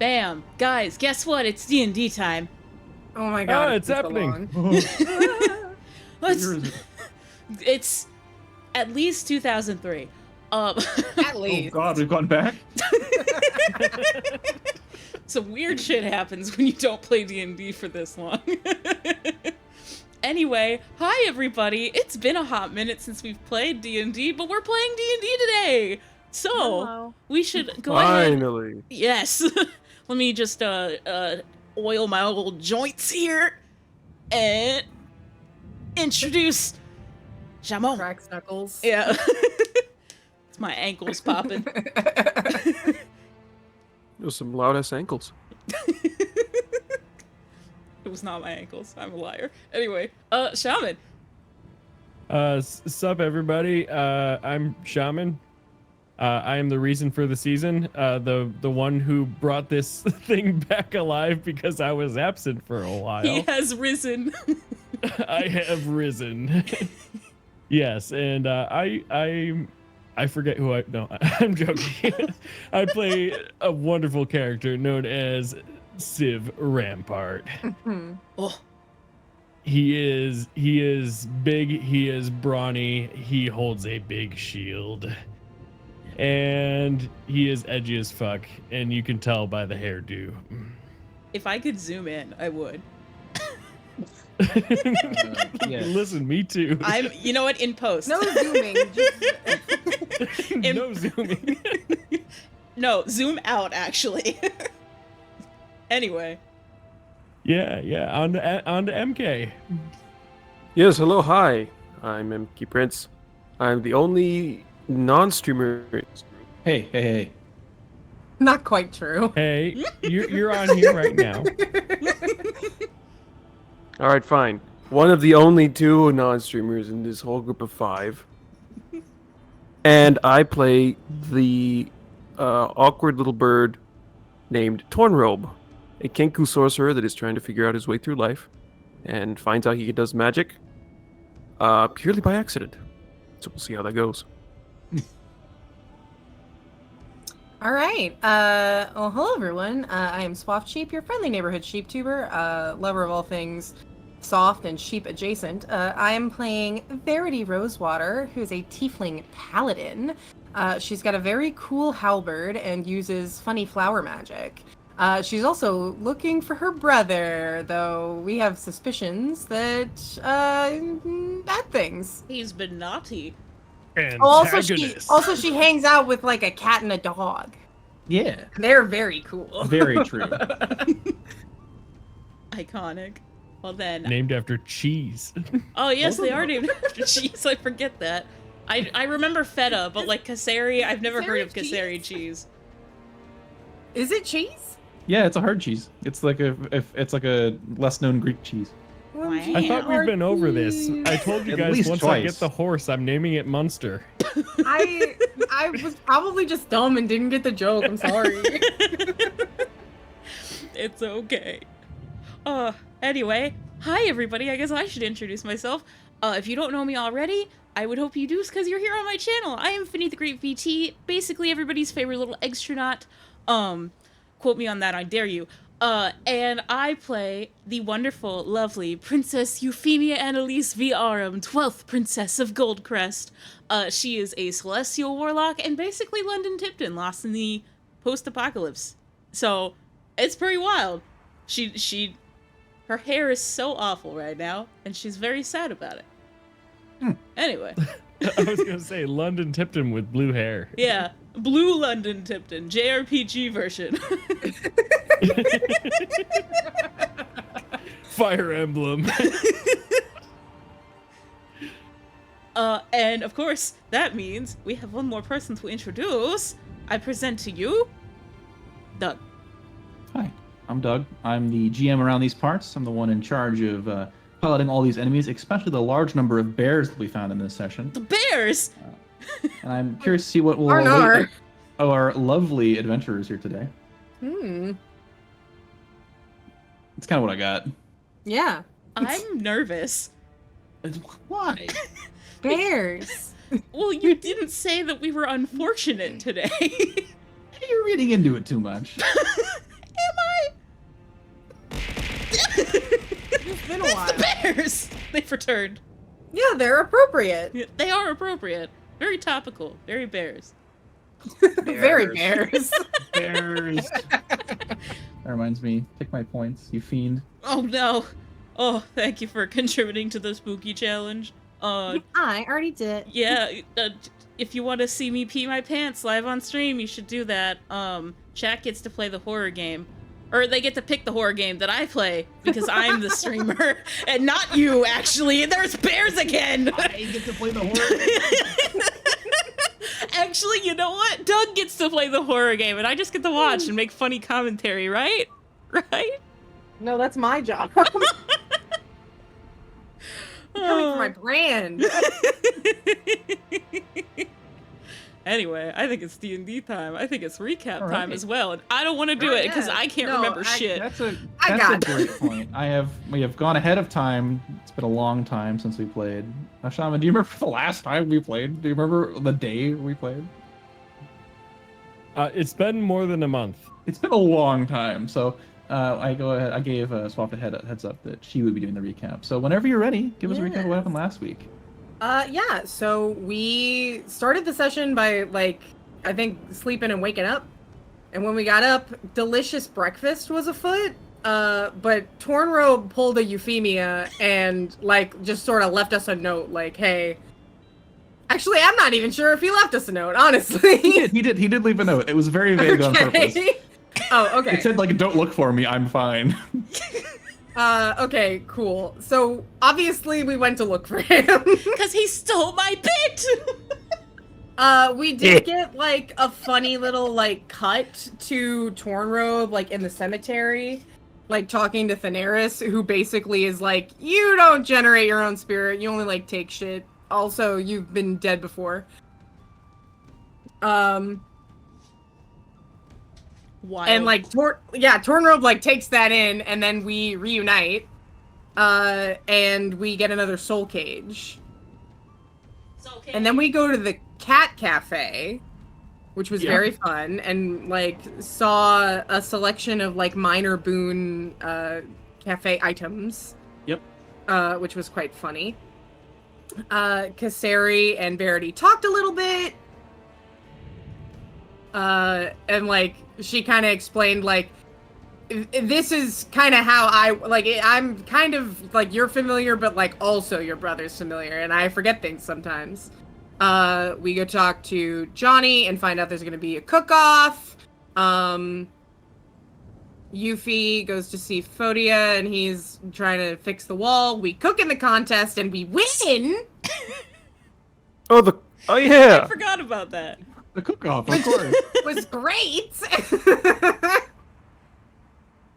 Bam! Guys, guess what? It's D&D time. Oh my god. Oh, it's happening. It's at least 2003. At least. Oh god, we've gone back? Some weird shit happens when you don't play D&D for this long. Anyway, hi everybody. It's been a hot minute since we've played D&D, but we're playing D&D today. So, Hello. we should go ahead. Finally. Yes. Let me just oil my old joints here and introduce Jamon. Cracks knuckles. Yeah. It's my ankles popping. Those some loud ass ankles. It was not my ankles. I'm a liar. Anyway, Shaman. Sup everybody, I'm Shaman. I am the reason for the season, the one who brought this thing back alive because I was absent for a while. He has risen. I have risen. Yes, and I forget who I'm joking. I play a wonderful character known as Civ Rampart. Oh. He is big, he is brawny, he holds a big shield. And he is edgy as fuck, and you can tell by the hairdo. If I could zoom in, I would. Yeah. Listen, me too. You know what? In post. No zooming. No zooming. No, zoom out, actually. Anyway. Yeah. On to MK. Yes, hello, hi. I'm MKPrince. I'm the only non-streamer. Hey. Not quite true. Hey, you're on here right now. All right, fine. One of the only two non-streamers in this whole group of 5. And I play the awkward little bird named Tornrobe, a Kenku sorcerer that is trying to figure out his way through life and finds out he does magic purely by accident. So we'll see how that goes. All right. Well, hello everyone. I am Swoftsheep, your friendly neighborhood sheep tuber, lover of all things soft and sheep adjacent. I am playing Verity Rosewater, who's a tiefling paladin. She's got a very cool halberd and uses funny flower magic. She's also looking for her brother, though we have suspicions that bad things. He's been naughty. Also, she hangs out with like a cat and a dog. Yeah. They're very cool. Very true. Iconic. Well then. Named after cheese. Oh yes, they are named after cheese. I forget that. I remember feta, but like Kasseri, I've never heard of Kasseri cheese. Is it cheese? Yeah, it's a hard cheese. It's like a less known Greek cheese. Wow. I thought we've been over this. I told you At guys least once I get twice. the horse, I'm naming it Munster. I was probably just dumb and didn't get the joke. I'm sorry. It's okay. Anyway, hi everybody. I guess I should introduce myself. If you don't know me already, I would hope you do, because you're here on my channel. I am Finny the Great VT, basically everybody's favorite little extronaut. Quote me on that, I dare you. And I play the wonderful, lovely Princess Euphemia Annalise V. Aram, 12th Princess of Goldcrest. She is a celestial warlock and basically London Tipton, lost in the post-apocalypse. So, it's pretty wild. Her hair is so awful right now, and she's very sad about it. Anyway. I was gonna say London Tipton with blue hair. Yeah, blue London Tipton, JRPG version. Fire Emblem. And of course, that means we have one more person to introduce. I present to you, Doug. Hi, I'm Doug. I'm the GM around these parts. I'm the one in charge of piloting all these enemies, especially the large number of bears that we found in this session. The bears! And I'm curious to see what will Arnar. await our lovely adventurers here today. It's kind of what I got. Yeah. I'm nervous. Why? Bears. Well, you didn't say that we were unfortunate today. You're reading into it too much. It's been a It's while. the bears! They've returned. Yeah, they're appropriate. Yeah, they are appropriate. Very topical. Very bears. Very bears. Bears. That reminds me. Take my points, you fiend. Oh no. Oh, thank you for contributing to the spooky challenge. I already did. Yeah, if you want to see me pee my pants live on stream, you should do that. Chat gets to play the horror game. Or they get to pick the horror game that I play, because I'm the streamer, and not you, actually. There's bears again! I get to play the horror. Actually, you know what? Doug gets to play the horror game, and I just get to watch and make funny commentary, right? Right? No, that's my job. Coming for my brand. Anyway, I think it's D&D time. I think it's recap All time right. as well, and I don't want to do Right, it because yeah. I can't No, remember shit. That's I a got great point. We have gone ahead of time. It's been a long time since we played. Now, Shaman, do you remember the last time we played? Do you remember the day we played? It's been more than a month. It's been a long time. So I gave Swap a heads up that she would be doing the recap. So whenever you're ready, give us a recap of what happened last week. Yeah, so we started the session by, like, I think sleeping and waking up. And when we got up, delicious breakfast was afoot. But Tornrobe pulled a Euphemia and, like, just sort of left us a note, like, hey. Actually, I'm not even sure if he left us a note, honestly. He did leave a note. It was very vague on purpose. Oh, okay. It said, like, don't look for me, I'm fine. Okay, cool. So, obviously, we went to look for him. Because he stole my bit! We did get, like, a funny little, like, cut to Tornrobe, like, in the cemetery, like, talking to Thaneris, who basically is like, you don't generate your own spirit, you only, like, take shit. Also, you've been dead before. Wild. And, like, Tornrobe, like, takes that in, and then we reunite, and we get another soul cage. And then we go to the cat cafe, which was very fun, and, like, saw a selection of, like, minor boon cafe items. Yep. Which was quite funny. Kasseri and Verity talked a little bit. And, like, she kind of explained, like, this is kind of how I'm kind of, like, you're familiar, but, like, also your brother's familiar, and I forget things sometimes. We go talk to Johnny and find out there's going to be a cook-off. Yuffie goes to see Fodia, and he's trying to fix the wall. We cook in the contest, and we win! Oh I yeah. forgot about that. The cook-off, of course. Was great!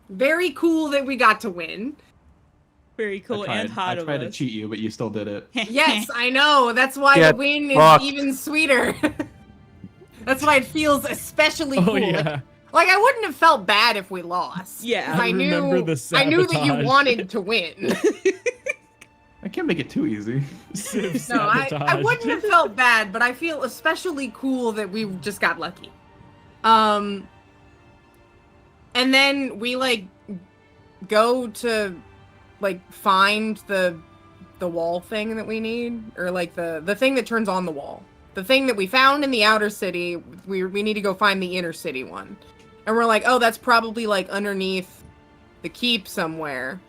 Very cool that we got to win. Very cool and hot I of tried to us. cheat you, but you still did it. Yes, I know. That's why Get the win is fucked. even sweeter. That's why it feels especially cool. Oh yeah. Like, I wouldn't have felt bad if we lost. Yeah. 'Cause I remember the I knew that you sabotage. wanted to win. I can't make it too easy. Civ No, I sabotage. wouldn't have felt bad, but I feel especially cool that we just got lucky. And then we, like, go to, like, find the wall thing that we need, or, like, the thing that turns on the wall. The thing that we found in the outer city, we need to go find the inner city one. And we're like, oh, that's probably, like, underneath the keep somewhere.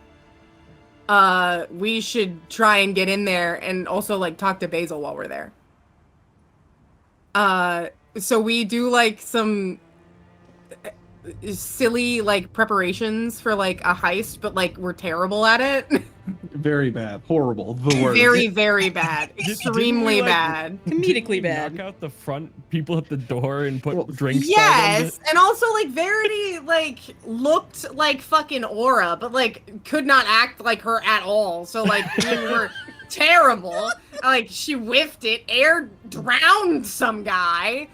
We should try and get in there and also, like, talk to Basil while we're there. So we do, like, some silly, like, preparations for, like, a heist, but, like, we're terrible at it. Very bad. Horrible. The worst. Very, very bad. Didn't we, Extremely like, bad. Comedically Knock bad. out the front people at the door and put Well, drinks. Yes, and also, like, Verity, like, looked like fucking Aura, but, like, could not act like her at all. So, like, we were terrible. Like, she whiffed it, air drowned some guy.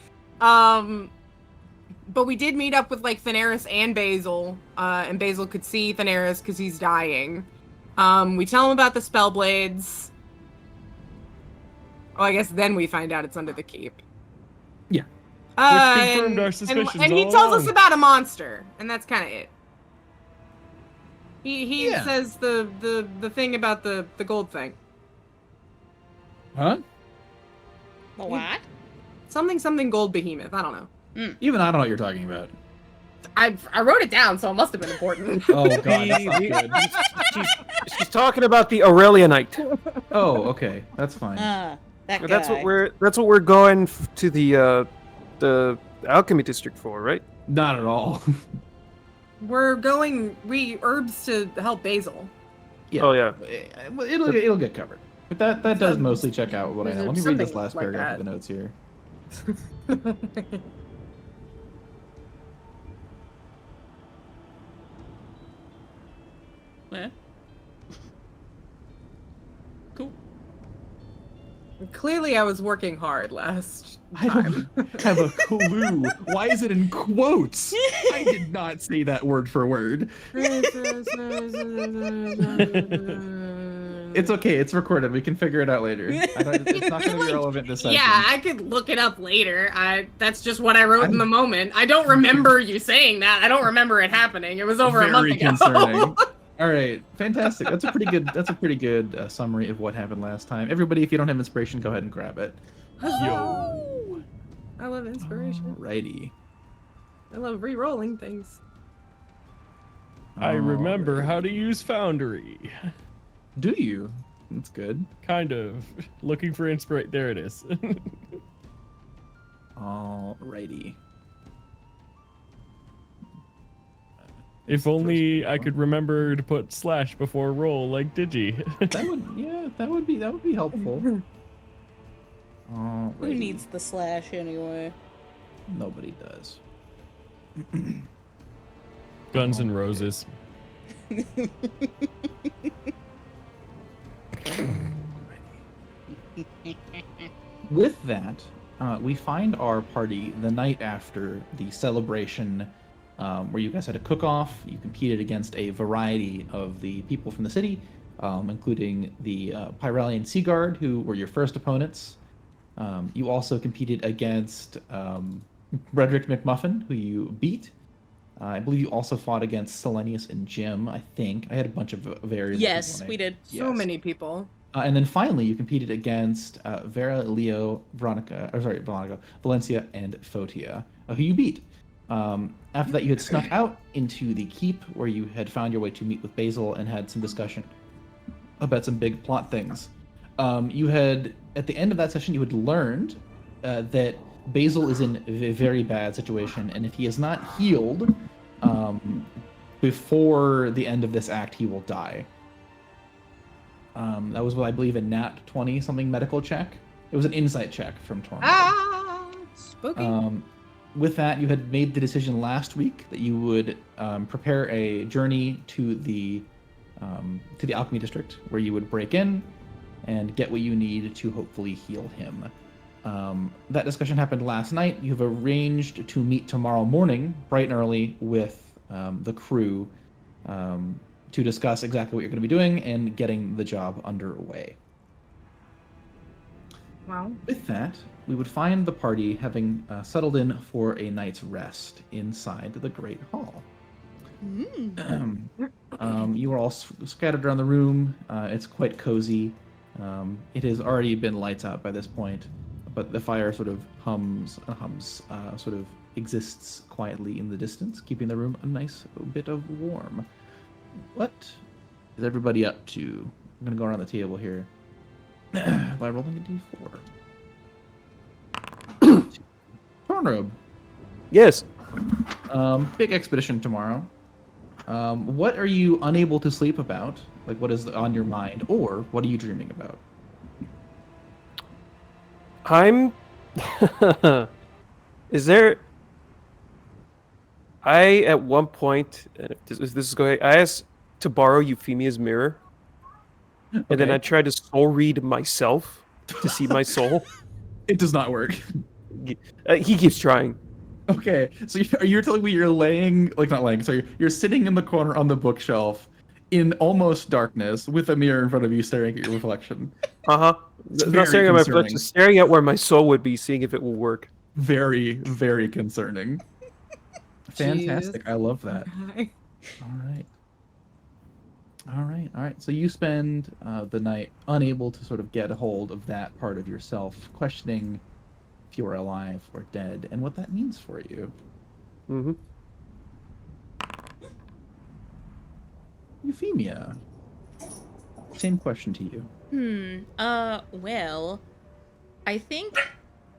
But we did meet up with, like, Thaneris and Basil, and Basil could see Thaneris because he's dying. We tell him about the Spellblades. Oh, I guess then we find out it's under the keep. Yeah. Which confirmed our suspicions and he all tells us along. about a monster, and that's kind of it. He Yeah. says the thing about the gold thing. Huh? The what? Something gold behemoth. I don't know. Even I don't know what you're talking about. I wrote it down, so it must have been important. Oh god, that's not good. She's talking about the Aurelianite. Oh, okay, that's fine. That guy. That's what we're going to the alchemy district for, right? Not at all. We herbs to help Basil. Yeah. Oh yeah. It'll get covered. But that does mostly check out what I know. Let me read this something last like paragraph that. of the notes here. Yeah. Cool. Clearly, I was working hard last I time. don't have a clue. Why is it in quotes? I did not say that word for word. It's okay. It's recorded. We can figure it out later. It's not going to be relevant this session. Yeah, I could look it up later. That's just what I wrote in the moment. I don't remember you saying that. I don't remember it happening. It was over a month Very ago. concerning. All right, fantastic. That's a pretty good summary of what happened last time. Everybody, if you don't have inspiration, go ahead and grab it. Yo. I love inspiration. Alrighty. I love re-rolling things. I remember how to use Foundry. Do you? That's good. Kind of. Looking for inspiration. There it is. Alrighty. If only I could remember to put slash before roll like Digi. That would be helpful. Who Alrighty. needs the slash anyway? Nobody does. Guns N' Roses. With that, we find our party the night after the celebration, where you guys had a cook-off. You competed against a variety of the people from the city, including the Pyralian Sea Guard, who were your first opponents. You also competed against Brederick McMuffin, who you beat. I believe you also fought against Selenius and Jim, I think. I had a bunch of various Yes, people we did. So Yes. many people. And then finally, you competed against Vera, Leo, Veronica, Valencia, and Fotia, who you beat. After that, you had snuck out into the keep, where you had found your way to meet with Basil and had some discussion about some big plot things. You had, at the end of that session, you had learned that Basil is in a very bad situation, and if he is not healed before the end of this act, he will die. That was what I believe a nat 20 something medical check. It was an insight check from Tornrobe. Ah, spooky. With that, you had made the decision last week that you would prepare a journey to the alchemy district, where you would break in and get what you need to hopefully heal him. That discussion happened last night. You've arranged to meet tomorrow morning, bright and early, with the crew to discuss exactly what you're going to be doing and getting the job underway. Wow. With that, we would find the party having settled in for a night's rest inside the Great Hall. You are all scattered around the room. It's quite cozy. It has already been lights out by this point, but the fire sort of sort of exists quietly in the distance, keeping the room a nice bit of warm. What is everybody up to? I'm going to go around the table here by rolling a d4. Tornrobe. Yes. Big expedition tomorrow. What are you unable to sleep about? Like, what is on your mind, or what are you dreaming about? I'm. Is there? At one point, and if this is going, I asked to borrow Euphemia's mirror, and then I tried to soul read myself to see my soul. It does not work. He keeps trying. Okay, so you're telling me you're you're sitting in the corner on the bookshelf in almost darkness with a mirror in front of you staring at your reflection. Not staring at my reflection, staring at where my soul would be, seeing if it will work. Very, very concerning. Fantastic. I love that. Okay. All right. All right, all right. So you spend the night unable to sort of get a hold of that part of yourself, questioning if you are alive or dead and what that means for you. Mm-hmm. Euphemia, same question to you. Well, I think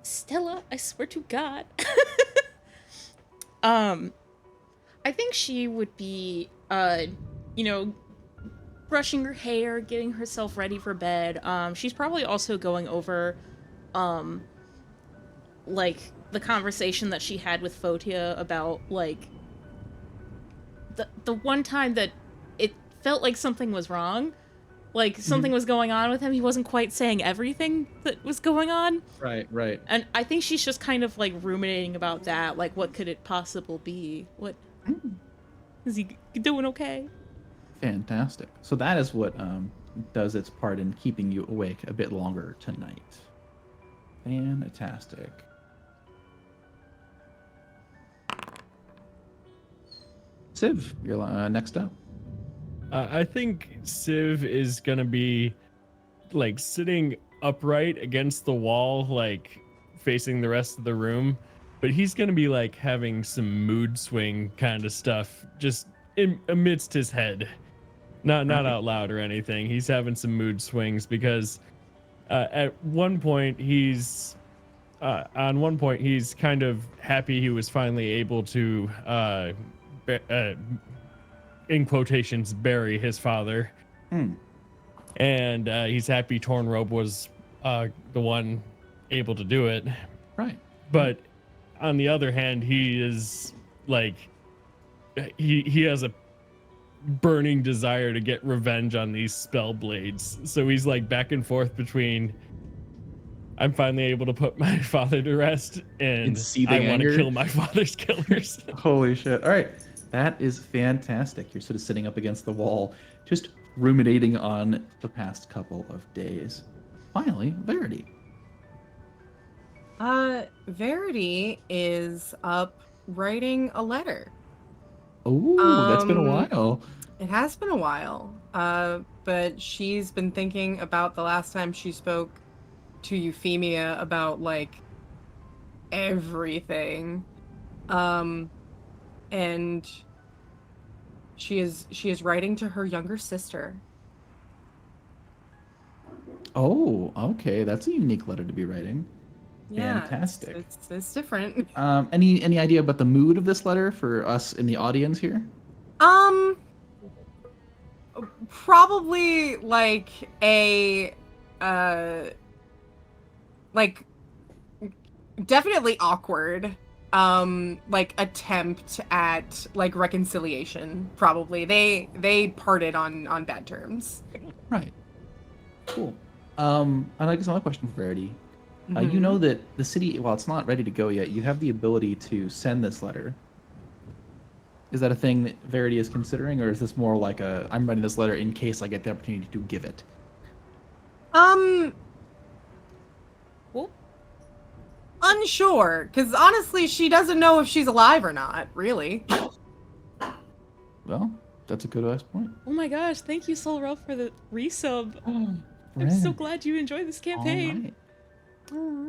Stella, I swear to God. I think she would be, you know, brushing her hair, getting herself ready for bed. She's probably also going over, like, the conversation that she had with Fotia about, like, the one time that it felt like something was wrong. Like, something was going on with him. He wasn't quite saying everything that was going on. Right, right. And I think she's just kind of, like, ruminating about that. Like, what could it possibly be? What... Is he doing okay? Fantastic. So that is what does its part in keeping you awake a bit longer tonight. Fantastic. Civ, you're next up. I think Civ is gonna be like sitting upright against the wall, like facing the rest of the room, but he's gonna be like having some mood swing kind of stuff just amidst his head, not out loud or anything. He's having some mood swings because at one point he's kind of happy he was finally able to in quotations, bury his father. And he's happy Tornrobe was the one able to do it. Right. But on the other hand, he is like, he has a burning desire to get revenge on these spell blades. So he's like back and forth between, I'm finally able to put my father to rest, and I want to kill my father's killers. Holy shit. All right. That is fantastic. You're sort of sitting up against the wall, just ruminating on the past couple of days. Finally, Verity. Verity is up writing a letter. Oh, that's been a while. It has been a while. But she's been thinking about the last time she spoke to Euphemia about, like, everything. And she is writing to her younger sister. Oh, okay. That's a unique letter to be writing. Yeah, Fantastic. It's different. Any idea about the mood of this letter for us in the audience here? Probably like a like definitely awkward. Like attempt at like reconciliation. Probably they parted on bad terms. Right. Cool. I guess another question for Verity. You know that the city, while it's not ready to go yet, you have the ability to send this letter. Is that a thing that Verity is considering, or is this more like a, I'm writing this letter in case I get the opportunity to give it? Unsure, because honestly, she doesn't know if she's alive or not, really. Well, that's a good point. Oh my gosh, thank you, Solrel, for the resub. Oh, I'm so glad you enjoyed this campaign.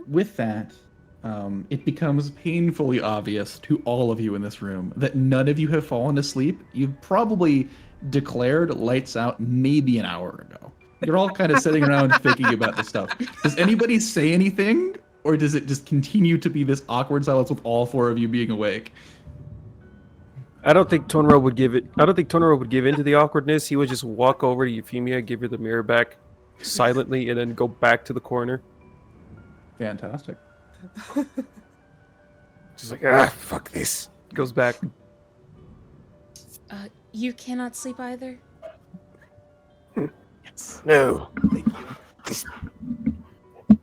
With that, it becomes painfully obvious to all of you in this room that none of you have fallen asleep. You've probably declared lights out maybe an hour ago. You're all kind of sitting around thinking about this stuff. Does anybody say anything, or does it just continue to be this awkward silence with all four of you being awake? I don't think Tornrobe would give it. I don't think Tornrobe would give into the awkwardness. He would just walk over to Euphemia, give her the mirror back silently, and then go back to the corner. Fantastic. Just like, fuck this. Goes back. You cannot sleep either? Yes. No. Thank you. This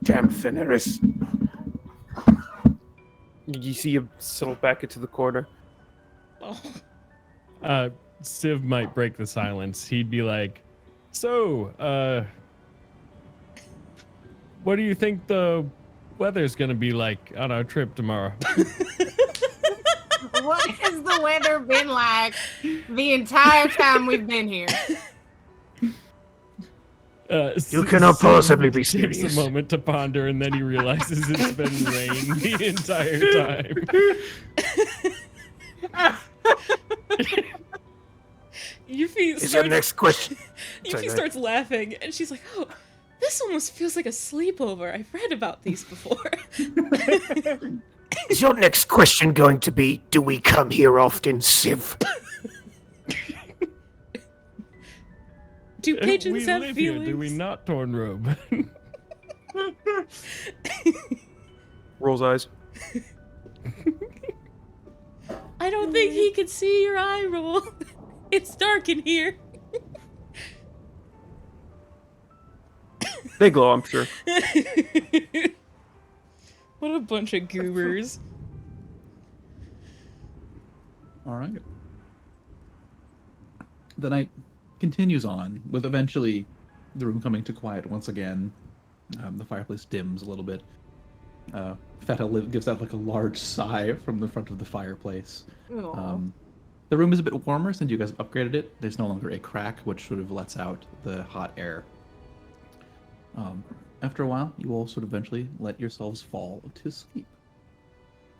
damn Fenris. You see him settle back into the corner. Oh. Civ might break the silence. He'd be like, so, what do you think the weather's gonna be like on our trip tomorrow? What has the weather been like the entire time we've been here? You cannot Sim possibly be takes serious. a moment to ponder, and then he realizes it's been rain the entire time. Yuffie Is your next question? Yuffie starts laughing, and she's like, "Oh, this almost feels like a sleepover. I've read about these before." Is your next question going to be, do we come here often, Civ? Do pigeons we have live feelings? here, do we not, Tornrobe? Rolls eyes. I don't think he could see your eye roll. It's dark in here. They glow, I'm sure. What a bunch of goobers. All right. The night continues on, with eventually the room coming to quiet once again. The fireplace dims a little bit. Feta gives out like a large sigh from the front of the fireplace. The room is a bit warmer since you guys have upgraded it. There's no longer a crack, which sort of lets out the hot air. After a while, you all sort of eventually let yourselves fall to sleep.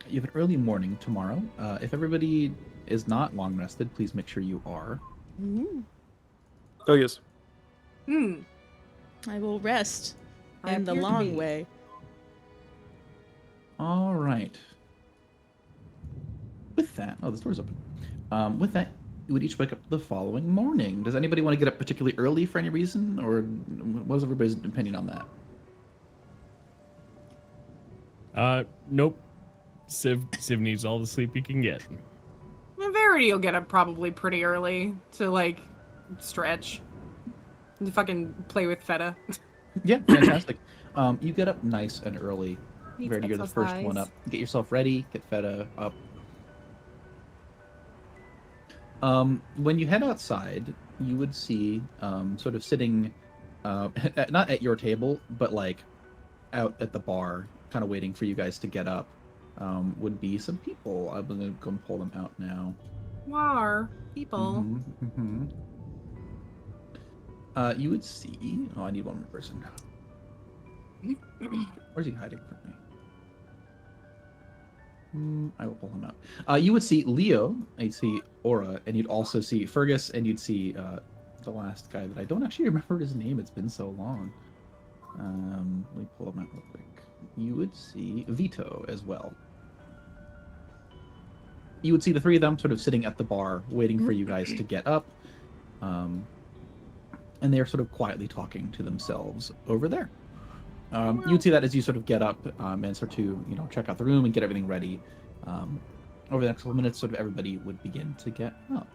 You have an early morning tomorrow. If everybody is not long rested, please make sure you are. Ooh. Oh, yes. I will rest. I And the appear to long be. way. All right. With that, oh, the door's open. With that, you would each wake up the following morning. Does anybody want to get up particularly early for any reason, or what is everybody's opinion on that? Nope. Civ needs all the sleep he can get. Verity will get up probably pretty early to, like, stretch. And fucking play with Feta. Yeah, fantastic. You get up nice and early. Needs Verity, you're the first one exercise. up. Get yourself ready. Get Feta up. When you head outside, you would see, sort of sitting, not at your table, but like out at the bar, kind of waiting for you guys to get up, would be some people. I'm gonna go and pull them out now. War. People. You would see. Oh, I need one more person. Where's he hiding from me? I will pull him out. You would see Leo, you'd see Aura, and you'd also see Fergus, and you'd see the last guy that I don't actually remember his name. It's been so long. Let me pull him out real quick. You would see Vito as well. You would see the three of them sort of sitting at the bar, waiting for you guys to get up. And they're sort of quietly talking to themselves over there. You'd see that as you sort of get up and start to, check out the room and get everything ready. Over the next couple minutes, sort of everybody would begin to get up.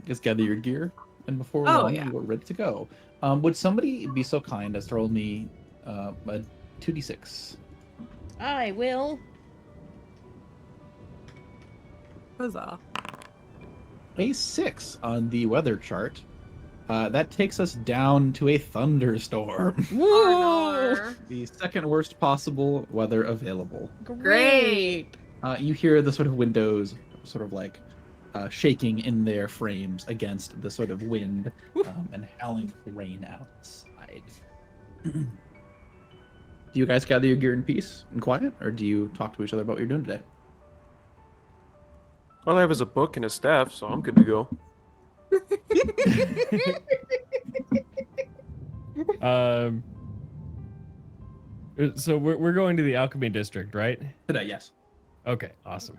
Just gather your gear, and before long, yeah. you are ready to go. Would somebody be so kind as to roll me a 2d6? I will. Huzzah. A 6 on the weather chart. That takes us down to a thunderstorm. Whoa! The second worst possible weather available. Great. You hear the sort of windows sort of like shaking in their frames against the sort of wind and howling rain outside. Do you guys gather your gear in peace and quiet, or do you talk to each other about what you're doing today? All I have is a book and a staff, so I'm good to go. So we're going to the alchemy district, right? Today, yes. Okay, awesome.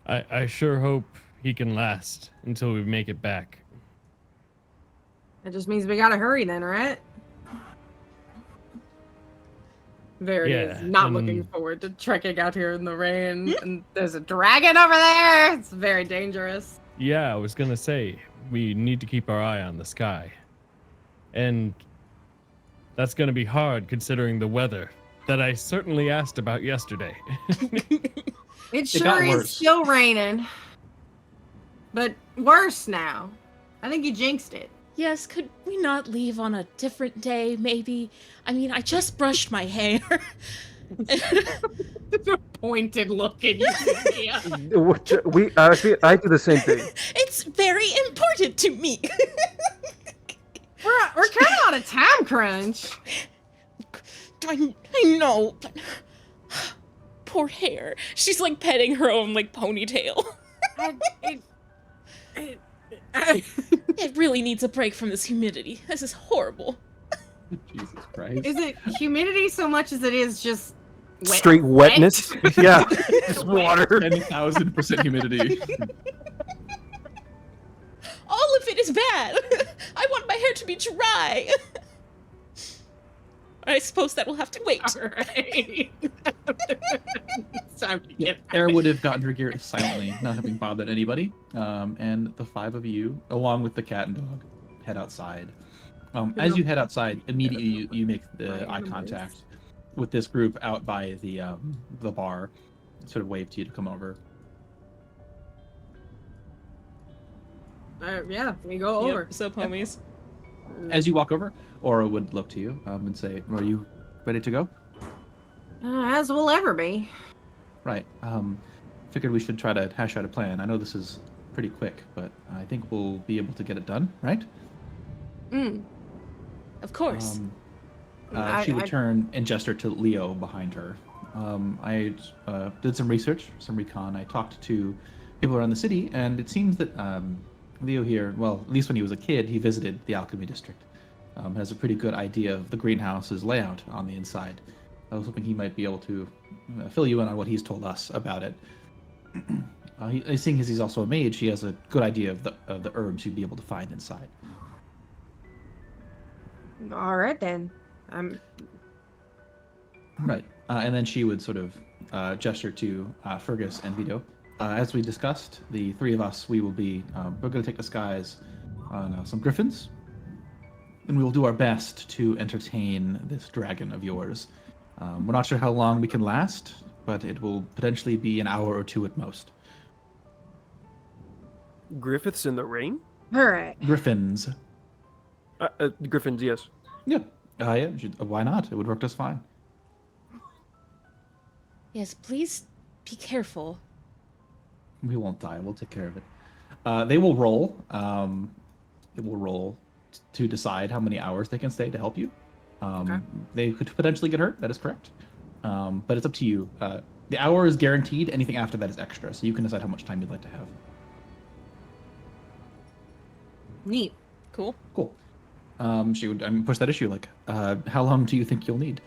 I sure hope he can last until we make it back. That just means we gotta hurry then, right? Verity is not looking forward to trekking out here in the rain. And there's a dragon over there. It's very dangerous. Yeah, I was gonna say, we need to keep our eye on the sky. And that's gonna be hard considering the weather that I certainly asked about yesterday. It got sure is worse. still raining. But worse now. I think you jinxed it. Yes, could we not leave on a different day, maybe? I mean, I just brushed my hair. Pointed look at Euphemia. I do the same thing. It's very important to me. We're kind of on a time crunch. I know, but poor hair. She's like petting her own like ponytail. It really needs a break from this humidity. This is horrible. Jesus Christ. Is it humidity so much as it is just wet? Straight wetness. Yeah, just water. 10,000% humidity. All of it is bad. I want my hair to be dry. I suppose that will have to wait. All right. It's time to get Air would have gotten her gear silently, not having bothered anybody. And the 5 of you, along with the cat and dog, head outside. As you head outside, immediately you make the eye contact with this group out by the bar. Sort of wave to you to come over. Yeah, we go over. Yep, so homies. As you walk over, Aura would look to you and say, "Are you ready to go?" As we'll ever be. Right. Figured we should try to hash out a plan. I know this is pretty quick, but I think we'll be able to get it done, right? Of course. She would turn and gesture to Leo behind her. I did some research, some recon. I talked to people around the city, and it seems that Leo here, well, at least when he was a kid, he visited the Alchemy District. Has a pretty good idea of the greenhouse's layout on the inside. I was hoping he might be able to fill you in on what he's told us about it. Seeing as he's also a mage, he has a good idea of the herbs you'd be able to find inside. All right then. Right. And then she would sort of gesture to Fergus and Vito. As we discussed, the 3 of us, we're going to take disguise on some griffins, and we will do our best to entertain this dragon of yours. We're not sure how long we can last, but it will potentially be an hour or 2 at most. Griffiths in the rain? All right. Griffins. Griffins, yes. Yeah. Yeah. Why not? It would work just fine. Yes, please be careful. We won't die. We'll take care of it. They will roll. It will roll to decide how many hours they can stay to help you. Okay. They could potentially get hurt. That is correct. But it's up to you. The hour is guaranteed. Anything after that is extra, so you can decide how much time you'd like to have. Neat. Cool. Cool. She would push that issue. Like, how long do you think you'll need?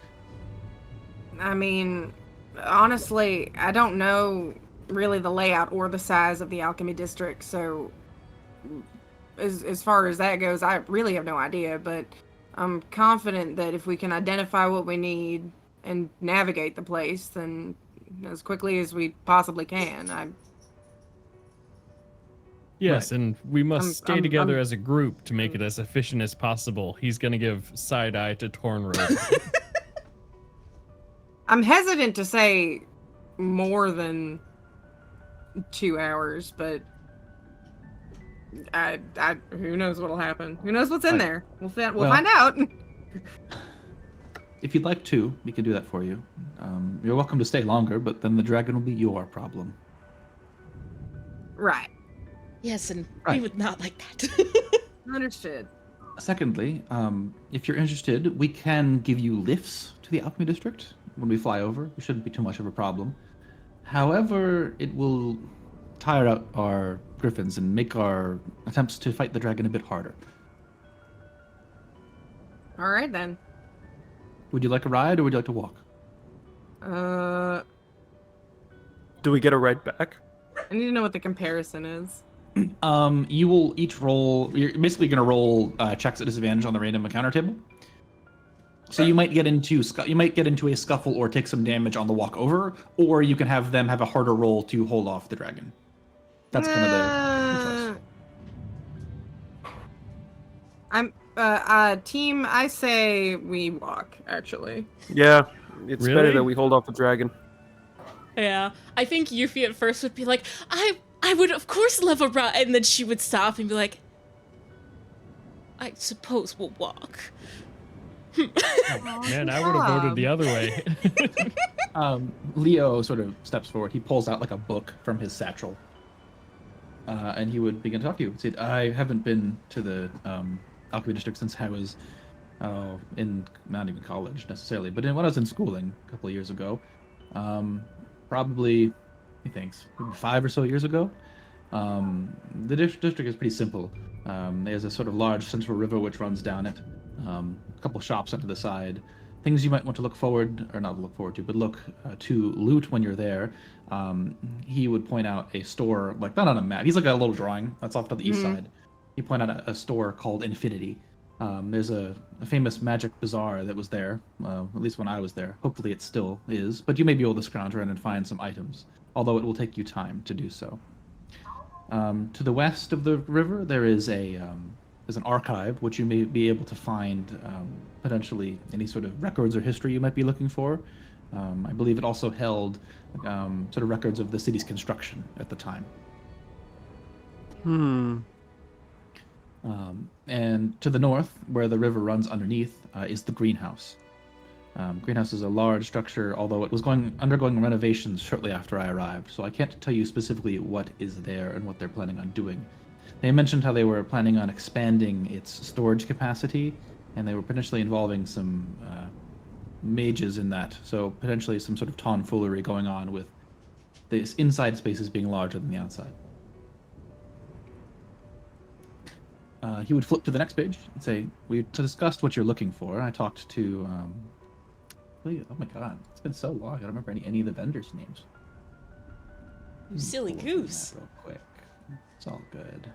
I mean, honestly, I don't know really the layout or the size of the Alchemy District, so as far as that goes, I really have no idea, but I'm confident that if we can identify what we need and navigate the place, then as quickly as we possibly can. Yes, and we must stay together I'm- as a group to make it as efficient as possible. He's gonna give side eye to Tornrobe. I'm hesitant to say more than 2 hours, but I who knows what'll happen? Who knows what's in Right. there? We'll Well- find out. If you'd like to, we can do that for you. You're welcome to stay longer, but then the dragon will be your problem. Right. Yes, and we Right. would not like that. Understood. Secondly, if you're interested, we can give you lifts to the Alchemy District when we fly over. It shouldn't be too much of a problem. However, it will tire out our griffins and make our attempts to fight the dragon a bit harder. All right then. Would you like a ride or would you like to walk? Do we get a ride back? I need to know what the comparison is. You will each roll. You're basically going to roll checks at disadvantage on the random encounter table. So you might get into a scuffle or take some damage on the walk over, or you can have them have a harder roll to hold off the dragon. That's kind of the choice. Team, I say we walk, actually. Yeah, it's better Really? that we hold off the dragon. Yeah, I think Yuffie at first would be like, I would of course love a ride, and then she would stop and be like, I suppose we'll walk. Man, I would have voted the other way. Leo sort of steps forward. He pulls out like a book from his satchel, and he would begin to talk to you. He said, "I haven't been to the alchemy district since I was in not even college necessarily, but when I was in schooling a couple of years ago, probably he thinks maybe 5 or so years ago. The district is pretty simple. There's a sort of large central river which runs down it. A couple shops onto the side. Things you might want to look forward, or not look forward to, but look to loot when you're there. He would point out a store, like not on a map. He's like a little drawing that's off to the east side. He pointed out a store called Infinity. There's a famous magic bazaar that was there, at least when I was there. Hopefully it still is, but you may be able to scrounge around and find some items, although it will take you time to do so. To the west of the river, there is an archive, which you may be able to find potentially any sort of records or history you might be looking for. I believe it also held sort of records of the city's construction at the time. And to the north, where the river runs underneath, is the greenhouse. Greenhouse is a large structure, although it was undergoing renovations shortly after I arrived, so I can't tell you specifically what is there and what they're planning on doing. They mentioned how they were planning on expanding its storage capacity, and they were potentially involving some mages in that, so potentially some sort of tomfoolery going on with this inside spaces being larger than the outside. He would flip to the next page and say, "We discussed what you're looking for. I talked to, oh my god, it's been so long. I don't remember any of the vendors' names. You silly Pull up goose. that real quick. It's all good.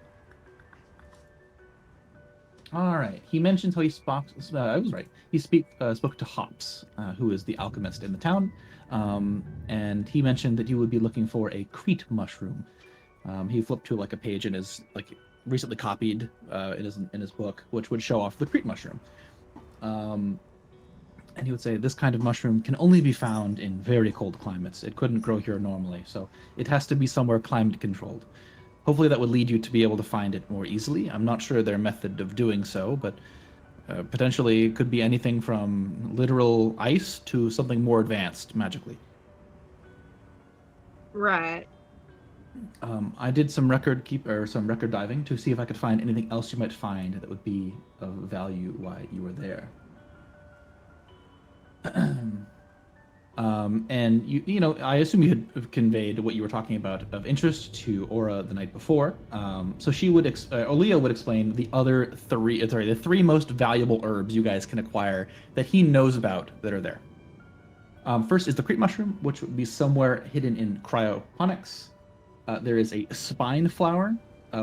All right. He mentions how he spoke. I was right. He spoke to Hops, who is the alchemist in the town, and he mentioned that you would be looking for a Crete mushroom. He flipped to like a page in his recently copied in his book, which would show off the Crete mushroom. And he would say this kind of mushroom can only be found in very cold climates. It couldn't grow here normally, so it has to be somewhere climate controlled. Hopefully that would lead you to be able to find it more easily. I'm not sure their method of doing so, but potentially it could be anything from literal ice to something more advanced magically. Right. I did some record diving to see if I could find anything else you might find that would be of value while you were there. And you know, I assume you had conveyed what you were talking about of interest to Aura the night before. So she would, Leah would explain the three most valuable herbs you guys can acquire that he knows about that are there. First is the Crete mushroom, which would be somewhere hidden in cryoponics. There is a spine flower,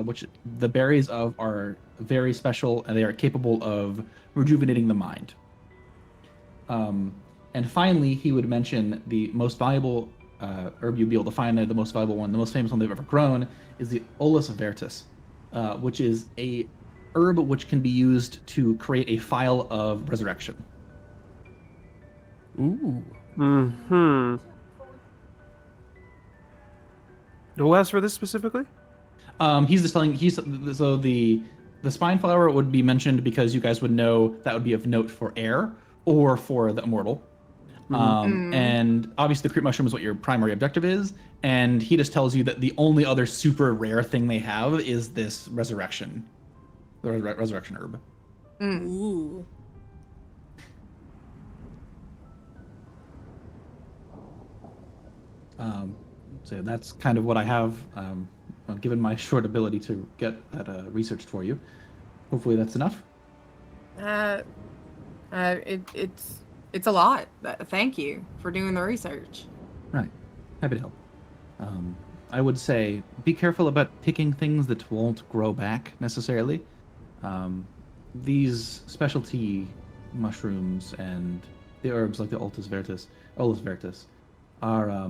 which the berries of are very special, and they are capable of rejuvenating the mind. And finally, he would mention the most valuable herb you'd be able to find there, the most valuable one, the most famous one they've ever grown, is the Olus Vertus, which is a herb which can be used to create a phial of resurrection. Ooh. Mm-hmm. Who asked for this specifically? He's just telling. So the spine flower would be mentioned because you guys would know that would be of note for air or for the immortal. And obviously the Crete mushroom is what your primary objective is, and he just tells you that the only other super rare thing they have is this resurrection, the resurrection herb. Ooh. So that's kind of what I have, given my short ability to get that researched for you. Hopefully that's enough. It's a lot. Thank you for doing the research. Right. Happy to help. I would say be careful about picking things that won't grow back necessarily. These specialty mushrooms and the herbs like the Olus Vertus are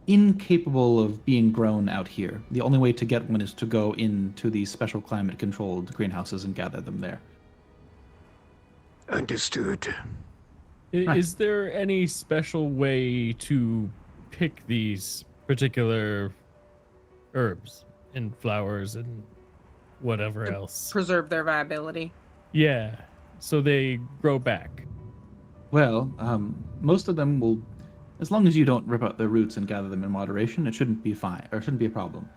incapable of being grown out here. The only way to get one is to go into these special climate-controlled greenhouses and gather them there. Understood. Is there any special way to pick these particular herbs and flowers and whatever else? Preserve their viability. Yeah, so they grow back. Well, most of them will As long as you don't rip out the roots and gather them in moderation, it shouldn't be fine, or shouldn't be a problem.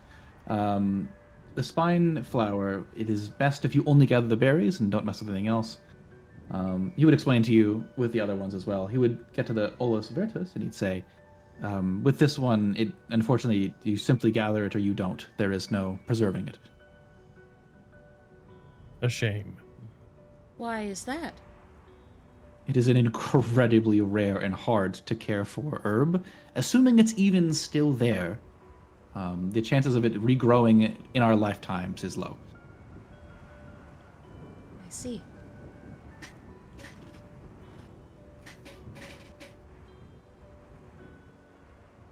The spine flower, it is best if you only gather the berries and don't mess with anything else. He would explain to you with the other ones as well. He would get to the Olus Virtus and he'd say, with this one, it unfortunately you simply gather it or you don't. There is no preserving it. A shame. Why is that? It is an incredibly rare and hard to care for herb. Assuming it's even still there, the chances of it regrowing in our lifetimes is low. I see.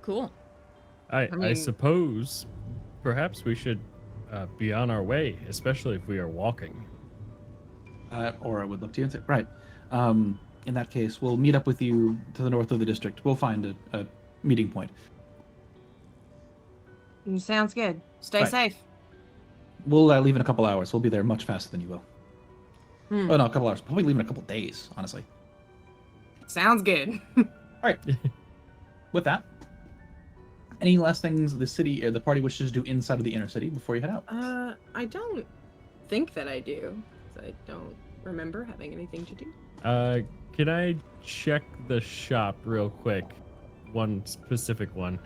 Cool. I mean- suppose perhaps we should be on our way, especially if we are walking. Or I would look to you and say, right. In that case, we'll meet up with you to the north of the district. We'll find a meeting point. Sounds good. Stay Right. safe. We'll leave in a couple hours. We'll be there much faster than you will. Hmm. Oh no, a couple hours. Probably leave in a couple days, honestly. Sounds good. All right. With that, any last things the city or the party wishes to do inside of the inner city before you head out? I don't think that I do. 'Cause I don't remember having anything to do. Can I check the shop real quick? One specific one.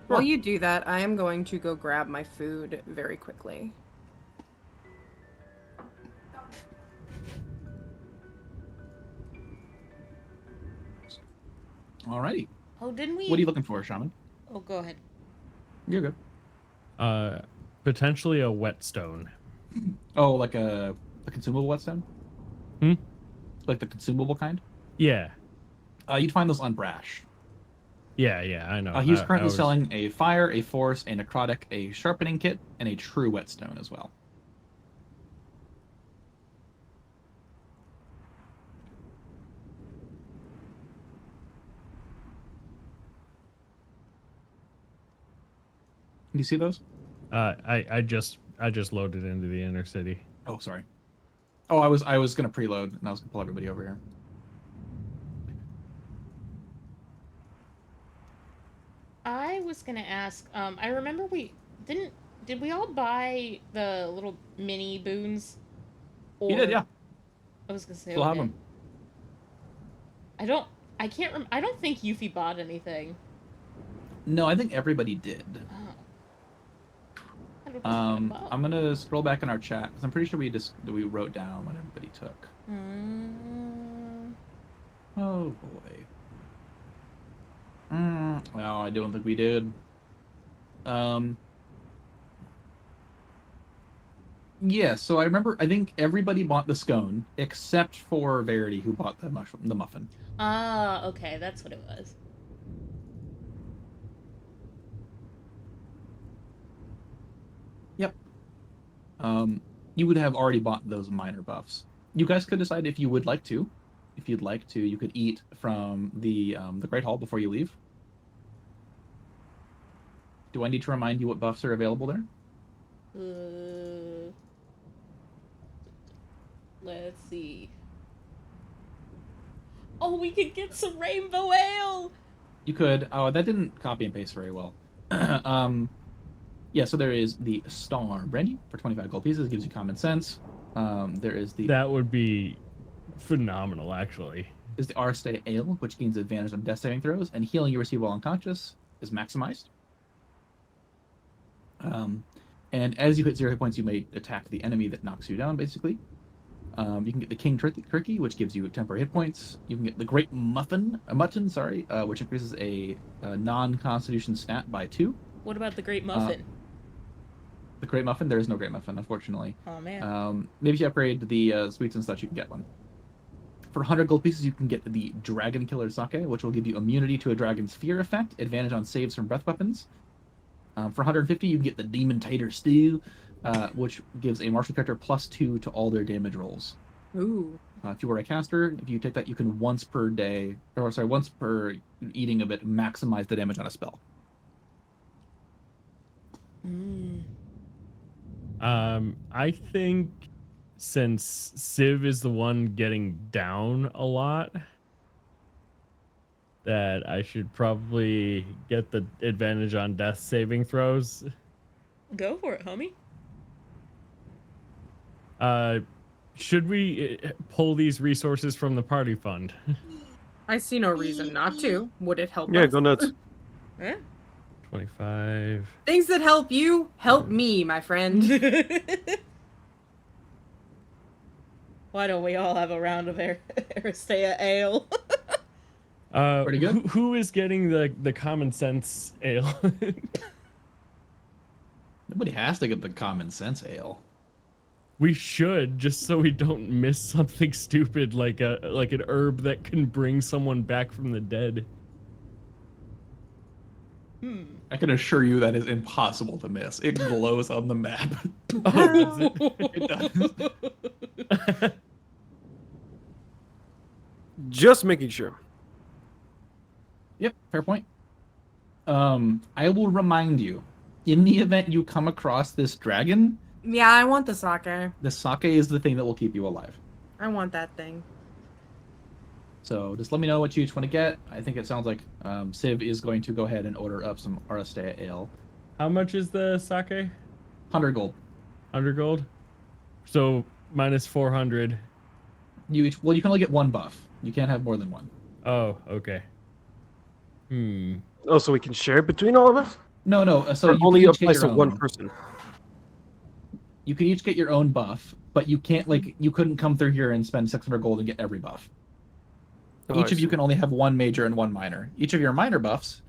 While you do that, I am going to go grab my food very quickly. Alrighty. Oh, didn't we? What are you looking for, Shaman? Oh, go ahead. You're good. Potentially a whetstone. Oh, like a consumable whetstone? Hmm? Like the consumable kind? Yeah. You'd find those on Brash. Yeah, I know. He's I currently was- selling a fire, a force, a necrotic, a sharpening kit, and a true whetstone as well. Do you see those? I just loaded into the inner city. Oh, sorry. Oh, I was gonna preload and I was gonna pull everybody over here. I was gonna ask. I remember did we all buy the little mini boons? You did, yeah. I was gonna say. Still have okay. them. I can't I don't think Yuffie bought anything. No, I think everybody did. Oh. I don't know what I bought. I'm gonna scroll back in our chat because I'm pretty sure we wrote down what everybody took. Oh boy. No, I don't think we did. Yeah, so I remember. I think everybody bought the scone except for Verity, who bought the muffin. Ah, okay, that's what it was. Yep. You would have already bought those minor buffs. You guys could decide if you would like to. If you'd like to, you could eat from the Great Hall before you leave. Do I need to remind you what buffs are available there? Let's see. Oh, we could get some rainbow ale. You could. Oh, that didn't copy and paste very well. Yeah, so there is the Star Brandy for 25 gold pieces. Gives you common sense. There is the That would be phenomenal, actually. Arstay Ale, which gains advantage on death saving throws, and healing you receive while unconscious is maximized. And as you hit 0 hit points, you may attack the enemy that knocks you down, basically. You can get the King Turkey, which gives you temporary hit points. You can get the Great Mutton, which increases a non-constitution stat by 2. What about the Great Muffin? The Great Muffin, there is no Great Muffin, unfortunately. Oh man. Maybe if you upgrade the sweets and such, you can get one. For 100 gold pieces, you can get the Dragon Killer Sake, which will give you immunity to a Dragon's Fear effect, advantage on saves from breath weapons. For 150, you can get the Demon Tater Stew, which gives a martial character +2 to all their damage rolls. Ooh. If you were a caster, if you take that, you can once per eating of it, maximize the damage on a spell. I think since Civ is the one getting down a lot, that I should probably get the advantage on death saving throws. Go for it, homie. Should we pull these resources from the party fund? I see no reason not to. Would it help Yeah, us? go nuts. Eh? 25. Things that help you, help me, my friend. Why don't we all have a round of Aristea ale? Pretty good. Who is getting the common sense ale? Nobody has to get the common sense ale. We should, just so we don't miss something stupid like an herb that can bring someone back from the dead. I can assure you that is impossible to miss. It glows on the map. Oh, does It does. Just making sure. Yep, fair point. I will remind you, in the event you come across this dragon, Yeah, I want the sake. the sake is the thing that will keep you alive. I want that thing. So just let me know what you each want to get. I think it sounds like Civ is going to go ahead and order up some Aristea ale. How much is the sake? 100 gold. 100 gold? So minus 400. You can only get one buff. You can't have more than one. Oh, okay. Oh, so we can share it between all of us? No. So Or you only can each get applies your to one own. person. You can each get your own buff, but you can't you couldn't come through here and spend 600 gold and get every buff. Oh, Each I of you see. can only have one major and one minor. Each of your minor buffs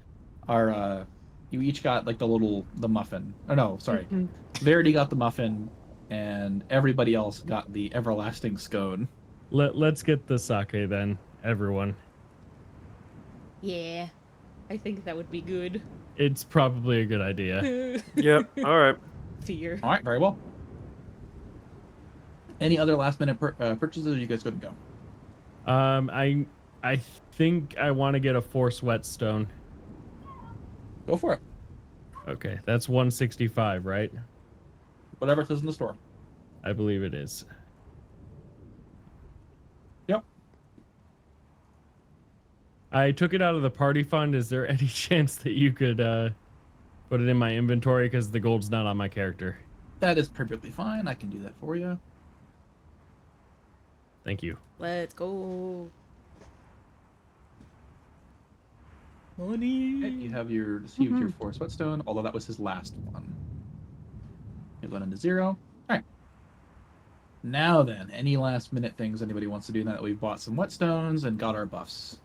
are you each got like the muffin. Oh no, sorry. Verity got the muffin and everybody else got the everlasting scone. Let's get the sake then, everyone. Yeah, I think that would be good. It's probably a good idea. Yep. All right. Fear. All right, very well. Any other last minute purchases? Or you guys good to go? I think I want to get a force whetstone. Go for it. Okay, that's 165, right? Whatever it says in the store. I believe it is. Yep. I took it out of the party fund. Is there any chance that you could put it in my inventory because the gold's not on my character? That is perfectly fine. I can do that for you. Thank you. Let's go. Okay, Money. you have received your force whetstone, although that was his last one. You're going into 0. All right. Now then, any last minute things anybody wants to do now that we've bought some whetstones and got our buffs?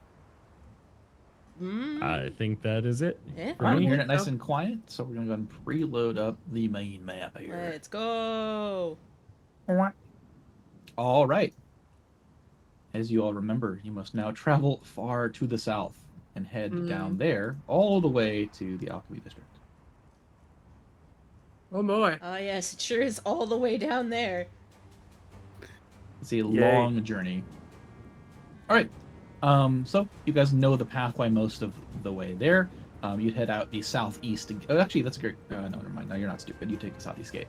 I think that is it. Yeah. for All right, me. we're hearing it nice and quiet, so we're going to go and preload up the main map here. Let's go. All right. As you all remember, you must now travel far to the south and head down there all the way to the Alchemy District. Oh boy. Ah, yes, it sure is all the way down there. It's a long journey. All right. So you guys know the pathway most of the way there. You'd head out the southeast. Oh, actually, that's a great. No, never mind. No, you're not stupid. You take the southeast gate.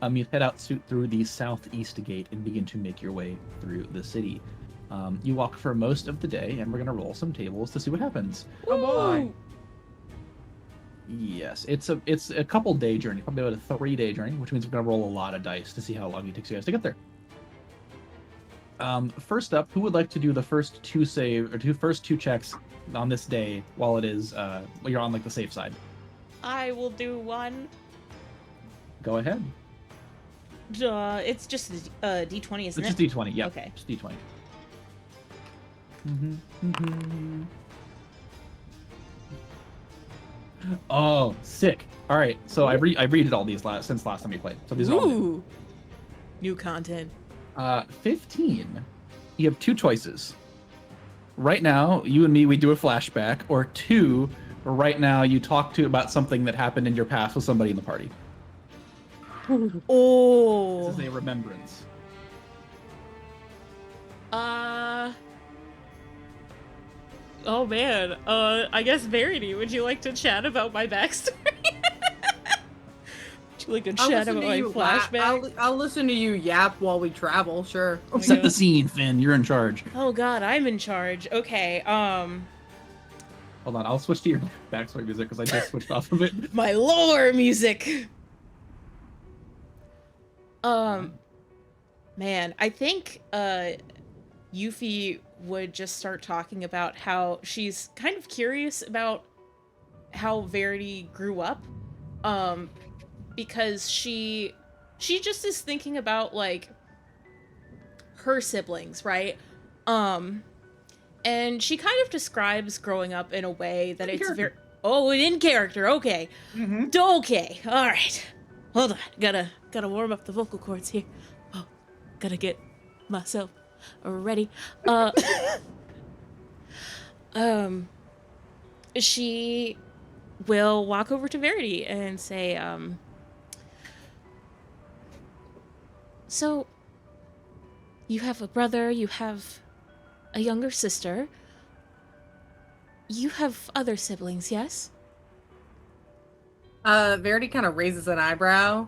You'd head out through the southeast gate and begin to make your way through the city. You walk for most of the day, and we're gonna roll some tables to see what happens. Oh boy. Yes, it's a couple day journey, probably about a 3-day journey, which means we're gonna roll a lot of dice to see how long it takes you guys to get there. First up, who would like to do the first two checks on this day while it is while you're on like the safe side? I will do one. Go ahead. It's just a D20, isn't It's it? just D20. Yeah. Okay. Just D20. Oh, sick. All right. So I read all these since last time we played. So these are all new. Ooh. New content. 15. You have 2 choices. Right now, you and me, we do a flashback, or 2, right now you talk about something that happened in your past with somebody in the party. Oh. This is a remembrance. Oh man. I guess Verity, would you like to chat about my backstory? Would you like to chat about my flashback? I'll listen to you yap while we travel. Sure. Oh my Set God. the scene, Finn. You're in charge. Oh god, I'm in charge. Okay, Hold on, I'll switch to your backstory music because I just switched off of it. My lore music. Man, I think Yuffie would just start talking about how she's kind of curious about how Verity grew up. Because she just is thinking about like her siblings, right? And she kind of describes growing up in a way that it's very in character. Okay. Mm-hmm. Okay. All right. Hold on. Gotta warm up the vocal cords here. Oh, gotta get myself ready. She will walk over to Verity and say, so you have a brother, you have a younger sister. You have other siblings, yes? Verity kind of raises an eyebrow.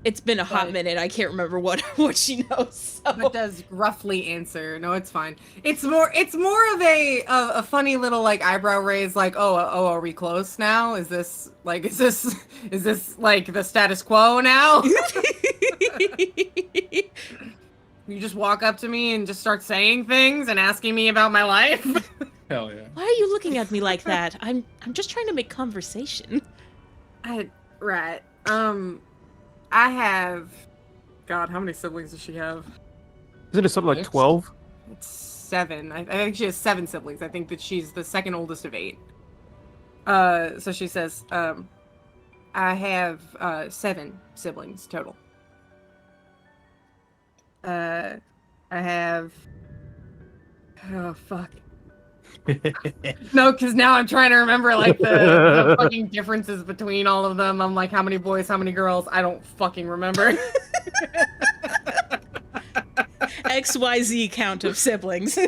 It's been a hot But- minute. I can't remember what she knows. So. But does gruffly answer. No, it's fine. It's more of a funny little like eyebrow raise, like, oh, are we close now? Is this like the status quo now? You just walk up to me and just start saying things and asking me about my life? Hell yeah. Why are you looking at me like that? I'm just trying to make conversation. Right. I have. God, how many siblings does she have? Isn't it something like 12? It's 7. I think she has 7 siblings. I think that she's the second oldest of 8. So she says, I have 7 siblings total. I have. Oh fuck. No, because now I'm trying to remember like the fucking differences between all of them. I'm like, how many boys, how many girls? I don't fucking remember. XYZ count of siblings.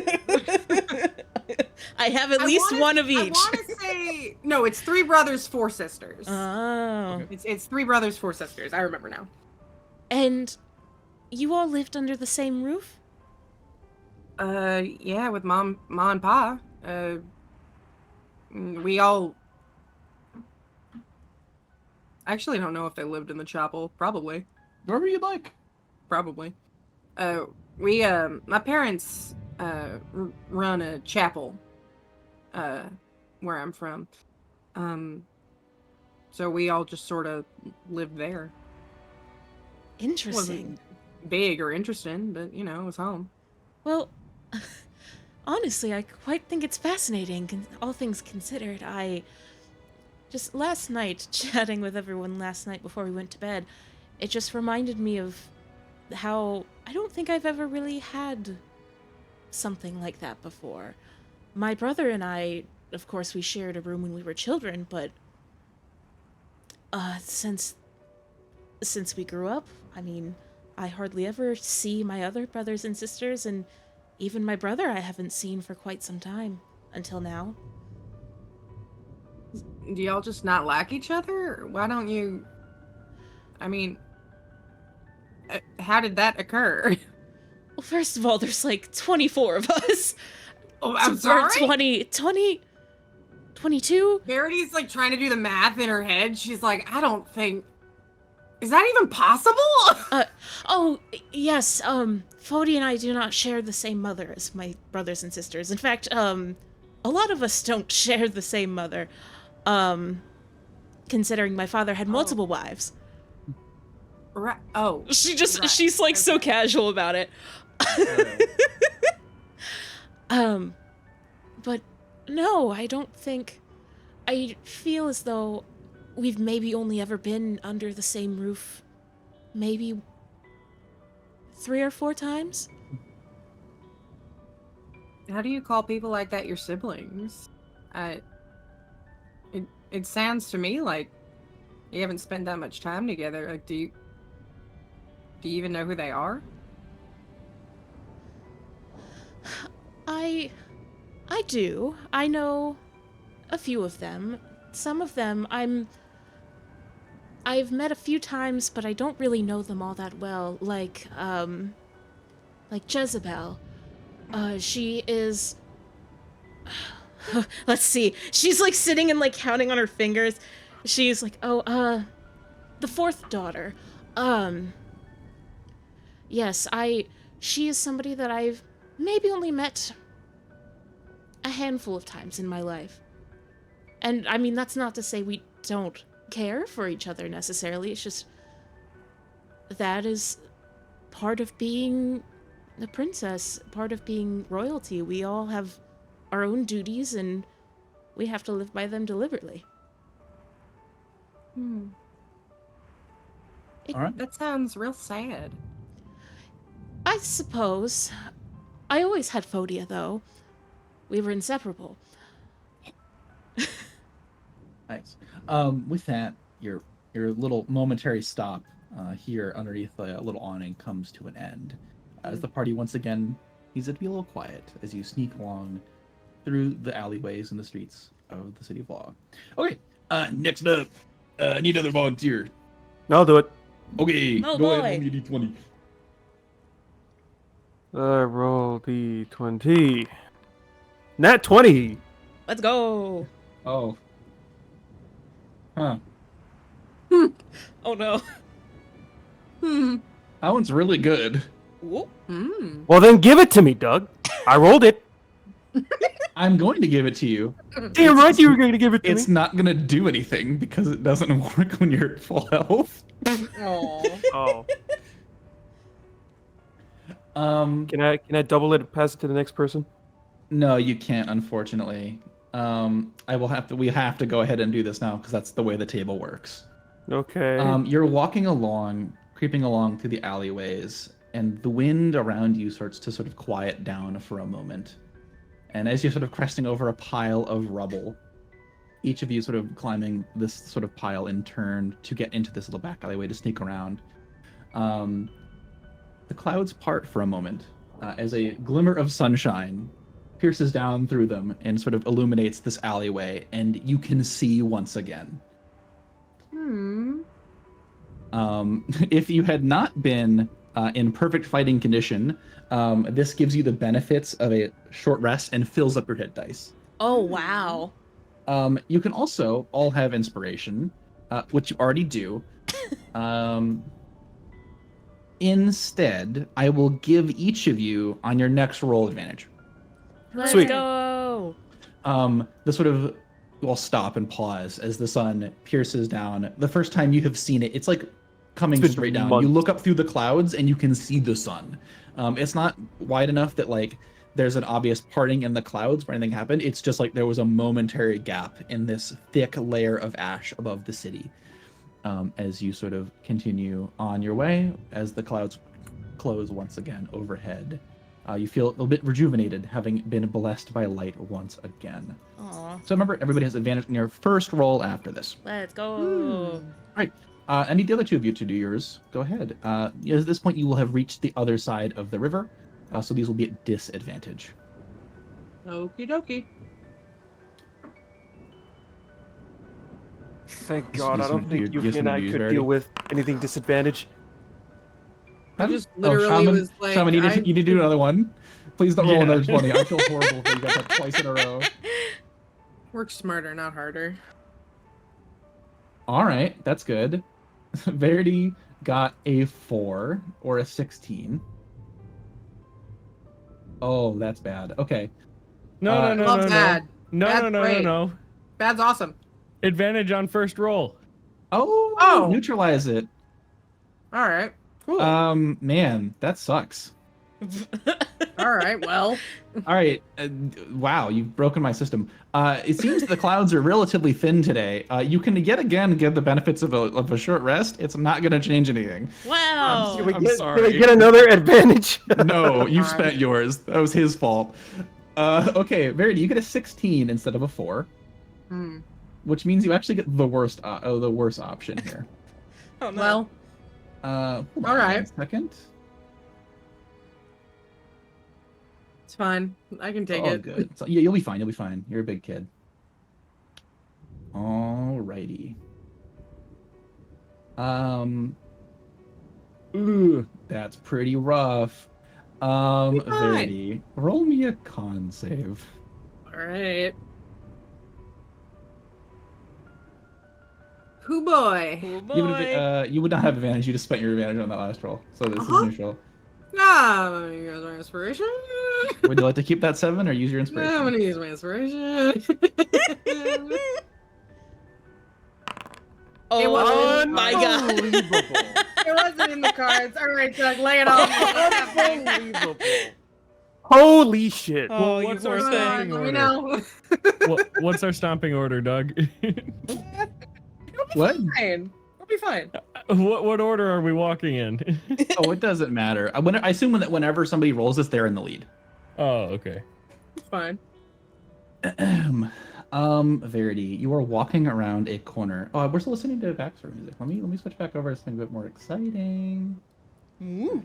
I have at least one of each. I want to say no. It's 3 brothers, 4 sisters. Oh. It's 3 brothers, 4 sisters. I remember now. And you all lived under the same roof? Yeah, with Ma and Pa. We all. I actually don't know if they lived in the chapel. Probably. Wherever you'd like. Probably. My parents, run a chapel, where I'm from. So we all just sort of lived there. Interesting. Wasn't big or interesting, but, you know, it was home. Well, honestly, I quite think it's fascinating, all things considered. I just last night, chatting with everyone last night before we went to bed, it just reminded me of how I don't think I've ever really had something like that before. My brother and I, of course, we shared a room when we were children, but since we grew up, I mean, I hardly ever see my other brothers and sisters, and even my brother I haven't seen for quite some time, until now. Do y'all just not like each other? Why don't you... I mean... how did that occur? Well, first of all, there's like 24 of us. Oh, I'm Or sorry? 22? Verity's like trying to do the math in her head. She's like, I don't think... Is that even possible? Oh, yes, Fody and I do not share the same mother as my brothers and sisters. In fact, a lot of us don't share the same mother, considering my father had multiple wives. Right. Oh. She's like so casual about it. But no, I don't think, I feel as though we've maybe only ever been under the same roof maybe 3 or 4 times. How do you call people like that your siblings? It sounds to me like you haven't spent that much time together. Like, do you even know who they are? I do. I know a few of them. Some of them I've met a few times, but I don't really know them all that well. Like Jezebel. She is... let's see. She's like sitting and like counting on her fingers. She's like, oh, the fourth daughter. Yes, she is somebody that I've maybe only met a handful of times in my life. And I mean, that's not to say we don't care for each other necessarily. It's just that is part of being a princess, part of being royalty. We all have our own duties and we have to live by them deliberately. All right. That sounds real sad. I suppose. I always had Phodia, though. We were inseparable. Nice. With that, your little momentary stop here underneath a little awning comes to an end. As the party once again needs it to be a little quiet as you sneak along through the alleyways and the streets of the city of Law. Okay, next up, I need another volunteer. I'll do it. Okay, Oh, go boy. ahead and roll me a d20. Roll d20. Nat 20. Let's go. Oh. Huh. Oh no. That one's really good. Whoop. Well, then give it to me, Doug. I rolled it. I'm going to give it to you. Damn right you were going to give it to It's me. not going to do anything because it doesn't work when you're at full health. Oh. Um, Can I double it and pass it to the next person? no, you can't, unfortunately. We have to go ahead and do this now because that's the way the table works. Okay. You're walking along, creeping along through the alleyways, and the wind around you starts to sort of quiet down for a moment. And as you're sort of cresting over a pile of rubble, each of you sort of climbing this sort of pile in turn to get into this little back alleyway to sneak around. The clouds part for a moment as a glimmer of sunshine pierces down through them and sort of illuminates this alleyway, and you can see once again. If you had not been in perfect fighting condition, this gives you the benefits of a short rest and fills up your hit dice. Oh wow. You can also all have inspiration, which you already do. Instead, I will give each of you on your next roll advantage. Let's Sweet. go. The sort of will stop and pause as the sun pierces down. The first time you have seen it, it's like coming It's been straight down. months. You look up through the clouds and you can see the sun. It's not wide enough that like there's an obvious parting in the clouds where anything happened. It's just like there was a momentary gap in this thick layer of ash above the city. As you sort of continue on your way, as the clouds close once again overhead. You feel a little bit rejuvenated, having been blessed by light once again. Aw. So remember, everybody has advantage in your first roll after this. Let's go. I need the other two of you to do yours. Go ahead. At this point, you will have reached the other side of the river, so these will be at disadvantage. Okie dokie. Thank Just God. use I don't some- think use Euphemia some and I of these, could Verity. deal with anything disadvantage. I just literally Shaman, was like, Shaman, you need to do another one. Please don't roll Yeah. another 20. I feel horrible that you got that twice in a row. work smarter, not harder. All right, that's good. Verity got a 4 or a 16. Oh, that's bad. Okay. No, no, Love no, no, bad. no, Bad's no, no, no, great. no. Bad's awesome. Advantage on first roll. Oh, neutralize it. All right. Cool. Man, that sucks. All right. Well. All right. Wow, you've broken my system. It seems the clouds are relatively thin today. You can yet again get the benefits of a short rest. It's not going to change anything. Wow. I'm Can we sorry. get another advantage? No, you spent yours. That was his fault. Okay, Verity, you get a 16 instead of a 4, Hmm. which means you actually get the worst option here. Oh, no. Well. Hold All on right. 1 second. It's fine. I can take Oh, it. good. So, yeah, you'll be fine. You'll be fine. You're a big kid. Alrighty. Ooh, that's pretty rough. Be fine. Verity, roll me a con save. All right. Hoo boy. Oh You would not have advantage. You just spent your advantage on that last roll, so this is neutral. Ah, I'm gonna use my inspiration. Would you like to keep that 7 or use your inspiration? I'm gonna use my inspiration. Oh It wasn't- my god. It wasn't in the cards. All right, Doug, lay it on me. Unbelievable. Holy shit. Oh, you what's poor our thing. stomping Let me order? know. What's our stomping order, Doug? What? Fine. It'll be fine. What order are we walking in? Oh, it doesn't matter. I assume that whenever somebody rolls this, they're in the lead. Oh, okay. It's fine. Verity, you are walking around a corner. Oh, we're still listening to backstory music. Let me switch back over to something a bit more exciting. Ooh.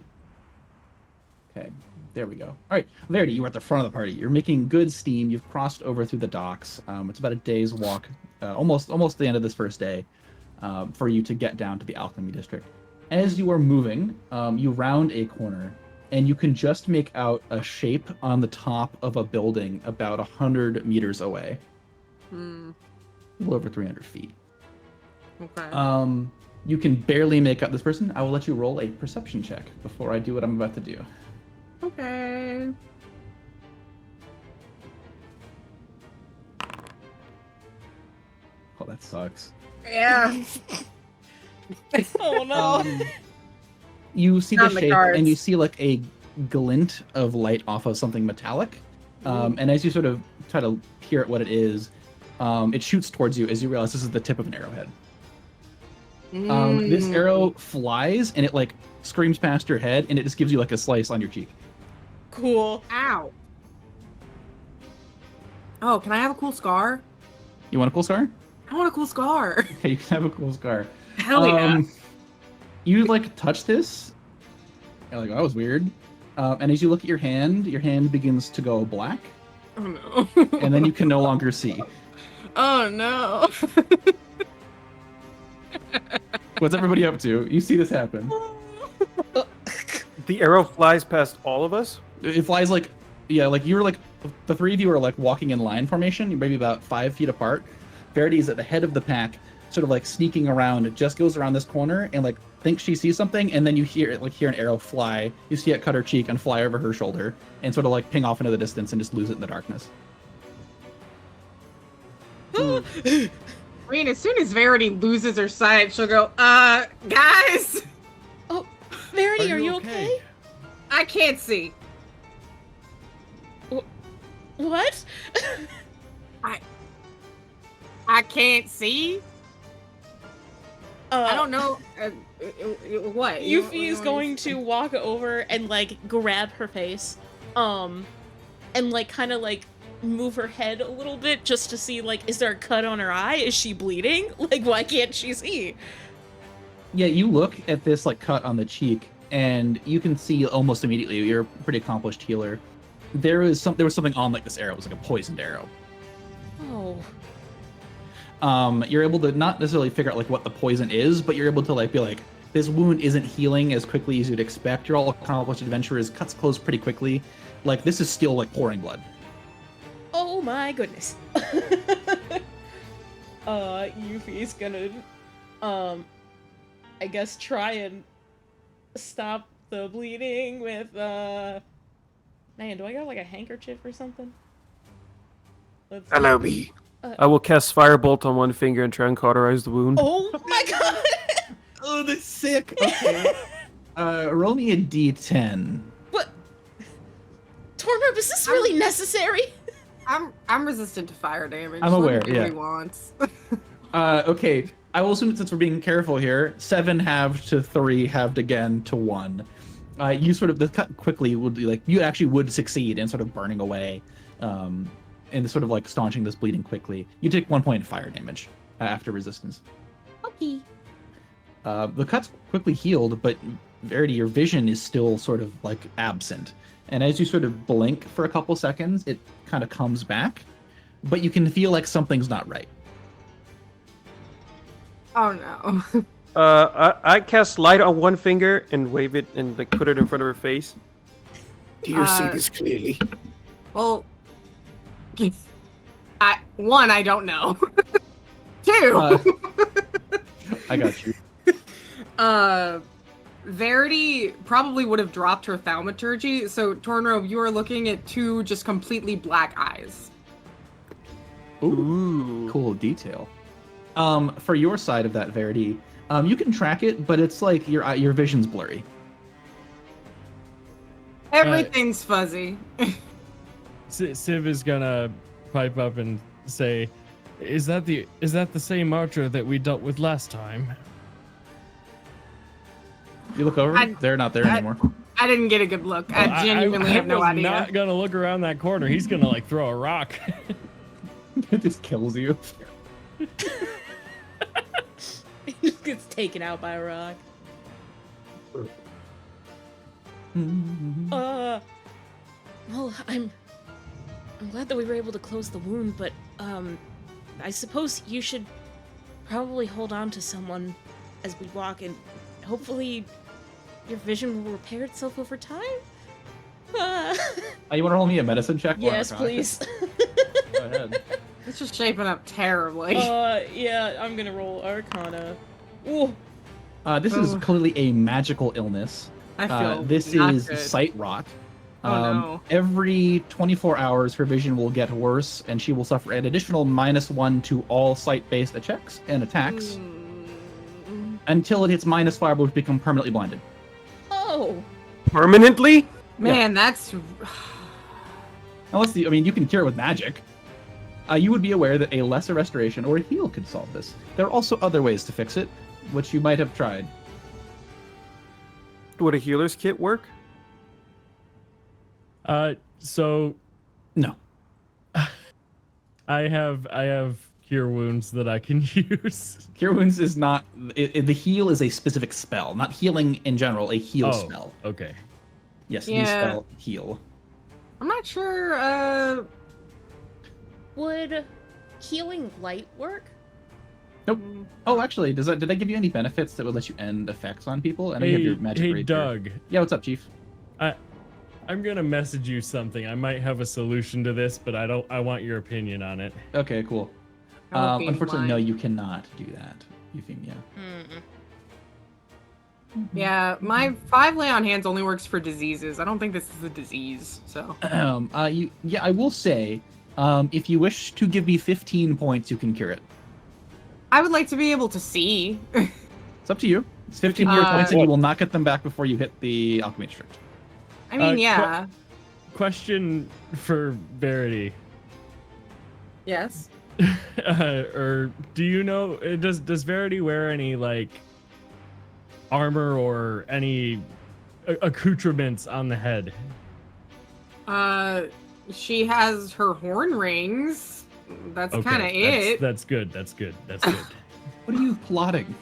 Okay, there we go. All right, Verity, you are at the front of the party. You're making good steam. You've crossed over through the docks. It's about a day's walk, almost the end of this first day, for you to get down to the Alchemy District. As you are moving, you round a corner, and you can just make out a shape on the top of a building about 100 meters away. A little over 300 feet. Okay. You can barely make out this person. I will let you roll a perception check before I do what I'm about to do. Okay. Oh, that sucks. Yeah. Oh no. You see Not the in the shape, cards. and you see like a glint of light off of something metallic. And as you sort of try to peer at what it is, it shoots towards you as you realize this is the tip of an arrowhead. This arrow flies, and it like screams past your head, and it just gives you like a slice on your cheek. Cool. Ow. Oh, can I have a cool scar? You want a cool scar? I want a cool scar. Okay, you can have a cool scar. Hell yeah. You like touch this, and like, oh, that was weird. And as you look at your hand begins to go black, Oh no. and then you can no longer see. Oh no. What's everybody up to? You see this happen. The arrow flies past all of us? It flies like, yeah, like you're like, the three of you are like walking in line formation. You're maybe about 5 feet apart. Verity is at the head of the pack, sort of like sneaking around. It just goes around this corner and like thinks she sees something, and then you hear an arrow fly. You see it cut her cheek and fly over her shoulder, and sort of like ping off into the distance and just lose it in the darkness. I mean, as soon as Verity loses her sight, she'll go, guys, Oh, Verity, are you okay? I can't see. What? I can't see? I don't know. What? Yuffie is going to walk over and like grab her face, and like kind of like move her head a little bit just to see like, is there a cut on her eye? Is she bleeding? Like, why can't she see? Yeah, you look at this like cut on the cheek, and you can see almost immediately. You're a pretty accomplished healer. There was something on like this arrow. It was like a poisoned arrow. Oh. You're able to not necessarily figure out like what the poison is, but you're able to like be like, this wound isn't healing as quickly as you'd expect. You're all accomplished adventurers. Cuts close pretty quickly. Like this is still like pouring blood. Oh my goodness. Yuffie's gonna, I guess try and stop the bleeding with, man, do I got like a handkerchief or something? Let's see. Allow me. I will cast Firebolt on one finger and try and cauterize the wound. Oh my god! Oh, that's sick. Okay. Roll me a d10. What? Tornrobe, is this really necessary? I'm resistant to fire damage. I'm Let him aware, do yeah. what he wants. Okay. I will assume since we're being careful here, 7 halved to 3 halved again to 1. You sort of the cut quickly would be like you actually would succeed in sort of burning away, and sort of like staunching this bleeding quickly. You take 1 point of fire damage after resistance. Okay. The cut's quickly healed, but Verity, your vision is still sort of like absent. And as you sort of blink for a couple seconds, it kind of comes back, but you can feel like something's not right. Oh no. I cast light on one finger and wave it and like put it in front of her face. Do you see this clearly? Well, I don't know. 2. I got you. Verity probably would have dropped her thaumaturgy, so Tornrobe, you are looking at two just completely black eyes. Ooh, cool detail. For your side of that, Verity, you can track it, but it's like your vision's blurry. Everything's fuzzy. Civ is gonna pipe up and say, "Is that the same archer that we dealt with last time?" You look over, they're not there anymore. I didn't get a good look. I genuinely have no idea. I'm not gonna look around that corner. He's gonna like throw a rock. It just kills you. He just gets taken out by a rock. Well, I'm glad that we were able to close the wound, but I suppose you should probably hold on to someone as we walk, and hopefully your vision will repair itself over time. You want to roll me a medicine check? Yes, please. Go ahead. It's just shaping up terribly. Yeah, I'm gonna roll Arcana. Ooh. This is clearly a magical illness. I feel this not is good. sight rot. Oh, no. Every 24 hours, her vision will get worse, and she will suffer an additional -1 to all sight-based checks and attacks until it hits -5, which become permanently blinded. Oh. Permanently? Man, that's... Unless you can cure it with magic. You would be aware that a lesser restoration or a heal could solve this. There are also other ways to fix it, which you might have tried. Would a healer's kit work? So No. I have cure wounds that I can use. Cure Wounds is not... the heal is a specific spell, not healing in general, a heal spell. Okay. Yes, Yeah. the spell heal. I'm not sure, Would healing light work? Nope. Oh, actually, did that give you any benefits that would let you end effects on people? I know you have your magic Hey, rapier. Doug. Yeah, what's up, Chief? I'm gonna message you something. I might have a solution to this, but I want your opinion on it. Okay, cool. I'll be Unfortunately, no, blind. you cannot do that, Euphemia. Yeah, my 5 lay on hands only works for diseases. I don't think this is a disease, so... I will say, if you wish to give me 15 points, you can cure it. I would like to be able to see. It's up to you. It's 15 cure points, and you will not get them back before you hit the alchemy district. I mean, yeah. Question for Verity. Yes. Or do you know, does Verity wear any like armor or any accoutrements on the head? She has her horn rings. That's Okay, kind of it. That's good. That's good. What are you plotting?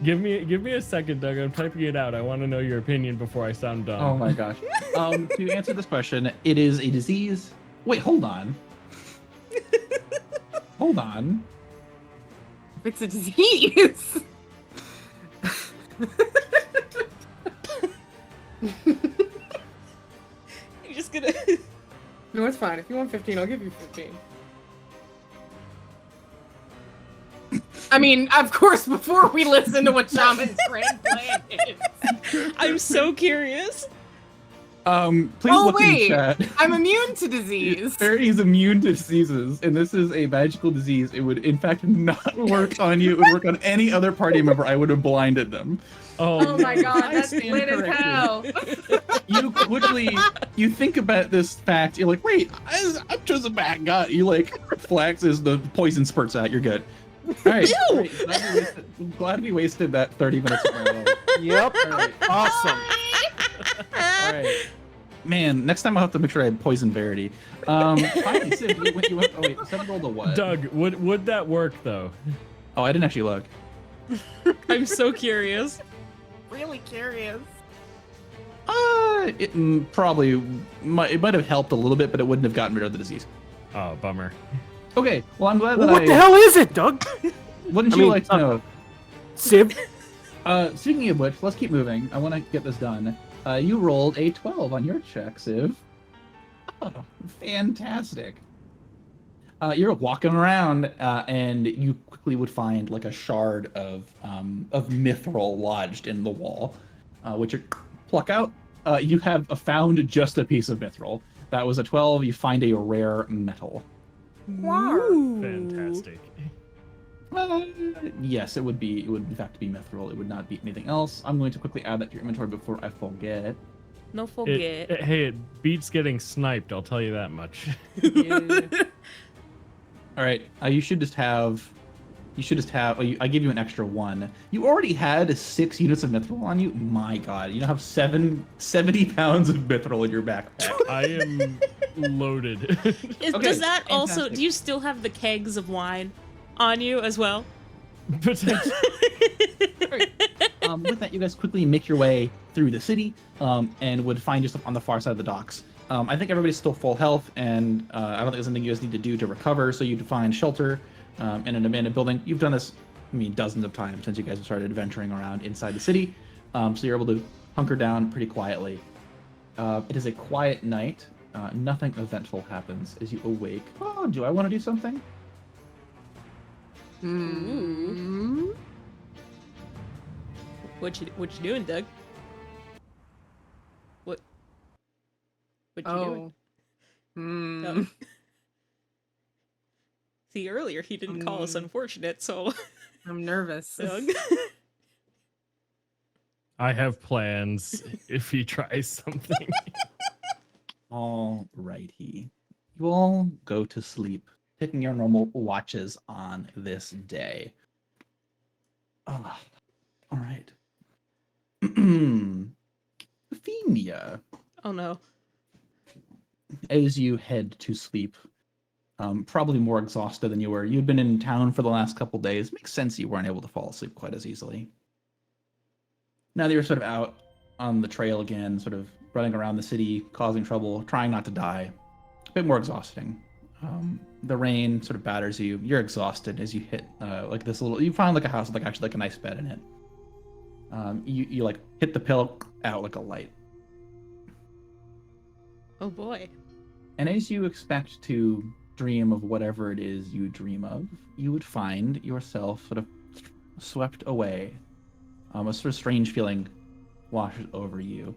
Give me a second, Doug. I'm typing it out. I want to know your opinion before I sound dumb. Oh my gosh. To answer this question, it is a disease. Wait, hold on. Hold on. It's a disease. You're just gonna... No, it's fine. If you want 15, I'll give you 15. I mean, of course, before we listen to what Shaman's grand plan is. I'm so curious. Please Oh, look wait. in chat. I'm immune to disease. Verity is immune to diseases, and this is a magical disease. It would, in fact, not work on you. It would work on any other party member. I would have blinded them. Oh my god, I that's stand lit as corrected. hell. You quickly, you think about this fact. You're like, wait, I'm just a bad guy. You like reflex as the poison spurts out. You're good. All right. Ew! Great. Glad we wasted that 30 minutes of my life. Yep. All right. Awesome. All right. Man, next time I'll have to make sure I poison Verity. Finally, Sid, you went, oh wait, Sid rolled a what? Doug, would that work though? Oh, I didn't actually look. I'm so curious. Really curious. It probably it might have helped a little bit, but it wouldn't have gotten rid of the disease. Oh, bummer. Okay, well I'm glad that What the hell is it, Doug? Wouldn't I you mean, like to know? Civ? Speaking of which, let's keep moving. I want to get this done. You rolled a 12 on your check, Civ. Oh, fantastic. You're walking around, and you quickly would find like a shard of mithril lodged in the wall, which you pluck out. You have found just a piece of mithril. That was a 12. You find a rare metal. Ooh. Fantastic. Yes, it would be. It would in fact be mithril. It would not be anything else. I'm going to quickly add that to your inventory before I forget. No forget. Hey, it beats getting sniped. I'll tell you that much. All right. You should just have. I give you an extra 1. You already had 6 units of mithril on you. My God, you now have 70 pounds of mithril in your backpack. I am loaded. Does that also? fantastic. Do you still have the kegs of wine on you as well? Potentially. With that, you guys quickly make your way through the city, and would find yourself on the far side of the docks. I think everybody's still full health, and I don't think there's anything you guys need to do to recover. So you'd find shelter in an abandoned building. You've done this, dozens of times since you guys have started adventuring around inside the city. So you're able to hunker down pretty quietly. It is a quiet night. Nothing eventful happens as you awake. Oh, do I want to do something? Ooh. What you doing, Doug? What you doing? No. See, earlier he didn't call us unfortunate, so I'm nervous. Doug. I have plans if he tries something. All righty. You all go to sleep, taking your normal watches on this day. All right. Euphemia, Oh no. as you head to sleep, probably more exhausted than you were. You'd been in town for the last couple days. Makes sense you weren't able to fall asleep quite as easily. Now that you're sort of out on the trail again, sort of running around the city, causing trouble, trying not to die, a bit more exhausting. The rain sort of batters you. You're exhausted as you hit like this little. You find like a house with like actually like a nice bed in it. You like hit the pillow out like a light. Oh boy. And as you expect to dream of whatever it is you dream of, you would find yourself sort of swept away. A sort of strange feeling washes over you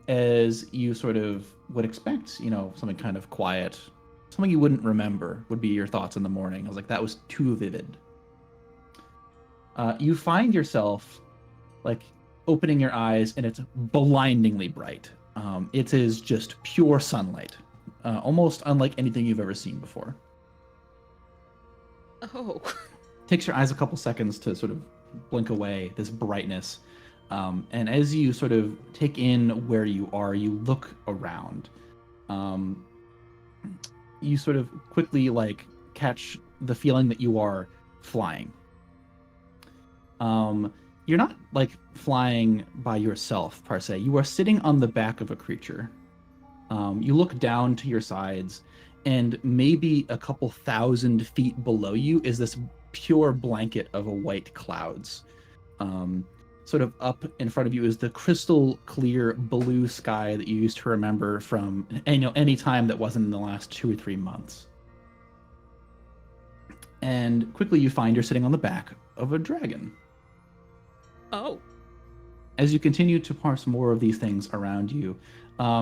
as you sort of would expect, something kind of quiet, something you wouldn't remember would be your thoughts in the morning. I was like, that was too vivid. You find yourself like opening your eyes and it's blindingly bright. It is just pure sunlight, almost unlike anything you've ever seen before. Oh. Takes your eyes a couple seconds to sort of blink away this brightness. And as you sort of take in where you are, you look around. You sort of quickly like catch the feeling that you are flying. You're not like flying by yourself per se. You are sitting on the back of a creature. You look down to your sides, and maybe a couple thousand feet below you is this pure blanket of white clouds. Sort of up in front of you is the crystal clear blue sky that you used to remember from any time that wasn't in the last 2 or 3 months. And quickly you find you're sitting on the back of a dragon. Oh. As you continue to parse more of these things around you,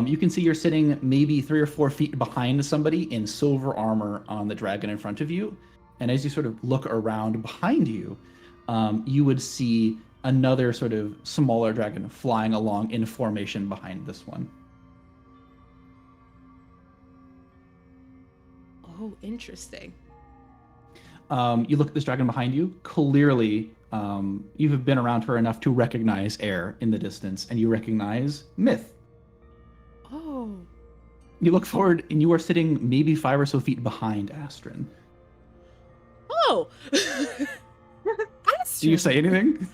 you can see you're sitting maybe 3 or 4 feet behind somebody in silver armor on the dragon in front of you. And as you sort of look around behind you, you would see another sort of smaller dragon flying along in formation behind this one. Oh, interesting. You look at this dragon behind you. Clearly, you have been around her enough to recognize air in the distance, and you recognize Myth. Oh. You look forward, and you are sitting maybe 5 or so feet behind Astrid. Oh. Do you say anything?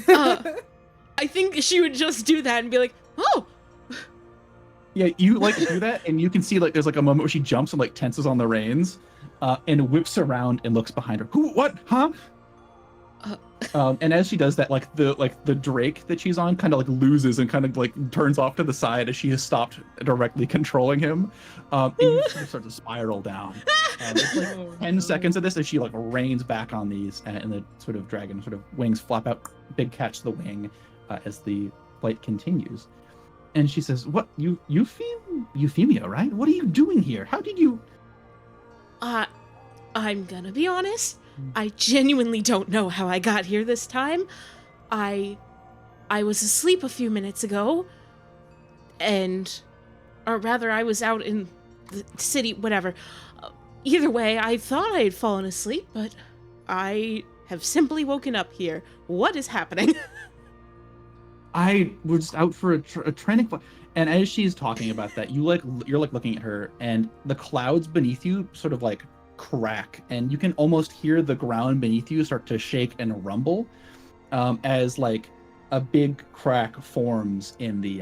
I think she would just do that and be like, oh. Yeah, you like do that, and you can see like there's like a moment where she jumps and like tenses on the reins, and whips around and looks behind her. Who? What? Huh? And as she does that, like the drake that she's on kind of like loses and kind of like turns off to the side as she has stopped directly controlling him, and you sort of start to spiral down. It's like 10 seconds of this as she like rains back on these, and the sort of dragon sort of wings flap out, big catch to the wing as the flight continues. And she says, "What, Euphemia, right? What are you doing here? How did you?" I'm gonna be honest. I genuinely don't know how I got here this time. I was asleep a few minutes ago, or rather, I was out in the city, whatever. Either way, I thought I had fallen asleep, but I have simply woken up here. What is happening? I was out for a training flight. And as she's talking about that, you're looking at her, and the clouds beneath you sort of like crack, and you can almost hear the ground beneath you start to shake and rumble, as like a big crack forms in the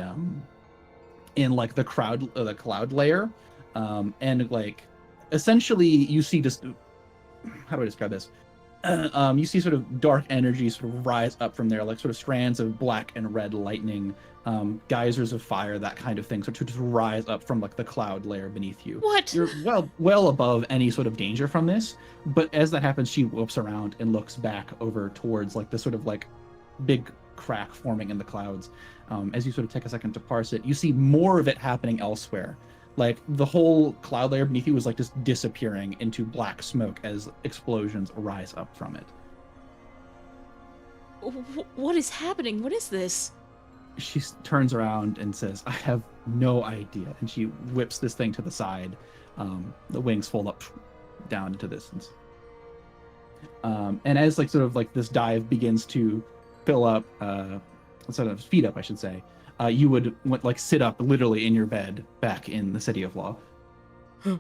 cloud layer, and like essentially you see just, how do I describe this? You see sort of dark energy sort of rise up from there, like sort of strands of black and red lightning, geysers of fire, that kind of thing, so to just rise up from like the cloud layer beneath you. What? You're well above any sort of danger from this, but as that happens, she whoops around and looks back over towards like this sort of like big crack forming in the clouds. As you sort of take a second to parse it, you see more of it happening elsewhere. Like the whole cloud layer beneath you was like just disappearing into black smoke as explosions rise up from it. What is happening? What is this? She turns around and says, "I have no idea." And she whips this thing to the side. The wings fold up down into the distance. And as like sort of like this dive begins to fill up, sort of speed up, I should say, you would like sit up literally in your bed back in the City of Law. I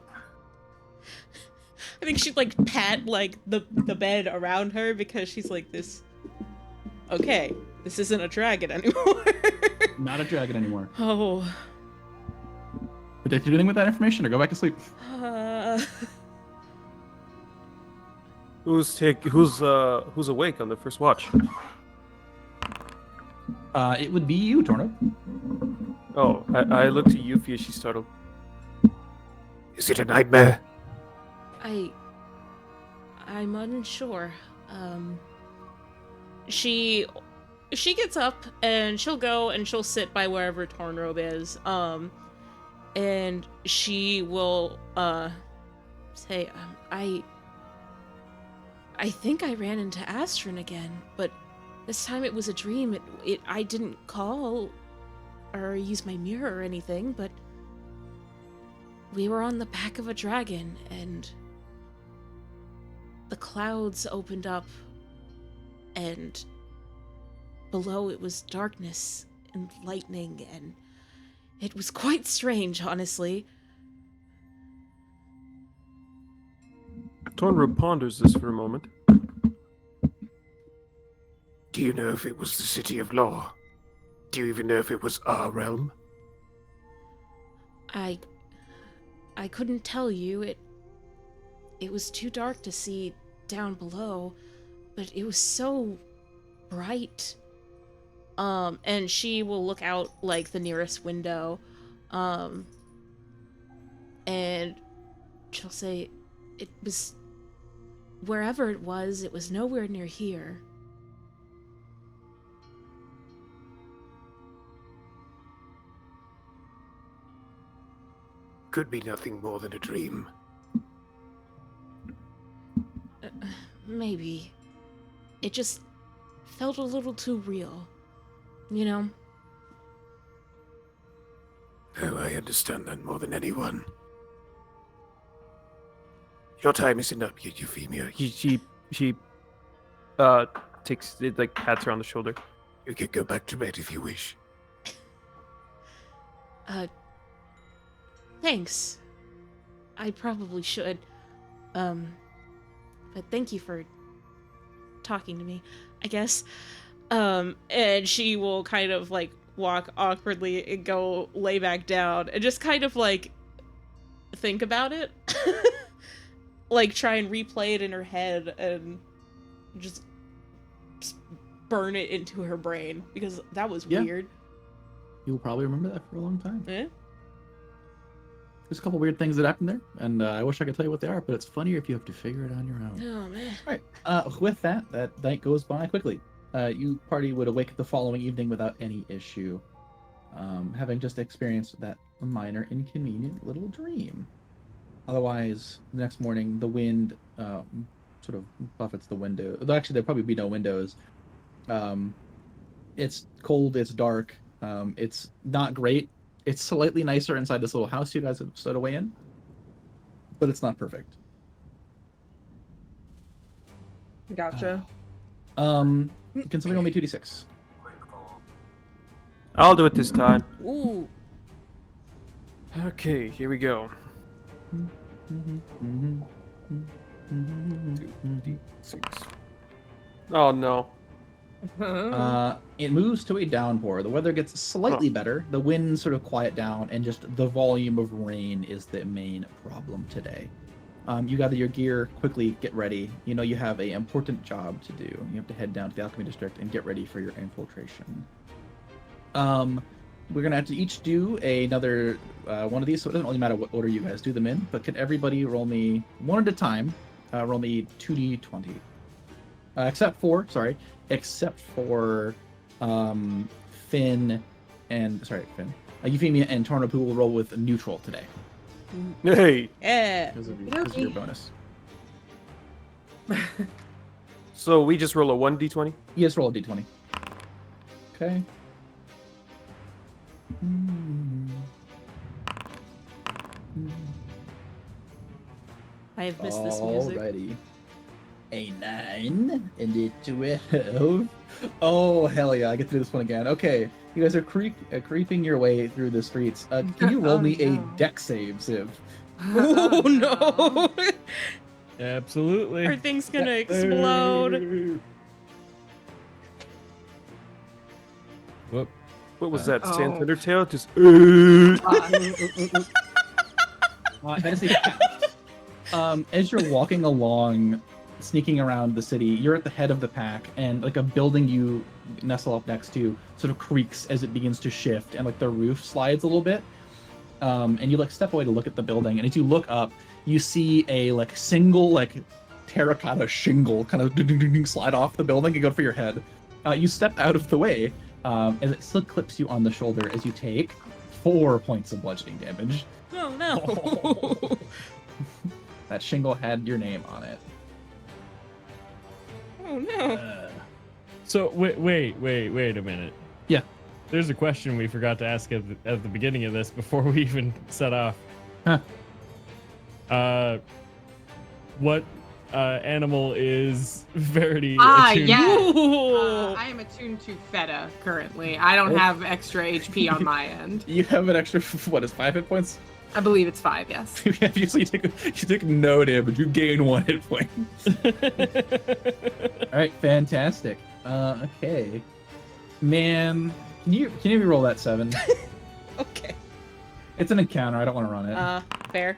think she'd like pat like the bed around her because she's like this. Okay, this isn't a dragon anymore. Not a dragon anymore. Oh. But did you do anything with that information or go back to sleep? Who's awake on the first watch? It would be you, Tornrobe. Oh, I looked at Yuffie as she's startled. Is it a nightmare? I'm unsure. She gets up and she'll go and she'll sit by wherever Tornrobe is. And she will say, I think I ran into Astron again, but this time it was a dream. I didn't call or use my mirror or anything, but we were on the back of a dragon and the clouds opened up and below it was darkness and lightning, and it was quite strange, honestly. Tornrobe ponders this for a moment. Do you know if it was the City of Law? Do you even know if it was our realm? I couldn't tell you. It was too dark to see down below, but it was so bright. And she will look out like the nearest window, and she'll say, it was wherever it was nowhere near here. Could be nothing more than a dream. Maybe. It just felt a little too real, you know? Oh, I understand that more than anyone. Your time isn't up yet, Euphemia. She takes it, like pats her on the shoulder. You can go back to bed if you wish. Thanks. I probably should. But thank you for talking to me, I guess. And she will kind of like walk awkwardly and go lay back down and just kind of like think about it. Like try and replay it in her head and just burn it into her brain because that was weird. You'll probably remember that for a long time. Eh? there's a couple weird things that happen there, and I wish I could tell you what they are, but it's funnier if you have to figure it on your own. Oh man. All right. With that night goes by quickly. You party would awake the following evening without any issue, having just experienced that minor inconvenient little dream. Otherwise, the next morning, the wind sort of buffets the window. Actually, there'd probably be no windows. It's cold, it's dark, it's not great. It's slightly nicer inside this little house you guys have stowed away in, but it's not perfect. Gotcha. Can somebody roll me 2d6? I'll do it this time. Ooh. Okay, here we go. 6. Oh no. It moves to a downpour. The weather gets slightly better. The winds sort of quiet down, and just the volume of rain is the main problem today. You gather your gear, quickly get ready. You know you have an important job to do. You have to head down to the Alchemy District and get ready for your infiltration. We're gonna have to each do another one of these, so it doesn't really matter what order you guys do them in. But can everybody roll me one at a time? Roll me 2d20. Except for Finn, Euphemia and Tornrobe, who will roll with neutral today Hey. Yeah. because of your bonus. So we just roll a 1d20? Yes, roll a d20. Okay. I have missed this music. Alrighty. A 9 and a 12. Oh, hell yeah, I get to do this one again. Okay, you guys are creeping your way through the streets. Can you roll me a deck save, Civ? Oh no! Absolutely. Our thing's gonna explode. Whoop. What was that? Oh. Sans Undertale? Just. That is a pass. As you're walking along, sneaking around the city, you're at the head of the pack, and like a building you nestle up next to sort of creaks as it begins to shift, and like the roof slides a little bit. And you like step away to look at the building, and as you look up, you see a like single like terracotta shingle kind of slide off the building and go for your head. You step out of the way, as it still clips you on the shoulder as you take 4 points of bludgeoning damage. Oh no! That shingle had your name on it. Oh no! So wait a minute. Yeah. There's a question we forgot to ask at the beginning of this before we even set off. Huh. What animal is Verity attuned Yeah. Ooh. I am attuned to Feta currently. I don't have extra HP on my end. You have an extra, what is 5 hit points? I believe it's 5, yes. you take no damage. You gain 1 hit point. All right, fantastic. Okay, man, can you roll that 7? Okay. It's an encounter. I don't want to run it. Fair.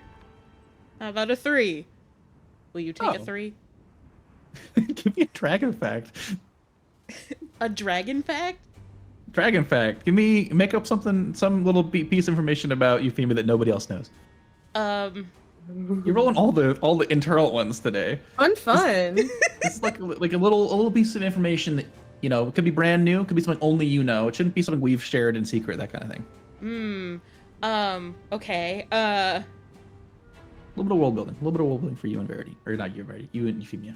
How about a 3? Will you take a Oh. 3? Give me a dragon fact. A dragon fact? Dragon fact. Make up some little piece of information about Euphemia that nobody else knows. You're rolling all the internal ones today. Fun. It's like a little piece of information that, you know, it could be brand new, it could be something only you know. It shouldn't be something we've shared in secret, that kind of thing. Okay. A little bit of world building. A little bit of world building for you and Verity. Or not you and Verity, you and Euphemia.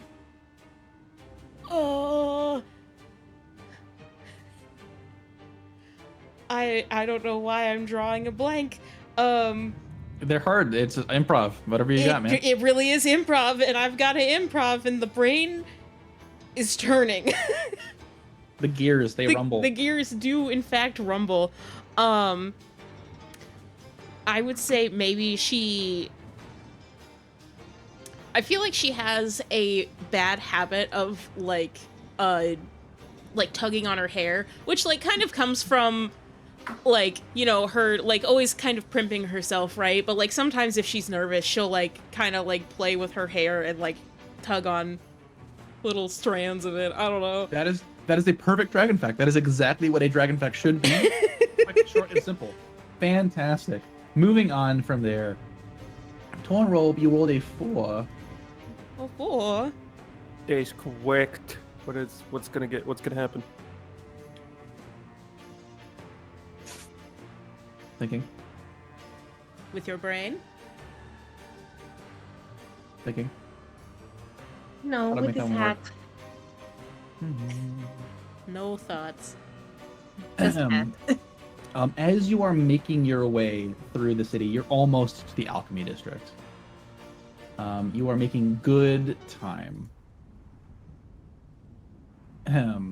I don't know why I'm drawing a blank. They're hard. It's improv. Whatever you got, man. It really is improv, and I've got to improv, and the brain is turning. The gears, they rumble. The gears do, in fact, rumble. I would say maybe I feel like she has a bad habit of, like tugging on her hair, which, like, kind of comes from, like, you know, her, like, always kind of primping herself, right? But, like, sometimes if she's nervous, she'll, like, kind of, like, play with her hair and, like, tug on little strands of it. I don't know. That is a perfect dragon fact. That is exactly what a dragon fact should be. Quick, short, and simple. Fantastic. Moving on from there, Tornrobe, you rolled a 4. Oh, 4. Days correct. What's gonna happen? Thinking. With your brain? Thinking. No, How to with make his that hat. work. No thoughts. His hat. As you are making your way through the city, you're almost to the alchemy district. You are making good time. As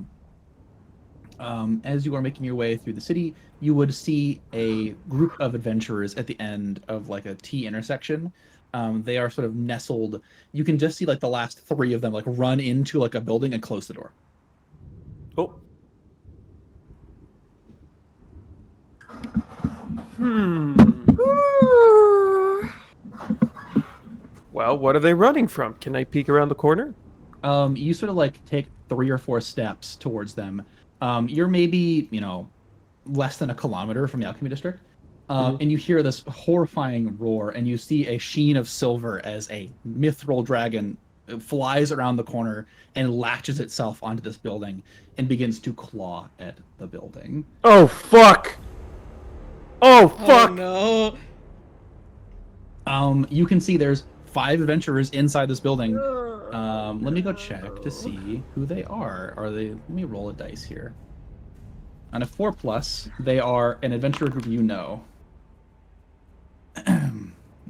you are making your way through the city, you would see a group of adventurers at the end of like a T intersection. They are sort of nestled. You can just see like the last 3 of them like run into like a building and close the door. Oh. Well, what are they running from? Can I peek around the corner? You sort of like take 3 or 4 steps towards them. You're maybe, less than a kilometer from the alchemy district. And you hear this horrifying roar, and you see a sheen of silver as a mithril dragon flies around the corner and latches itself onto this building and begins to claw at the building. Oh, fuck! Oh, fuck! Oh, no! You can see there's 5 adventurers inside this building. Let me go check to see who they are. Let me roll a dice here. On a 4+, they are an adventurer group you know. Let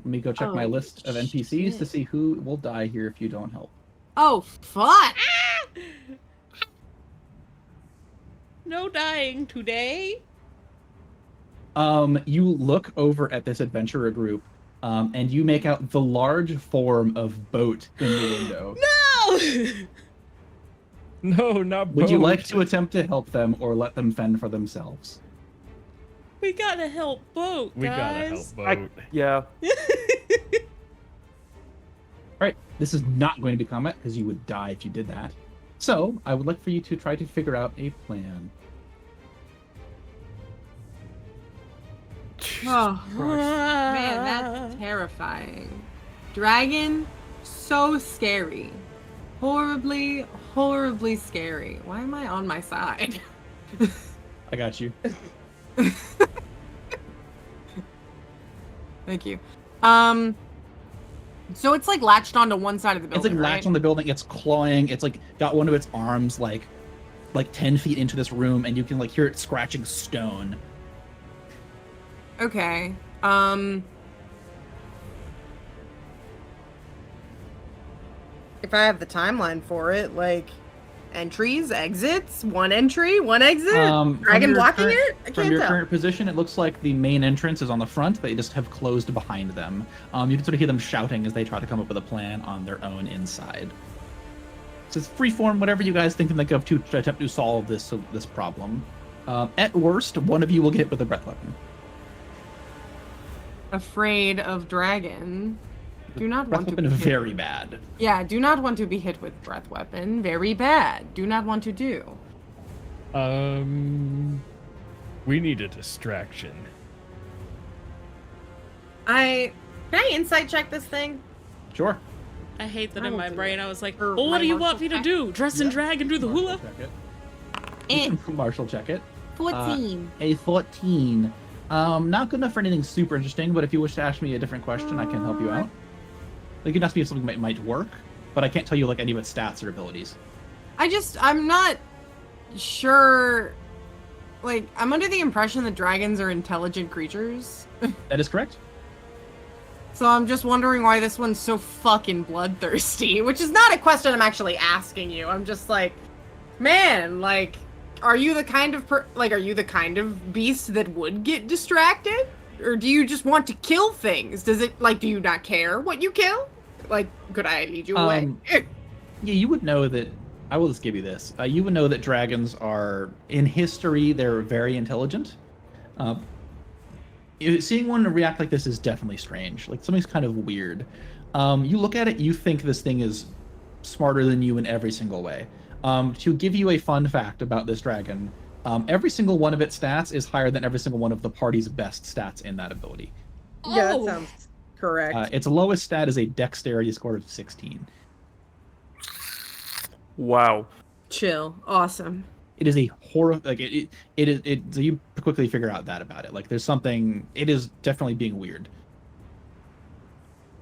me go check my list of NPCs to see who will die here if you don't help. Oh, fuck! No dying today. You look over at this adventurer group, and you make out the large form of Boat in the window. No! No, not Would you both. like to attempt to help them or let them fend for themselves? We gotta help Boat, We gotta guys. help boat. Yeah. Alright, this is not going to be combat because you would die if you did that. So, I would like for you to try to figure out a plan. Oh, man, that's terrifying. Dragon, so scary. Horribly, horribly scary. Why am I on my side? I got you. Thank you. So it's like latched onto one side of the It's building, like right? latched on the building, it's clawing, it's like got one of its arms like 10 feet into this room, and you can like hear it scratching stone. Okay. If I have the timeline for it, like entries, exits, one entry, one exit, From dragon your blocking current- it? I From can't your tell. current position, it looks like the main entrance is on the front. They just have closed behind them. You can sort of hear them shouting as they try to come up with a plan on their own inside. So it's freeform, whatever you guys think of to attempt to solve this problem. At worst, one of you will get hit with a breath weapon. Afraid of dragon. Do not Breath want to weapon be is hit. very bad. Yeah, do not want to be hit with breath weapon. Very bad. Do not want to do. We need a distraction. Can I insight check this thing? Sure. I hate that I in will my do brain it. I was like, Or well, what my do you want me martial to check. do? Dress and drag and do the hula? Check it. Eh. You can martial check it. 14. A 14. Not good enough for anything super interesting, but if you wish to ask me a different question, I can help you out. Like, you can ask me if something might work, but I can't tell you, like, any of its stats or abilities. I'm not sure. Like, I'm under the impression that dragons are intelligent creatures. That is correct. So I'm just wondering why this one's so fucking bloodthirsty, which is not a question I'm actually asking you. I'm just like, man, like, are you the kind of beast that would get distracted? Or do you just want to kill things? Do you not care what you kill? Like, could I lead you away? Yeah, you would know that. I will just give you this. You would know that dragons are, in history, they're very intelligent. Seeing one react like this is definitely strange. Like, something's kind of weird. You look at it, you think this thing is smarter than you in every single way. To give you a fun fact about this dragon, every single one of its stats is higher than every single one of the party's best stats in that ability. Yeah, Oh. that sounds Correct. Its lowest stat is a dexterity score of 16. Wow. Chill. Awesome. It is a horror. Like it is. So you quickly figure out that about it. Like there's something. It is definitely being weird.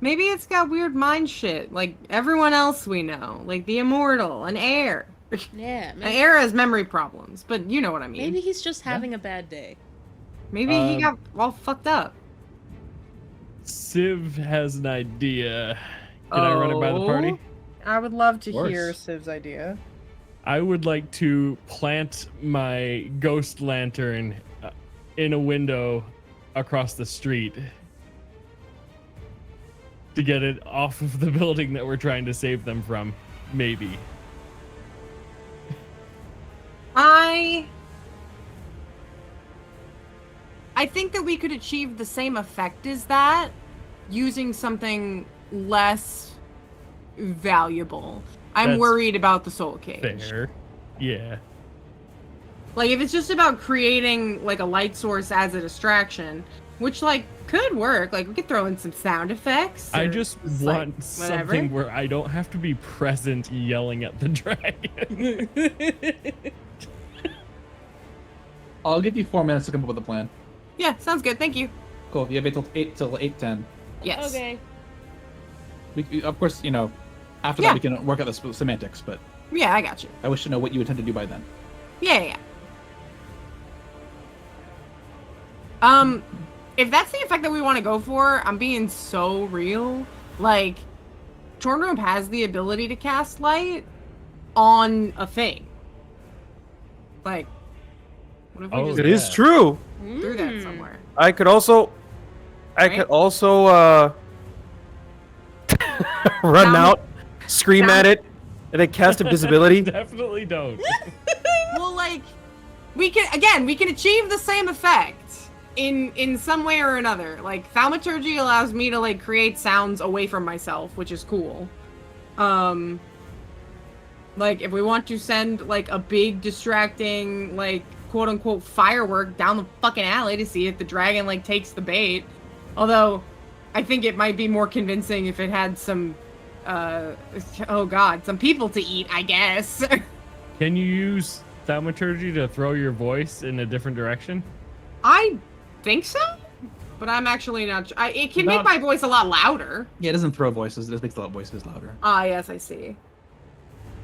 Maybe it's got weird mind shit, like everyone else we know, like the Immortal, an heir. Yeah, An maybe, heir has memory problems, but you know what I mean. maybe he's just having a bad day. Maybe he got all fucked up. Civ has an idea. Can I run it by the party? I would love to course. hear Civ's idea. I would like to plant my ghost lantern in a window across the street to get it off of the building that we're trying to save them from. Maybe. I think that we could achieve the same effect as that using something less valuable. I'm That's worried about the soul cage. Fair. Yeah. Like if it's just about creating like a light source as a distraction, which like could work. Like we could throw in some sound effects. I or just just, like, want whatever. something where I don't have to be present yelling at the dragon. I'll give you 4 minutes to come up with a plan. Yeah, sounds good. Thank you. Cool. You have 8 till 8:10. Yes. Okay. Of course, you know, after Yeah. that we can work out the semantics. But Yeah, I got you. I wish to know what you intend to do by then. Yeah. If that's the effect that we want to go for, I'm being so real. Like, Tornrobe has the ability to cast light on a thing. Like, what if we Oh, just It is true. threw that somewhere? I could also Right? run Sound- out, scream at it, and then cast invisibility. Definitely don't. Well, like, we can achieve the same effect in some way or another. Like, thaumaturgy allows me to like create sounds away from myself, which is cool. Like if we want to send like a big distracting like quote unquote firework down the fucking alley to see if the dragon like takes the bait. Although I think it might be more convincing if it had some some people to eat, I guess. Can you use thaumaturgy to throw your voice in a different direction? I think so, but I'm actually not. It can make Not- my voice a lot louder. Yeah, it doesn't throw voices. It just makes the voices louder. Ah, yes, I see.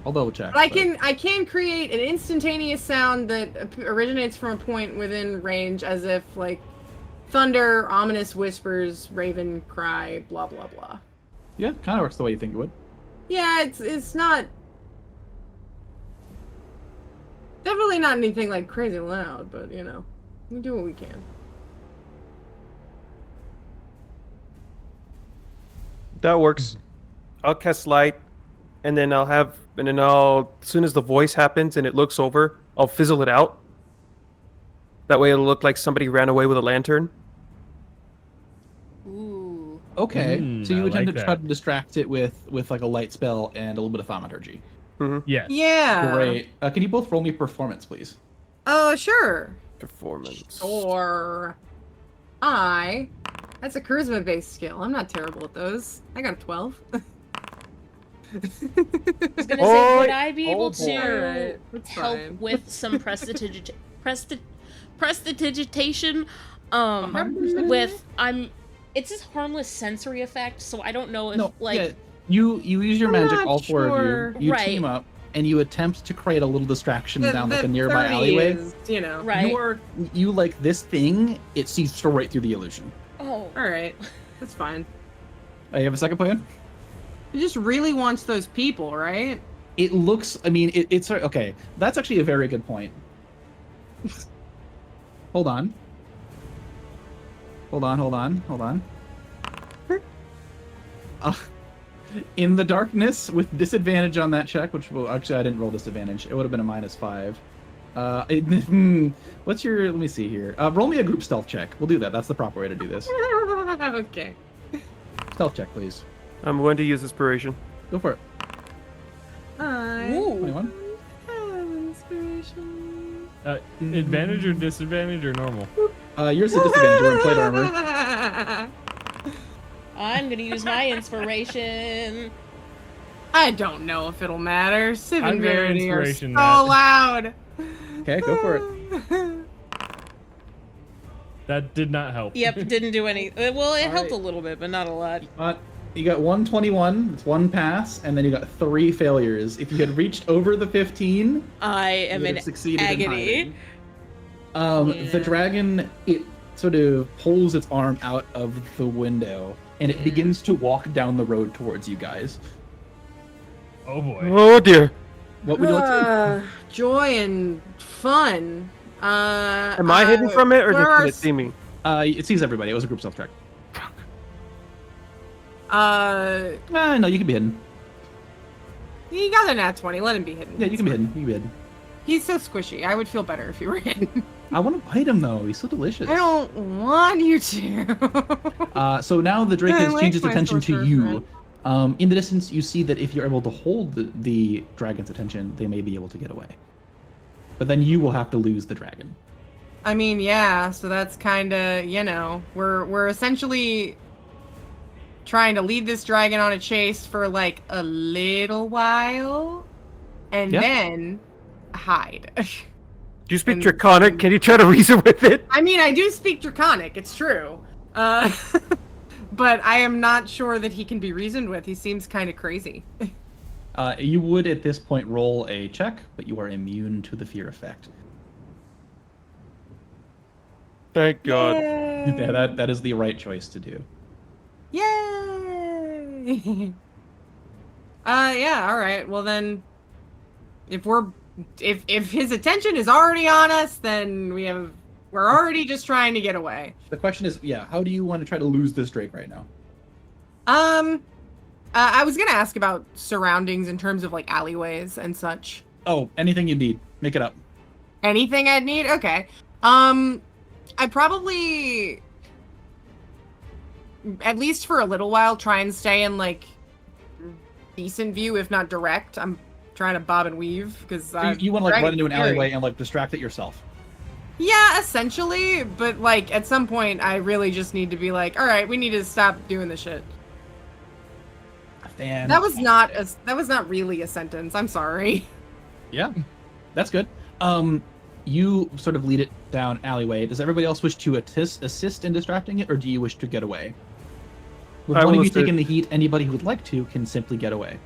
I'll double check. But I can create an instantaneous sound that originates from a point within range, as if like thunder, ominous whispers, raven cry, blah blah blah. Yeah, kind of works the way you think it would. Yeah, it's not definitely not anything like crazy loud, but you know, we do what we can. That works. I'll cast light, and then as soon as the voice happens and it looks over, I'll fizzle it out. That way it'll look like somebody ran away with a lantern. Ooh. Okay, so you I intend like to try that. to distract it with like a light spell and a little bit of thaumaturgy. Yes. Yeah. Great. Can you both roll me performance, please? Oh, sure. Performance. Or that's a charisma based skill. I'm not terrible at those. I got a 12. I was gonna say, Oh, would I be able oh boy. to Alright, that's help fine. with some prestidigitation? 100%. With it's this harmless sensory effect, so I don't know if yeah, you use your I'm magic, not all four sure. of you. You Right. team up and you attempt to create a little distraction down like a nearby 30 alleyway. is, you know. right. You like this thing, it sees straight through the illusion. Oh, Alright. That's fine. You have a second plan? He just really wants those people, right? It looks, I mean, it's okay. That's actually a very good point. Hold on. In the darkness, with disadvantage on that check, which will actually I didn't roll disadvantage. It would have been a -5. What's your? Let me see here. Roll me a group stealth check. We'll do that. That's the proper way to do this. Okay. Stealth check, please. I'm going to use inspiration. Go for it. ooh. 21. Inspiration. Advantage or disadvantage or normal? Yours is a disadvantage. You're in plate armor. I'm gonna use my inspiration. I don't know if it'll matter. Civ I'm and gonna Verity are so inspiration that. loud. Okay, go for it. That did not help. Yep, didn't do any. Well, it helped Alright. a little bit, but not a lot. You got 121, it's one pass, and then you got 3 failures. If you had reached over the 15, I you am would in have succeeded in agony. hiding. The Yeah. dragon, it sort of pulls its arm out of the window, and it begins to walk down the road towards you guys. Oh boy. Oh dear. What would you like to do? Joy and fun. Am I hidden from it, or where can are it see me? It sees everybody. It was a group stealth check. No, you can be hidden. He got a nat 20. Let him be hidden. Yeah, you can be hidden. You can be hidden. He's so squishy. I would feel better if you were hidden. I want to bite him though. He's so delicious. I don't want you to. So now the Drake I has like changed its my attention to sorcerer you. In the distance, you see that if you're able to hold the dragon's attention, they may be able to get away. But then you will have to lose the dragon. I mean, yeah. So that's kind of, you know, we're essentially trying to lead this dragon on a chase for like a little while, and Yeah. then hide. Do you speak And- Draconic? Can you try to reason with it? I mean, I do speak Draconic. It's true. But I am not sure that he can be reasoned with. He seems kind of crazy. You would at this point roll a check, but you are immune to the fear effect. Thank God. Yeah, that is the right choice to do. Yay! Yeah, all right. Well then, if his attention is already on us, then we're already just trying to get away. The question is, yeah, how do you want to try to lose this Drake right now? I was gonna ask about surroundings in terms of like alleyways and such. Oh, anything you need. Make it up. Anything I'd need? Okay. I'd probably, at least for a little while, try and stay in like decent view, if not direct. I'm trying to bob and weave because So you want to like run into an alleyway and like distract it yourself. Yeah, essentially. But like at some point, I really just need to be like, all right, we need to stop doing this shit. And That was not really a sentence. I'm sorry. yeah, that's good. You sort of lead it down alleyway. Does everybody else wish to assist in distracting it, or do you wish to get away? With I one of will you taking assist. the heat, anybody who would like to can simply get away.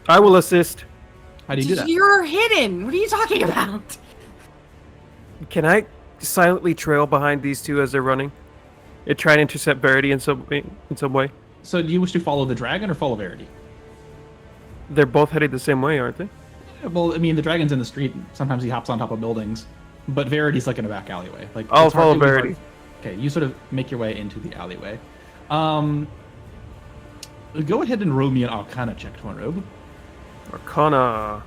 I will assist. How do you do that? You're hidden. What are you talking about? Can I silently trail behind these two as they're running? And try and intercept Verity in some way? So do you wish to follow the dragon or follow Verity? They're both headed the same way, aren't they? Well, I mean, the dragon's in the street. Sometimes he hops on top of buildings, but Verity's like in a back alleyway. Like I'll it's hard- follow it would be hard- Verity. Okay, you sort of make your way into the alleyway. Go ahead and roll me an Arcana check, Tornrobe. Arcana.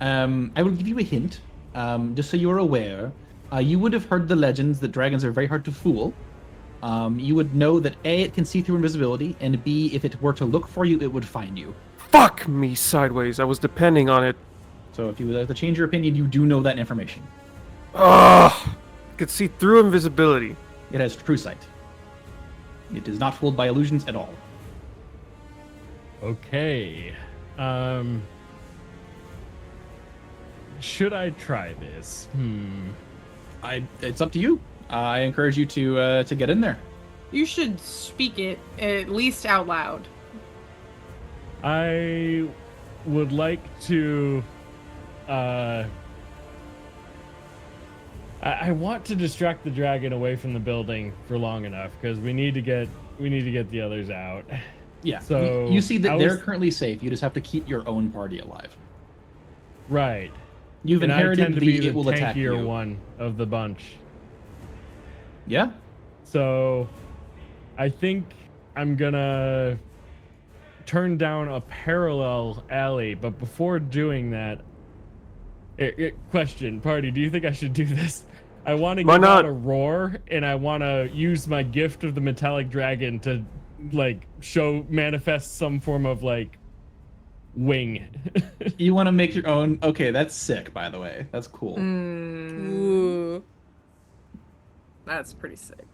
I will give you a hint, just so you're aware. You would have heard the legends that dragons are very hard to fool. You would know that A, it can see through invisibility, and B, if it were to look for you, it would find you. Fuck me sideways. I was depending on it. So if you would like to change your opinion, you do know that information. Ugh. Could see through invisibility. It has true sight. It is not fooled by illusions at all. Okay. Should I try this? It's up to you. I encourage you to get in there. You should speak it at least out loud. I would like to I want to distract the dragon away from the building for long enough because we need to get the others out. Yeah. So you see that I they're was- currently safe. You just have to keep your own party alive. Right. You've And I tend inherited to be the the it will attack tankier you. one of the bunch. Yeah. So I think I'm gonna turn down a parallel alley, but before doing that, question, party, do you think I should do this? I want to Why give out not? a roar, and I want to use my gift of the metallic dragon to like manifest some form of like wing. You want to make your own. Okay, that's sick. By the way, that's cool. Mm. Ooh. That's pretty sick.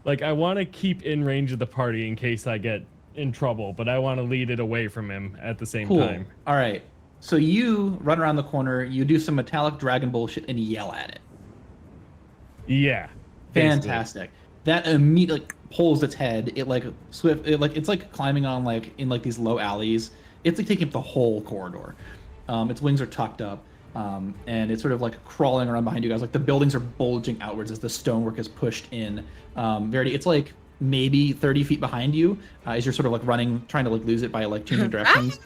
Like, I want to keep in range of the party in case I get in trouble, but I want to lead it away from him at the same Cool. time. All right. So you run around the corner, you do some metallic dragon bullshit, and yell at it. Yeah. basically. Fantastic. That immediately pulls its head. It like it's like climbing on like in like these low alleys. It's like taking up the whole corridor. Its wings are tucked up, and it's sort of like crawling around behind you guys. Like the buildings are bulging outwards as the stonework is pushed in. Verity, it's like maybe 30 feet behind you as you're sort of like running, trying to like lose it by like changing directions.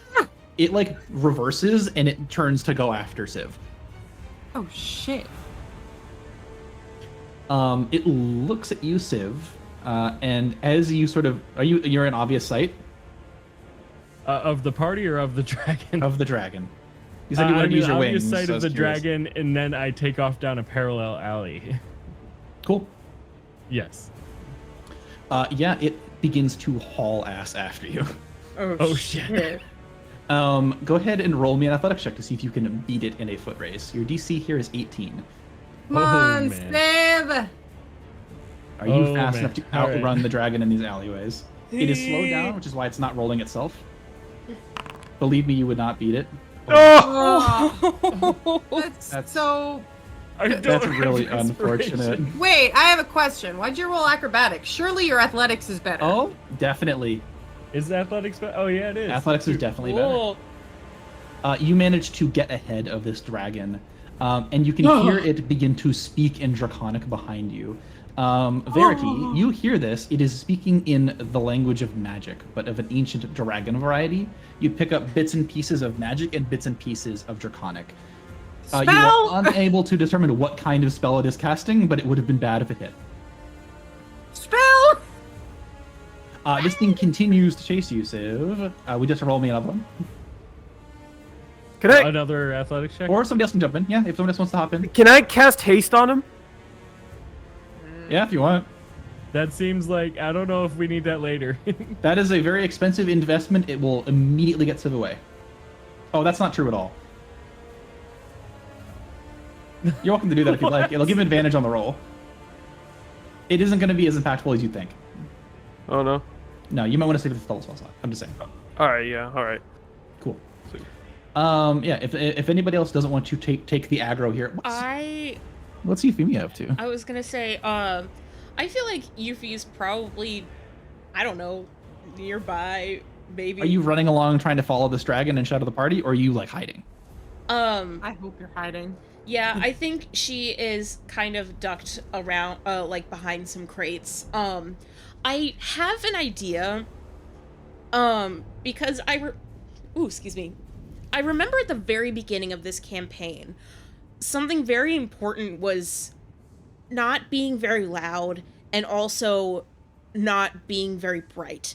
It like reverses and it turns to go after Civ. Oh shit. It looks at you, Civ, and as you sort of you're in obvious sight Of the party or of the dragon? of the dragon. You said you wanted I'm to use in your obvious wings. sight so I of was the curious. dragon, and then I take off down a parallel alley. Cool. Yes. Yeah, it begins to haul ass after you. Oh shit. Go ahead and roll me an athletics check to see if you can beat it in a foot race. Your DC here is 18. Come on, man. Civ! Are you Oh, fast man. enough to All right. outrun the dragon in these alleyways? It is slowed down, which is why it's not rolling itself. Believe me, you would not beat it. Oh, that's so. I don't That's have really inspiration. unfortunate. Wait, I have a question. Why'd you roll acrobatics? Surely your athletics is better. Oh, definitely. Is athletics? Oh yeah, it is. Athletics is definitely better. Cool. You manage to get ahead of this dragon, and you can hear it begin to speak in Draconic behind you. Verity, you hear this. It is speaking in the language of magic, but of an ancient dragon variety. You pick up bits and pieces of magic and bits and pieces of Draconic. You Spell! are unable to determine what kind of spell it is casting, but it would have been bad if it hit. Spell! This thing continues to chase you, Civ. We just roll me another one. Can I Another athletics check? Or somebody else can jump in. Yeah, if someone else wants to hop in. can I cast haste on him? Yeah, if you want. That seems like, I don't know if we need that later. That is a very expensive investment. It will immediately get Civ away. Oh, that's not true at all. You're welcome to do that if you'd like. It'll give him advantage on the roll. It isn't going to be as impactful as you think. Oh no. No, you might want to save it for the spell slot. I'm just saying. All right. Yeah. All right. Cool. Yeah. If anybody else doesn't want to take the aggro here, what's Euphemia up to? I was gonna say, I feel like Yuffie's probably, I don't know, nearby, maybe. Are you running along trying to follow this dragon and shadow the party, or are you like hiding? I hope you're hiding. Yeah, I think she is kind of ducked around, like behind some crates. I have an idea, because excuse me. I remember at the very beginning of this campaign, something very important was not being very loud and also not being very bright.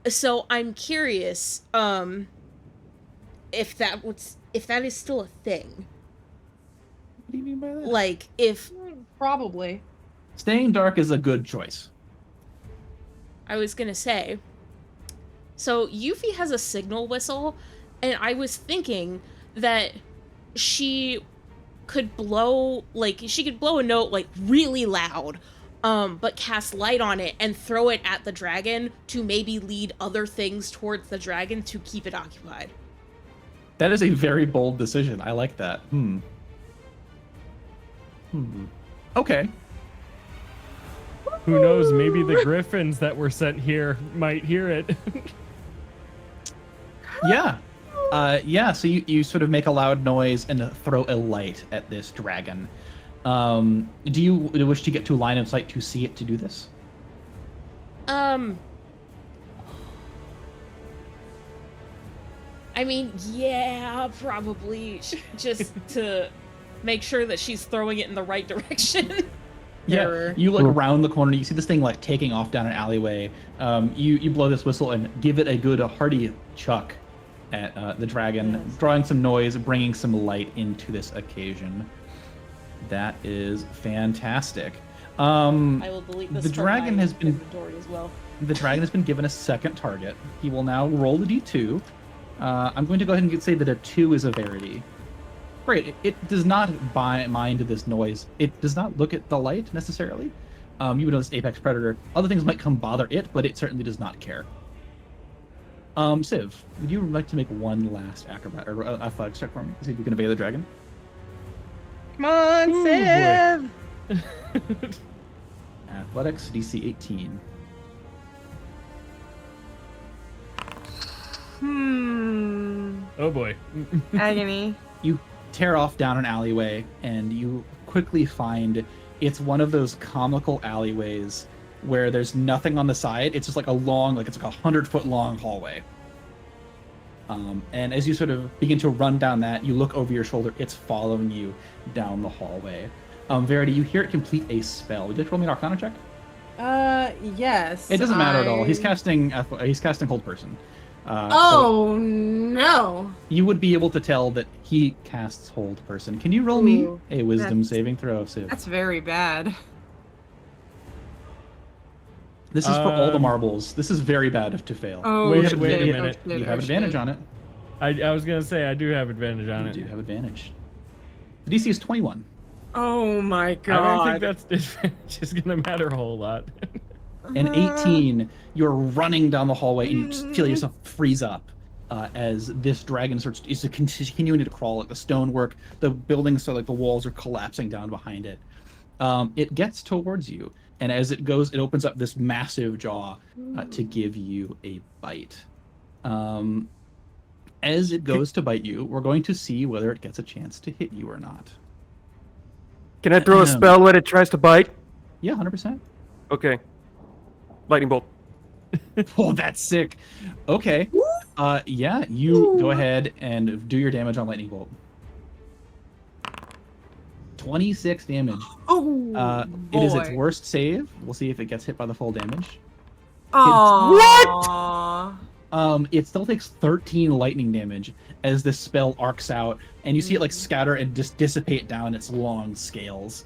So I'm curious, if that is still a thing. What do you mean by that? Like, if Probably. Staying dark is a good choice. I was gonna say, so Yuffie has a signal whistle, and I was thinking that she could blow a note like really loud, but cast light on it and throw it at the dragon to maybe lead other things towards the dragon to keep it occupied. That is a very bold decision. I like that. Okay. Who knows? Maybe the griffins that were sent here might hear it. Yeah. Yeah, so you sort of make a loud noise and throw a light at this dragon. Do you wish to get to a line of sight to see it to do this? I mean, yeah, probably just to make sure that she's throwing it in the right direction. Yeah, Error. you look around the corner, you see this thing like taking off down an alleyway. You blow this whistle and give it a good hearty chuck at the dragon, drawing some noise, bringing some light into this occasion. That is fantastic. I will delete this The from dragon my has been inventory as well. the dragon has been given a second target. He will now roll the d2. I'm going to go ahead and say that a 2 is a Verity. Great. It does not mind this noise. It does not look at the light necessarily. You would know this apex predator. Other things might come bother it, but it certainly does not care. Civ, would you like to make one last acrobat or athletics check for me? See if you can evade the dragon. Come on, Ooh, Civ! Athletics, DC 18. Oh boy. Agony. You tear off down an alleyway, and you quickly find it's one of those comical alleyways where there's nothing on the side. It's just like a long, like it's like 100-foot long hallway. And as you sort of begin to run down that, you look over your shoulder. It's following you down the hallway. Verity, you hear it complete a spell. Would you like to roll me an Arcana check? Yes. It doesn't matter at all. He's casting Hold Person. No. You would be able to tell that he casts Hold Person. Can you roll me Ooh, a Wisdom that's- saving throw, Civ? That's very bad. This is for all the marbles. This is very bad to fail. Oh, Wait a shit, minute. oh, shit, You oh, have advantage shit. on it. I was gonna say I do have advantage on You it. do have advantage. The DC is 21. Oh my I god. don't think that's advantage is gonna matter a whole lot. And 18, you're running down the hallway and you just feel yourself freeze up as this dragon is continuing to crawl. Like the stonework, the buildings, so like the walls are collapsing down behind it. It gets towards you, and as it goes, it opens up this massive jaw to give you a bite. As it goes to bite you, we're going to see whether it gets a chance to hit you or not. Can I throw a spell when it tries to bite? Yeah, 100%. Okay. Lightning bolt. Oh, that's sick. Okay. Yeah, you go ahead and do your damage on Lightning Bolt. 26 damage. Oh, It is its boy. worst save. We'll see if it gets hit by the full damage. What? It still takes 13 lightning damage as this spell arcs out, and you see it like scatter and just dissipate down its long scales.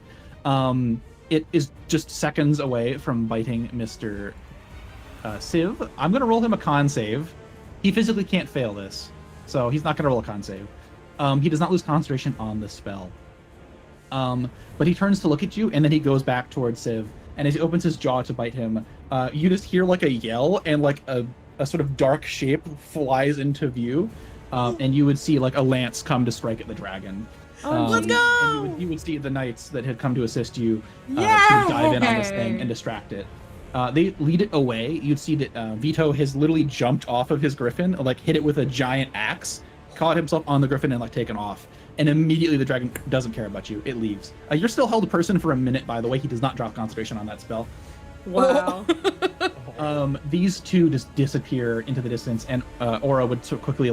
It is just seconds away from biting Mr. Civ. I'm gonna roll him a con save. He physically can't fail this, so he's not gonna roll a con save. He does not lose concentration on the spell. But he turns to look at you, and then he goes back towards Civ. And as he opens his jaw to bite him, you just hear like a yell, and like a sort of dark shape flies into view, and you would see like a lance come to strike at the dragon. Let's go! And you would see the knights that had come to assist you to Yeah! dive in on this thing and distract it. They lead it away. You'd see that Vito has literally jumped off of his griffin, like hit it with a giant axe, caught himself on the griffin, and like taken off. And immediately the dragon doesn't care about you. It leaves. You're still held a person for a minute, by the way. He does not drop concentration on that spell. Wow. These two just disappear into the distance, and Aura would sort of quickly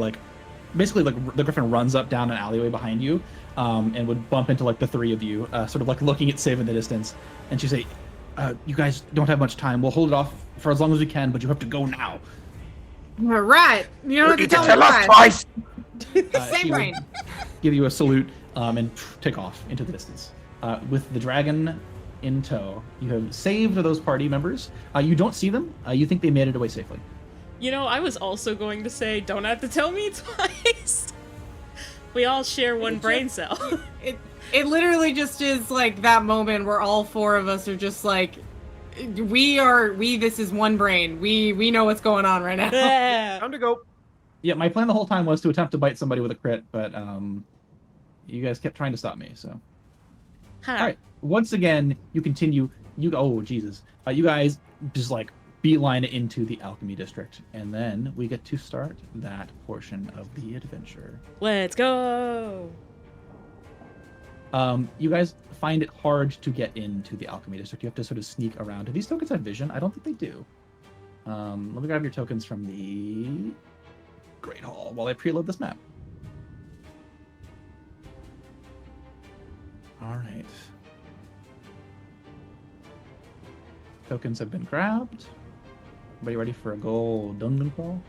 basically the griffin runs up down an alleyway behind you, and would bump into like the three of you, sort of like looking at Civ in the distance, and she'd say, "You guys don't have much time. We'll hold it off for as long as we can, but you have to go now." All right. You don't have to tell me us twice. twice. Same brain. Give you a salute, and take off into the distance. With the dragon in tow, you have saved those party members. You don't see them. You think they made it away safely. You know, I was also going to say, don't have to tell me twice. We all share one brain cell. It literally just is like that moment where all four of us are just like, this is one brain. We know what's going on right now. Yeah. Time to go. Yeah, my plan the whole time was to attempt to bite somebody with a crit, but you guys kept trying to stop me. So, Huh. all right. Once again, you continue. Oh Jesus! You guys just like beeline it into the alchemy district, and then we get to start that portion of the adventure. Let's go. You guys find it hard to get into the alchemy district. You have to sort of sneak around. Do these tokens have vision? I don't think they do. Let me grab your tokens from the Great Hall while I preload this map. All right. Tokens have been grabbed. Everybody ready for a gold dungeon crawl?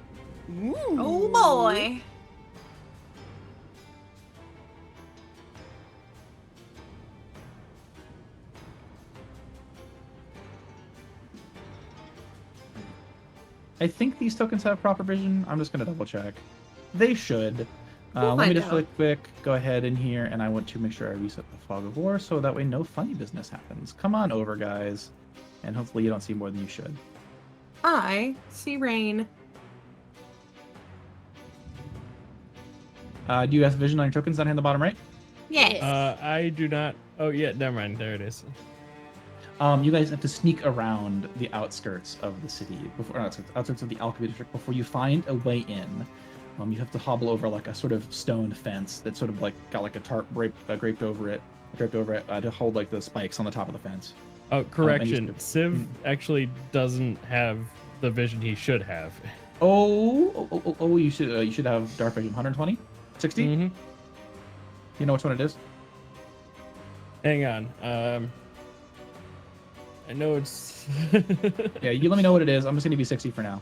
Oh boy. I think these tokens have proper vision. I'm just going to double check. They should. We'll Let me find just out. really quick go ahead in here, and I want to make sure I reset the fog of war so that way no funny business happens. Come on over, guys. and hopefully you don't see more than you should. I see rain. Do you have vision on your tokens down here in the bottom right? Yes. I do not. Oh yeah, never mind. There it is. You guys have to sneak around the outskirts of the city, outskirts of the alchemy district, before you find a way in. You have to hobble over like a sort of stone fence that's sort of like got like a tarp draped over it to hold like the spikes on the top of the fence. Oh, correction. just- Civ actually doesn't have the vision he should have. Oh! You should have dark vision. 120, 60. Mm-hmm. You know which one it is? Hang on. I know it's. Yeah, you let me know what it is. I'm just gonna be 60 for now.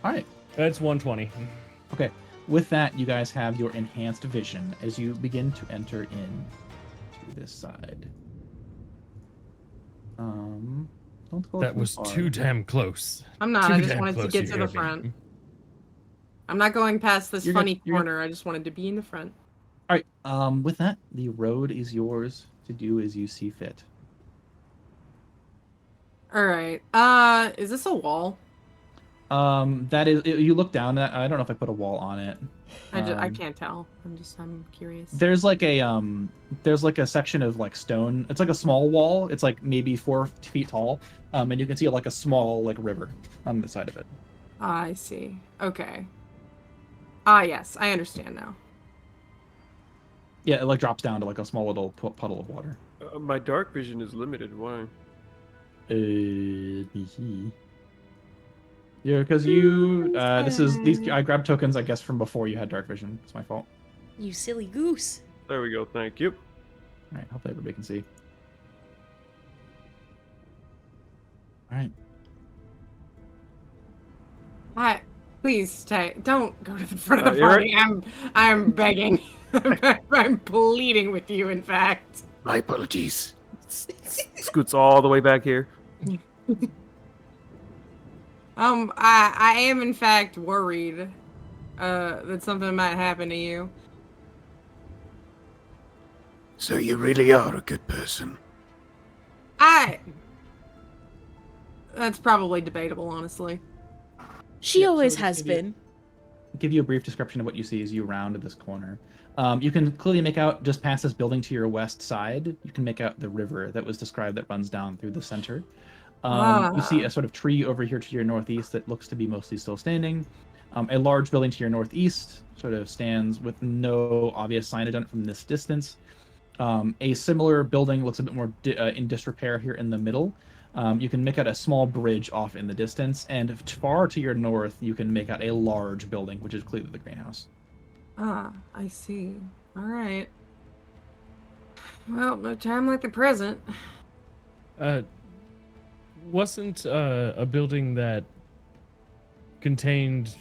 All right. That's 120. Okay. With that, you guys have your enhanced vision as you begin to enter in to this side. Don't go That too was far. too damn close. I'm not. Too I just damn wanted to close, get you to the heard me. front. I'm not going past this You're good, funny you're good. corner. I just wanted to be in the front. All right. With that, the road is yours to do as you see fit. All right. Is this a wall? That is. You look down. I don't know if I put a wall on it. I can't tell. I'm curious. There's like a section of like stone. It's like a small wall. It's like maybe 4 feet tall. And you can see like a small like river on the side of it. I see. Okay. Yes, I understand now. Yeah, it like drops down to like a small little puddle of water. My dark vision is limited. Why? Yeah, because you. I grabbed tokens, I guess, from before you had dark vision. It's my fault. You silly goose. There we go. Thank you. All right, hopefully everybody can see. All right. Please stay. Don't go to the front of the you're party. I'm begging. I'm pleading with you. In fact. My apologies. Scoots all the way back here. I am in fact worried that something might happen to you. So you really are a good person. That's probably debatable, honestly. She Yeah, so always just has give you- been. Give you a brief description of what you see as you round this corner. You can clearly make out just past this building to your west side. You can make out the river that was described that runs down through the center. You see a sort of tree over here to your northeast that looks to be mostly still standing. A large building to your northeast sort of stands with no obvious signage on it from this distance. A similar building looks a bit more in disrepair here in the middle. You can make out a small bridge off in the distance, and far to your north, you can make out a large building, which is clearly the greenhouse. I see. All right. Well, no time like the present. Wasn't a building that contained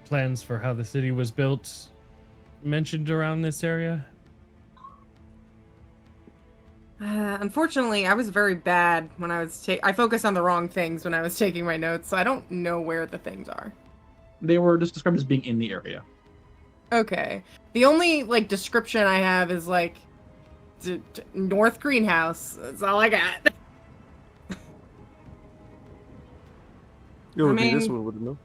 plans for how the city was built mentioned around this area? Unfortunately, I was very bad when I was I focused on the wrong things when I was taking my notes, so I don't know where the things are. They were just described as being in the area. Okay. The only like description I have is like North Greenhouse. That's all I got. It would I be this mean- one, wouldn't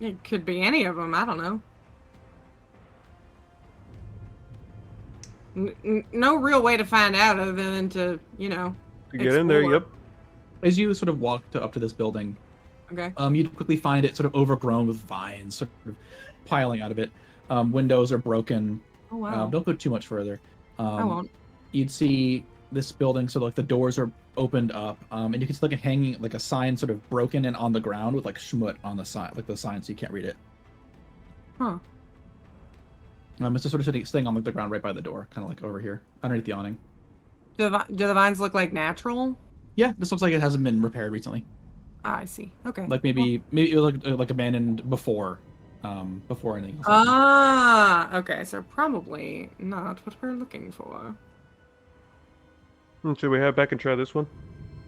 it? It could be any of them. I don't know. No real way to find out other than to, To get in there, explore. yep. As you sort of walk up to this building, Okay. you quickly find it sort of overgrown with vines, sort of piling out of it. Windows are broken. Oh wow. Don't go too much further. I won't. You'd see this building, so like the doors are opened up, and you can see like a hanging, like a sign sort of broken and on the ground with like schmut on the side, like the sign, so you can't read it. Huh. It's just sort of staying on like the ground right by the door, kind of like over here, underneath the awning. Do the vines look like natural? Yeah, this looks like it hasn't been repaired recently. I see. Okay. Like maybe it was like abandoned before anything else. Okay. So probably not what we're looking for. Should we head back and try this one?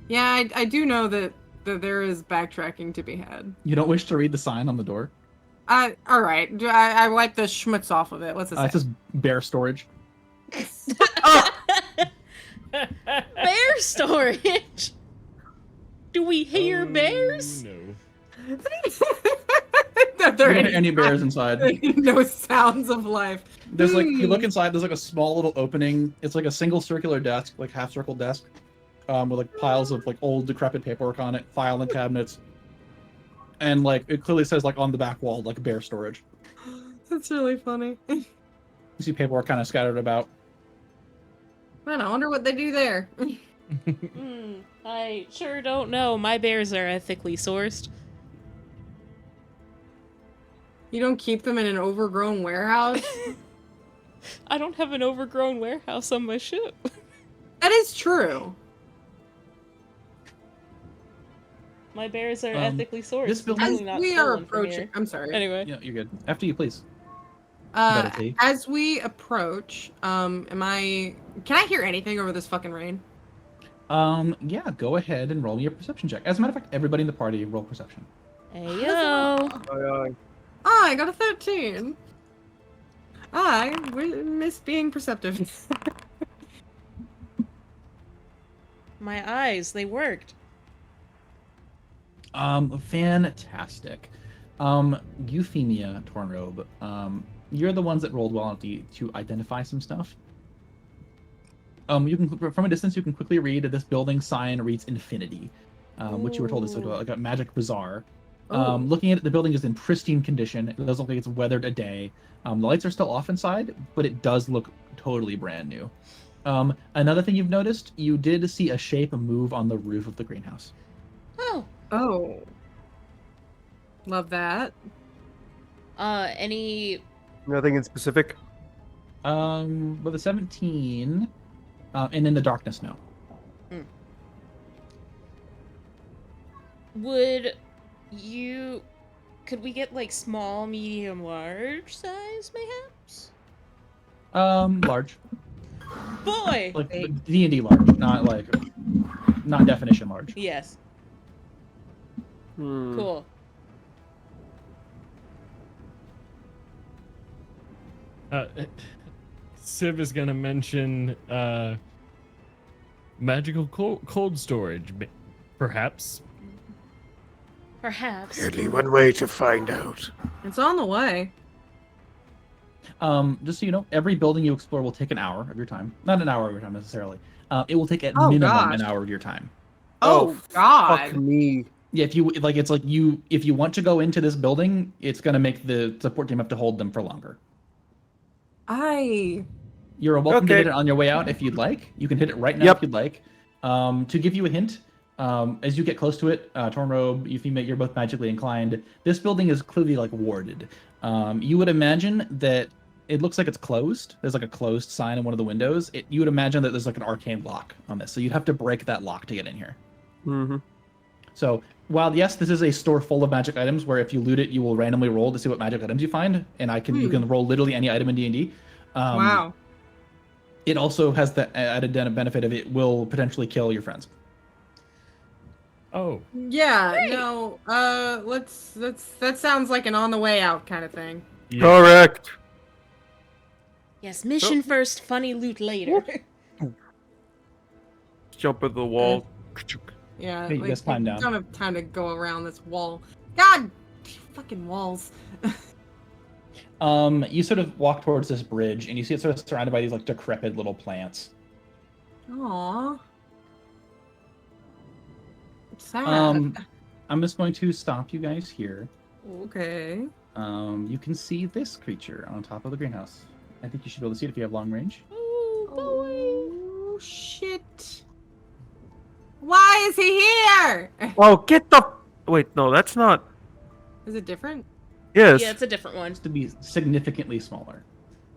Yeah, I do know that there is backtracking to be had. You don't wish to read the sign on the door? All right. I wipe the schmutz off of it. What's it say? It says bear storage. Bear storage. Do we hear bears? No. That You there don't hear any bears inside. no sounds of life. There's like, you look inside, there's like a small little opening. It's like a single circular desk, like half circle desk, with like piles of like old decrepit paperwork on it, filing cabinets. And like, it clearly says like on the back wall, like bear storage. That's really funny. You see paperwork kind of scattered about. Man, I wonder what they do there. I sure don't know. My bears are ethically sourced. You don't keep them in an overgrown warehouse? I don't have an overgrown warehouse on my ship. That is true. My bears are ethically sourced. this building- Totally As not we are stolen from here. approaching, I'm sorry. Anyway. Yeah, you're good. After you, please. Uh, Verity. as we approach, can I hear anything over this fucking rain? Yeah, go ahead and roll me a perception check. As a matter of fact, everybody in the party roll perception. Hey yo. I got a 13. I miss being perceptive. My eyes, they worked. Fantastic. Euphemia, Tornrobe, you're the ones that rolled well enough to identify some stuff. You can, from a distance, you can quickly read that this building sign reads Infinity, which you were told is sort of like a magic bazaar. Looking at it, the building is in pristine condition. It doesn't look like it's weathered a day. The lights are still off inside, but it does look totally brand new. Another thing you've noticed, you did see a shape move on the roof of the greenhouse. Oh. Oh. Love that. Any Nothing in specific. With a 17, and in the darkness, no. Could we get like small, medium, large size mayhaps? Large. Boy! Like D&D large, not definition large. Yes. Hmm. Cool. Civ is gonna mention magical cold storage, perhaps. Perhaps. Only one way to find out. It's on the way. Just so you know, every building you explore will take an hour of your time. Not an hour of your time necessarily. It will take at Oh, minimum gosh. an hour of your time. Oh, God. Fuck me. Yeah, if you if you want to go into this building, it's gonna make the support team have to hold them for longer. You're welcome to Okay. hit it on your way out if you'd like. You can hit it right now Yep. if you'd like. To give you a hint, as you get close to it, Tornrobe, Euphemia, you're both magically inclined. This building is clearly like warded. You would imagine that it looks like it's closed. There's like a closed sign in one of the windows. You would imagine that there's like an arcane lock on this, so you'd have to break that lock to get in here. Mm-hmm. So while yes, this is a store full of magic items, where if you loot it, you will randomly roll to see what magic items you find, and you can roll literally any item in D&D. Wow. It also has the added benefit of it will potentially kill your friends. Oh, Yeah, no, that sounds like an on the way out kind of thing. yeah. Correct. Yes, mission first, funny loot later. Jump at the wall. Yeah, Hey, you guys climb down. Don't have time to go around this wall. God, fucking walls. You sort of walk towards this bridge, and you see it's sort of surrounded by these like decrepit little plants. Aww. Sad. I'm just going to stop you guys here. Okay. You can see this creature on top of the greenhouse. I think you should be able to see it if you have long range. Oh, shit. Why is he here? Oh, get the. Wait, no, that's not. Is it different? Yes. Yeah, it's a different one. To be significantly smaller.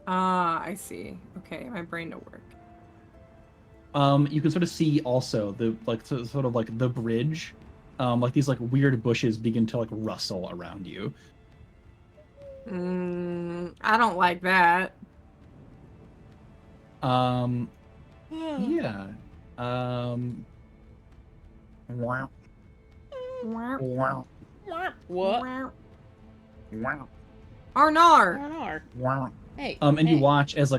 Ah, I see. Okay, my brain don't work. You can sort of see also the sort of like the bridge, like these like weird bushes begin to like rustle around you. I don't like that. Yeah. Wow. Wow. What? Wow. Arnar. Arnar. Wow. Hey. And hey. you watch as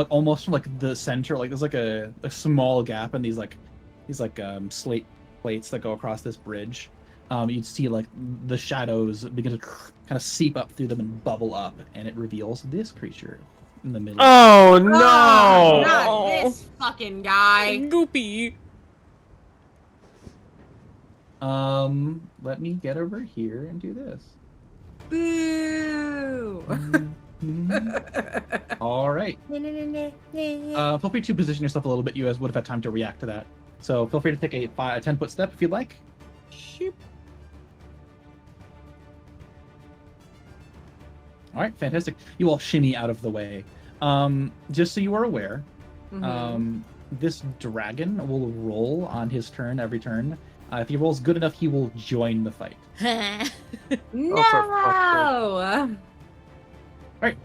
almost from the center, there's a small gap in these slate plates that go across this bridge. You'd see the shadows begin to kind of seep up through them and bubble up, and it reveals this creature in the middle. Oh Oh, no! not this fucking guy. Goopy. Let me get over here and do this. Boo. All right. Feel free to position yourself a little bit. You guys would have had time to react to that. So feel free to take a 10-foot step if you'd like. Shoop. All right, fantastic. You all shimmy out of the way. Just so you are aware, this dragon will roll on his turn every turn. If he rolls good enough, he will join the fight. No. All right.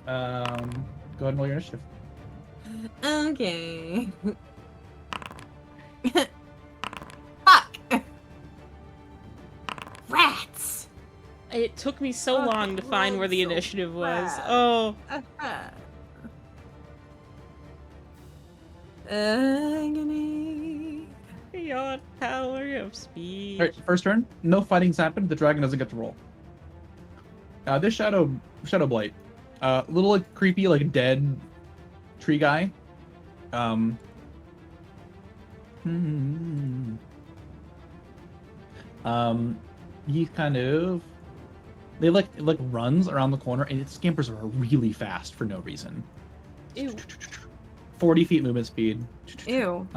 Go ahead and roll your initiative. Okay. Fuck. Rats. It took me so long to find where the so initiative was. fast. Oh. Agony. Beyond power of speed. All right, first turn. No fighting's happened. The dragon doesn't get to roll. This shadow blight, little creepy dead tree guy. He kind of runs around the corner and it scampers really fast for no reason. Ew. 40 feet movement speed. Ew.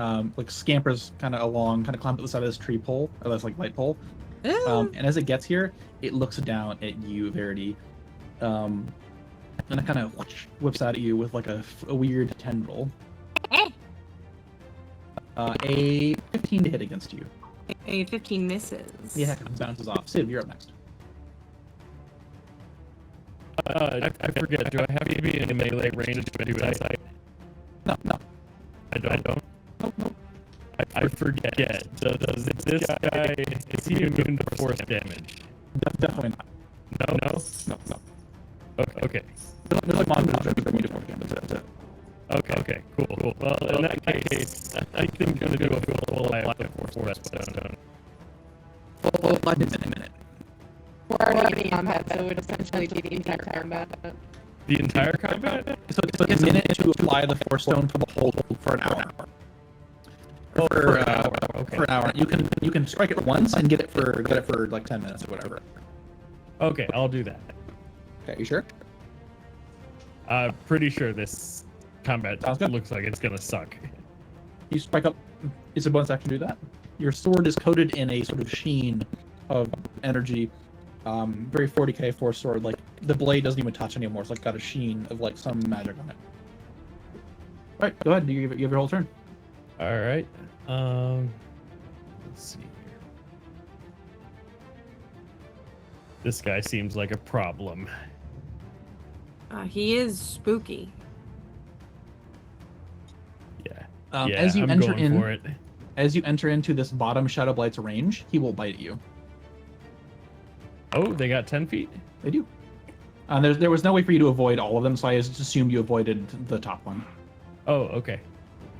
Scampers kind of along, kind of climb up the side of this tree pole, or this light pole. Ew. And as it gets here, it looks down at you, Verity. And it kind of whips out at you with a weird tendril. A 15 to hit against you. A 15 misses. Yeah, it bounces off. Civ, you're up next. I forget. Do I have to be in melee range to do insight? No. I don't. Nope. I forget. So does this guy, is he immune to force damage? Definitely not. No. Okay. There's monsters that need to force damage. That's it. Okay. Cool. Well, in that case, I think I'm gonna do a full life force stone. Well, I did in a minute. We're already in combat, so it would essentially be the entire combat. The entire combat? So it's a minute to apply the force stone for the whole for an hour. For an hour. You can strike it once and get it for 10 minutes or whatever. Okay, I'll do that. Okay, you sure? Pretty sure this combat Sounds good. looks like it's gonna suck. You strike up. It's a bonus action to do that. Your sword is coated in a sort of sheen of energy. Very 40k force sword. The blade doesn't even touch anymore. It's got a sheen of some magic on it. All right, go ahead. You have your whole turn. All right. Let's see here. This guy seems like a problem. He is spooky. Yeah. As you I'm enter going for it. As you enter into this bottom Shadow Blight's range, he will bite at you. Oh, they got 10 feet? They do. There was no way for you to avoid all of them, so I just assumed you avoided the top one. Oh, okay.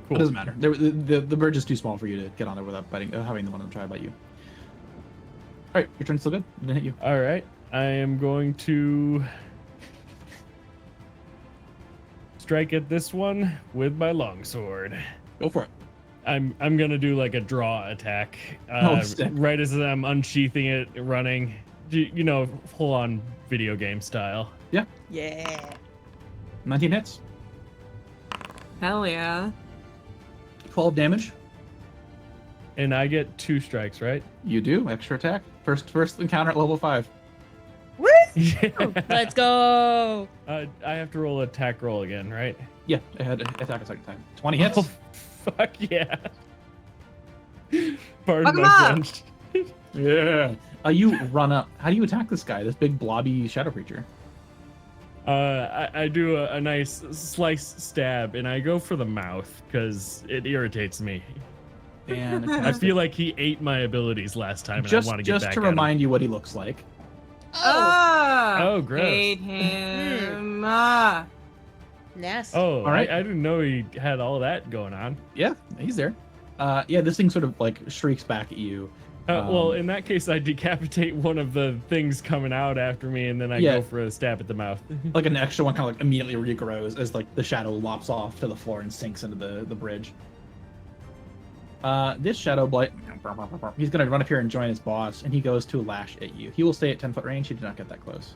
Cool. It doesn't matter. The bridge is too small for you to get on there without having the one of them try to bite you. All right, your turn's still good. It didn't hit you. All right. I am going to strike at this one with my longsword. Go for it. I'm gonna do a draw attack. Sick. Right as I'm unsheathing it, running. Full on video game style. Yeah. 19 hits. Hell yeah. 12 damage. And I get 2 strikes, right? You do. Extra attack. First encounter at level 5. Yeah. Let's go. I have to roll attack roll again, right? Yeah, I had attack a second time. 20 hits. Oh, fuck yeah. Pardon Fuck 'em my up. French. Yeah. You run up. How do you attack this guy? This big blobby shadow creature. I do a nice slice stab, and I go for the mouth because it irritates me. And I feel like he ate my abilities last time, and I want to get back just to at him. remind you what he looks like. Oh. Oh, gross. Hate him. Nasty. Oh, All right. I didn't know he had all that going on. Yeah, he's there. Yeah, this thing sort of like shrieks back at you. Well, in that case, I decapitate one of the things coming out after me, and then I Yeah. go for a stab at the mouth. Like an extra one kind of like immediately regrows as like the shadow lops off to the floor and sinks into the bridge. This Shadow Blight, he's gonna run up here and join his boss, and he goes to lash at you. He will stay at 10-foot range. He did not get that close.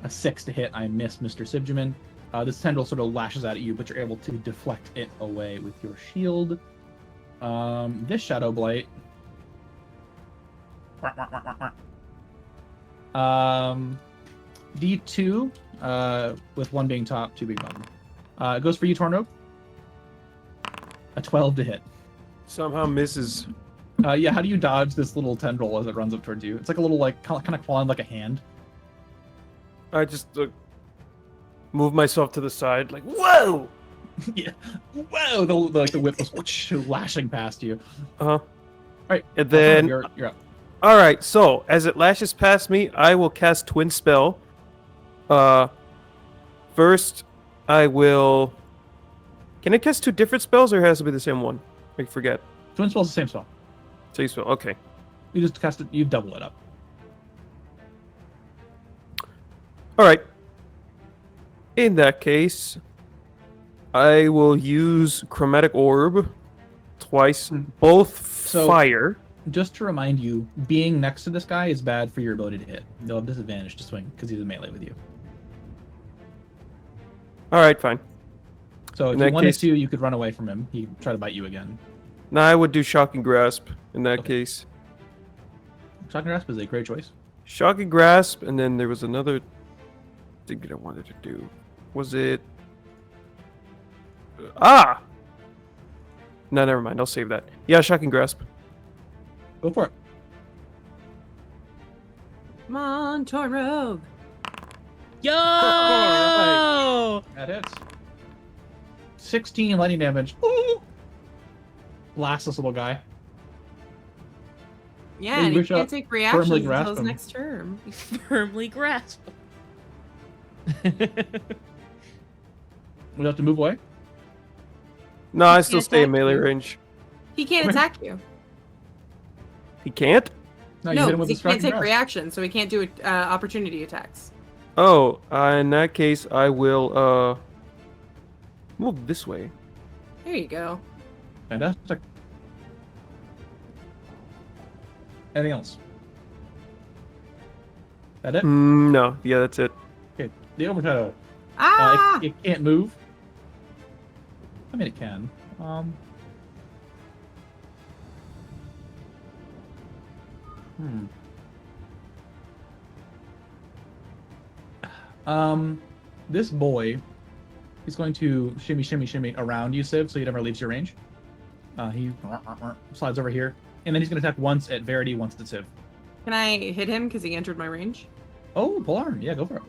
A 6 to hit. I missed Mr. Sibjamin. This tendril sort of lashes out at you, but you're able to deflect it away with your shield. This Shadow Blight. D2, with 1 being top, 2 being bottom. It goes for you, Tornrobe. A 12 to hit. Somehow misses. Yeah, how do you dodge this little tendril as it runs up towards you? It's like a little, like, kind of clawing like a hand. I just move myself to the side, like, whoa! Yeah. Whoa! The whip was whoosh, lashing past you. Uh-huh. Alright. And then, You're up. alright, so, as it lashes past me, I will cast Twin Spell. First, I will... Can I cast 2 different spells, or has to be the same one? I forget. Twin spell's the same spell. Same spell, okay. You just cast it, you double it up. Alright. In that case, I will use Chromatic Orb twice, both So- fire. Just to remind you, being next to this guy is bad for your ability to hit. They'll have disadvantage to swing because he's in melee with you. Alright, fine. So if In you that wanted case- to, you could run away from him. He'd try to bite you again. Now I would do Shocking Grasp in that Okay. case. Shocking Grasp is a great choice. Shocking Grasp, and then there was another thing that I wanted to do. Was it... Ah! No, never mind. I'll save that. Yeah, Shocking Grasp. Go for it. Come on, Tornrobe. Yo! That hits. 16 lightning damage. Ooh! Blast this little guy. Yeah, Hey, and he reach can't up, take reactions firmly until grasp his him. next term. Firmly grasp. We have to move away. No, I You still can't stay in attack melee you. range. He can't attack you. He can't? No, you No, hit him with he the can't striking take grasp. reactions, so he can't do opportunity attacks. Oh, in that case, I will, move this way. There you go. Fantastic. Anything else? That it? No, yeah, that's it. Okay. The Overshadow. Ah! It can't move. I mean, it can. This boy, he's going to shimmy, shimmy, shimmy around you, Civ, so he never leaves your range. He slides over here, and then he's going to attack once at Verity, once at Civ. Can I hit him because he entered my range? Oh, Polarn. Yeah, go for it.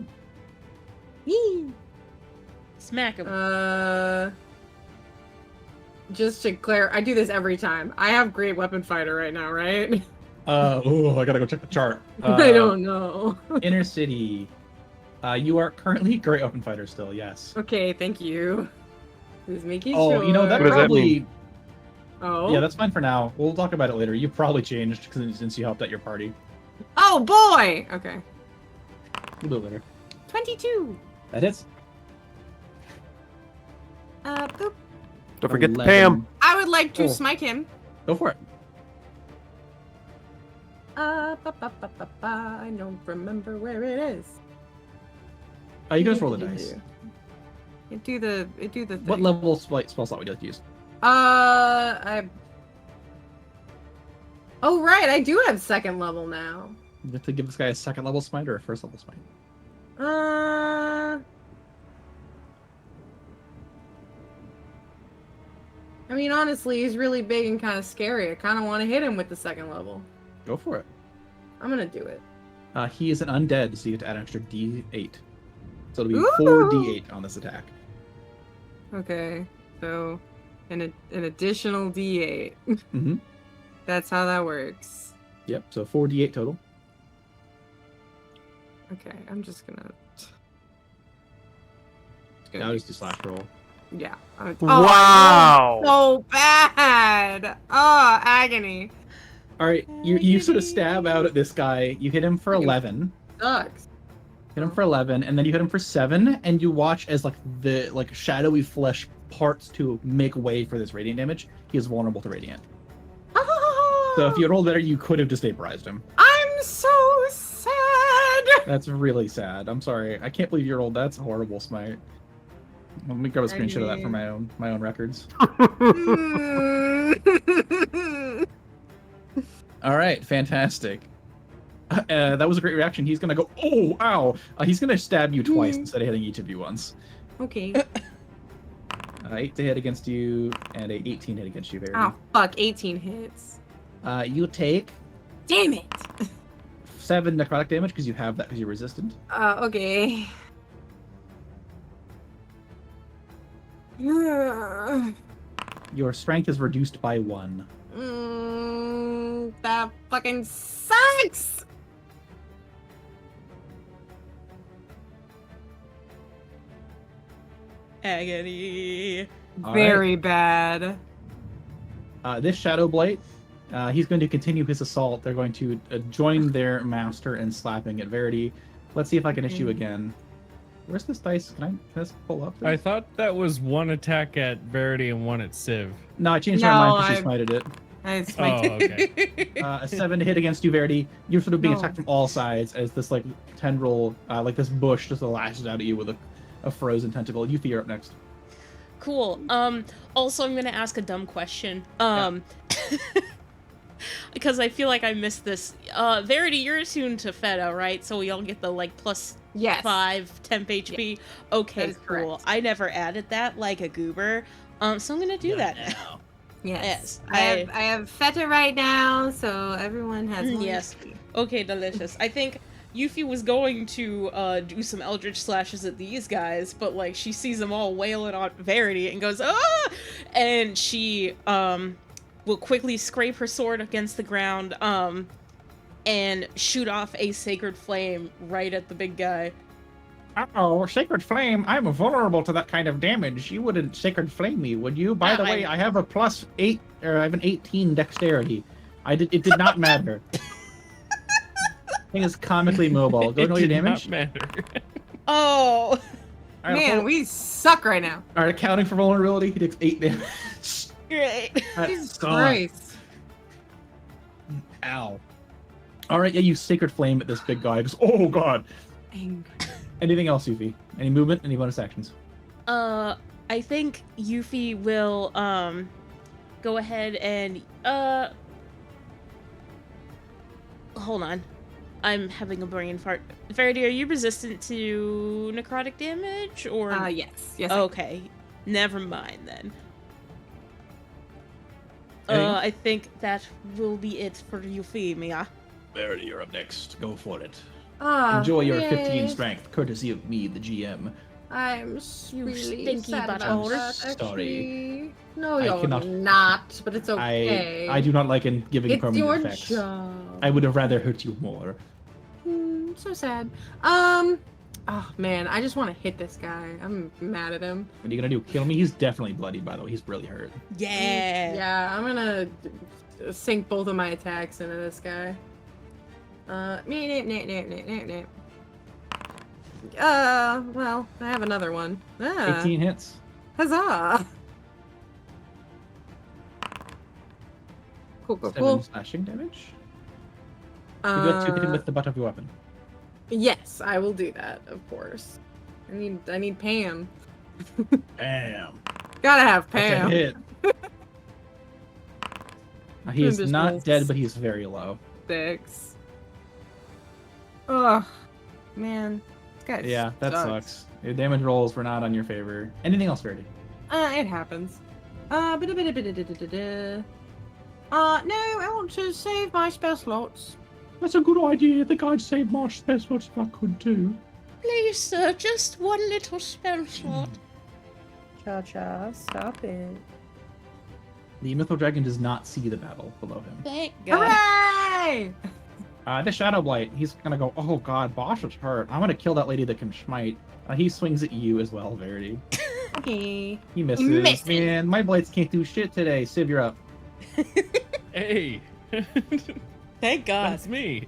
Yee! Smack him. Just to clear, I do this every time. I have great weapon fighter right now, right? I gotta go check the chart. I don't know. Inner City. You are currently great weapon fighter still, yes. Okay, thank you. Just making Oh, sure. you know, that What does that probably... mean? Oh. Yeah, that's fine for now. We'll talk about it later. You've probably changed since you helped out your party. Oh boy! Okay. We'll do it later. 22! That hits. Boop. Don't forget the 11. Pam. I would like to Oh. smite him. Go for it. I don't remember where it is. You can just roll the dice. It do the thing. What level spell slot would you like to use? Oh right, I do have second level now. You have to give this guy a second level smite or a first level smite. I mean, honestly, he's really big and kind of scary. I kind of want to hit him with the second level. Go for it. I'm gonna do it. He is an undead, so you have to add an extra D8. So it'll be Ooh! 4D8 on this attack. Okay, so an additional D8. Mm-hmm. That's how that works. Yep, so 4D8 total. Okay, I'm just gonna. Now just do slash roll. Yeah. Wow. So bad. Oh, agony. All right, you sort of stab out at this guy. You hit him for 11. Sucks. Hit him for 11, and then you hit him for 7, and you watch as the shadowy flesh parts to make way for this radiant damage. He is vulnerable to radiant. So if you rolled better, you could have just vaporized him. I'm so sad. That's really sad. I'm sorry. I can't believe you rolled. That's horrible, Smite. Let me grab a screenshot of that for my own records. All right, fantastic. That was a great reaction. He's gonna go, oh, ow! He's gonna stab you twice instead of hitting each of you once. Okay. 8 to hit against you, and a 18 hit against you, Verity. Oh, fuck. 18 hits. You take Damn it. 7 necrotic damage because you have that because you're resistant. Okay. Your strength is reduced by 1. That fucking sucks. Agony. All Very bad. This Shadow Blight, he's going to continue his assault. They're going to join their master in slapping at Verity. Let's see if I can issue again. Where's this dice? Can this pull up? I thought that was one attack at Verity and one at Civ. No, I changed my mind because she smited it. It's Oh, okay. A 7 to hit against you, Verity. You're sort of being No. attacked from all sides as this tendril, this bush just lashes out at you with a frozen tentacle. Yuffie, you're up next. Cool. Also, I'm gonna ask a dumb question. Because I feel like I missed this. Verity, you're attuned to Feta, right? So we all get the plus Yes. 5 temp HP. Okay, That is cool. correct. I never added that like a goober. So I'm gonna do that now. Yes. Yes, I have Feta right now, so everyone has one. Yes. Okay, delicious. I think Yuffie was going to do some eldritch slashes at these guys, but she sees them all wailing on Verity and goes, ah! And she will quickly scrape her sword against the ground and shoot off a sacred flame right at the big guy. Uh-oh, Sacred Flame, I'm vulnerable to that kind of damage. You wouldn't Sacred Flame me, would you? By the way, I have a +8, or I have an 18 dexterity. It did not matter. Thing is comically mobile. Go roll your damage. Not matter. Oh! All right, Man, we suck right now. Alright, accounting for vulnerability, he takes 8 damage. Great. That Jesus sucks. Christ. Ow. Alright, yeah, you Sacred Flame at this big guy. He goes, oh god. Angry. Anything else, Yuffie? Any movement? Any bonus actions? I think Yuffie will, go ahead and, hold on. I'm having a brain fart. Verity, are you resistant to necrotic damage, or? Yes. Yes. Okay. Never mind, then. Anything? I think that will be it for Euphemia. Verity, you're up next. Go for it. Ah, Enjoy your yay. 15 strength, courtesy of me, the GM. I'm You really stinky sad about butthole. that, Sorry. actually. No, I you're cannot- not, but it's okay. I do not like giving It's permanent your effects. job. I would have rather hurt you more. So sad. Oh man, I just want to hit this guy. I'm mad at him. What are you gonna do? Kill me? He's definitely bloody, by the way. He's really hurt. Yeah. Yeah, I'm gonna sink both of my attacks into this guy. Well, I have another one. 18 hits. Huzzah! Cool, 7 slashing damage. You got to hit him with the butt of your weapon. Yes, I will do that, of course. I need Pam. Bam. Gotta have That's a Pam. hit. He is Just not rolls. dead, but he is very low. 6. Ugh, man, this guy Yeah, that sucks. Your damage rolls were not on your favor. Anything else, Verity? It happens. No, I want to save my spell slots. That's a good idea. I think I'd save more spell slots if I could too. Please, sir, just one little spell slot. Cha-cha, stop it. The Mythril Dragon does not see the battle below him. Thank God. Hooray! The Shadow Blight, he's gonna go, oh god, Bosch is hurt. I'm gonna kill that lady that can smite. He swings at you as well, Verity. Okay. He misses. Man, my blights can't do shit today. Civ, you're up. Hey. Thank God. That's me.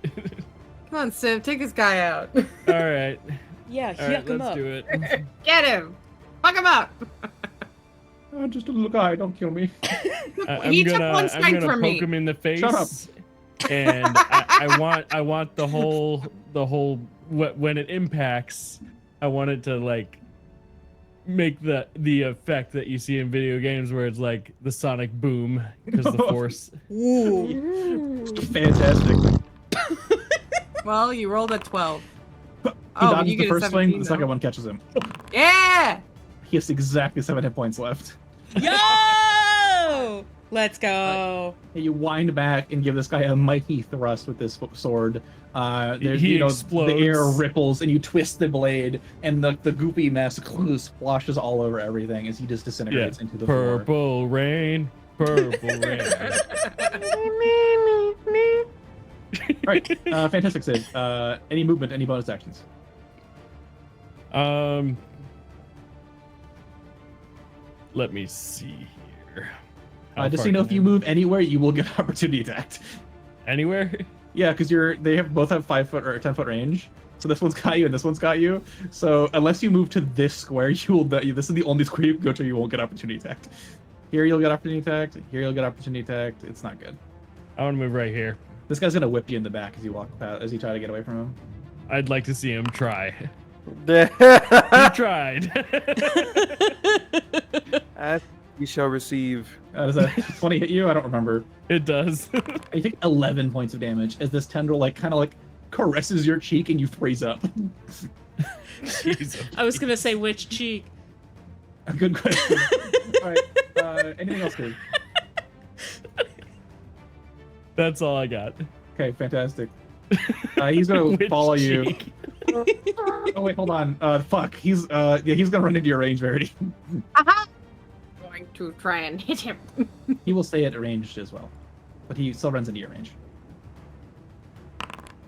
Come on, Civ, take this guy out. All right. Yeah, All right, yuck him let's up. do it. Get him! Fuck him up! Oh, just a little guy, don't kill me. He took one I'm strike gonna from poke me. him in the face. Shut up. And I want the whole when it impacts, I want it to like make the effect that you see in video games where it's like the sonic boom because the force. Ooh. Fantastic. Well, you rolled a 12. He Oh, dodges you the get a first swing, 17 the second though. one catches him. Yeah! He has exactly 7 hit points left. Yo! Let's go. And you wind back and give this guy a mighty thrust with this sword. There's, He the air explodes. ripples and you twist the blade, and the goopy mess splashes all over everything as he just disintegrates into the floor. Purple rain. Purple rain. Right, fantastic save. Any movement, any bonus actions? Let me see here. How Just so far you know, can if you I- move anywhere, you will get opportunity attacked. anywhere. Yeah, because both have 5 foot or 10 foot range. So this one's got you and this one's got you. So unless you move to this square, this is the only square you can go to. You won't get opportunity attacked. Here you'll get opportunity attacked. Here you'll get opportunity attacked. It's not good. I want to move right here. This guy's gonna whip you in the back as you walk past, as you try to get away from him. I'd like to see him try. He As tried. you shall receive. Does that 20 hit you? I don't remember. It does. You take 11 points of damage as this tendril kind of caresses your cheek and you freeze up. Jeez. I was gonna say which cheek. A good question. All right. Anything else, Dave? That's all I got. Okay, fantastic. He's gonna Which follow you. cheek? Oh wait, hold on. Fuck. He's gonna run into your range, Verity. Aha! Going to try and hit him. He will stay at range as well, but he still runs into your range.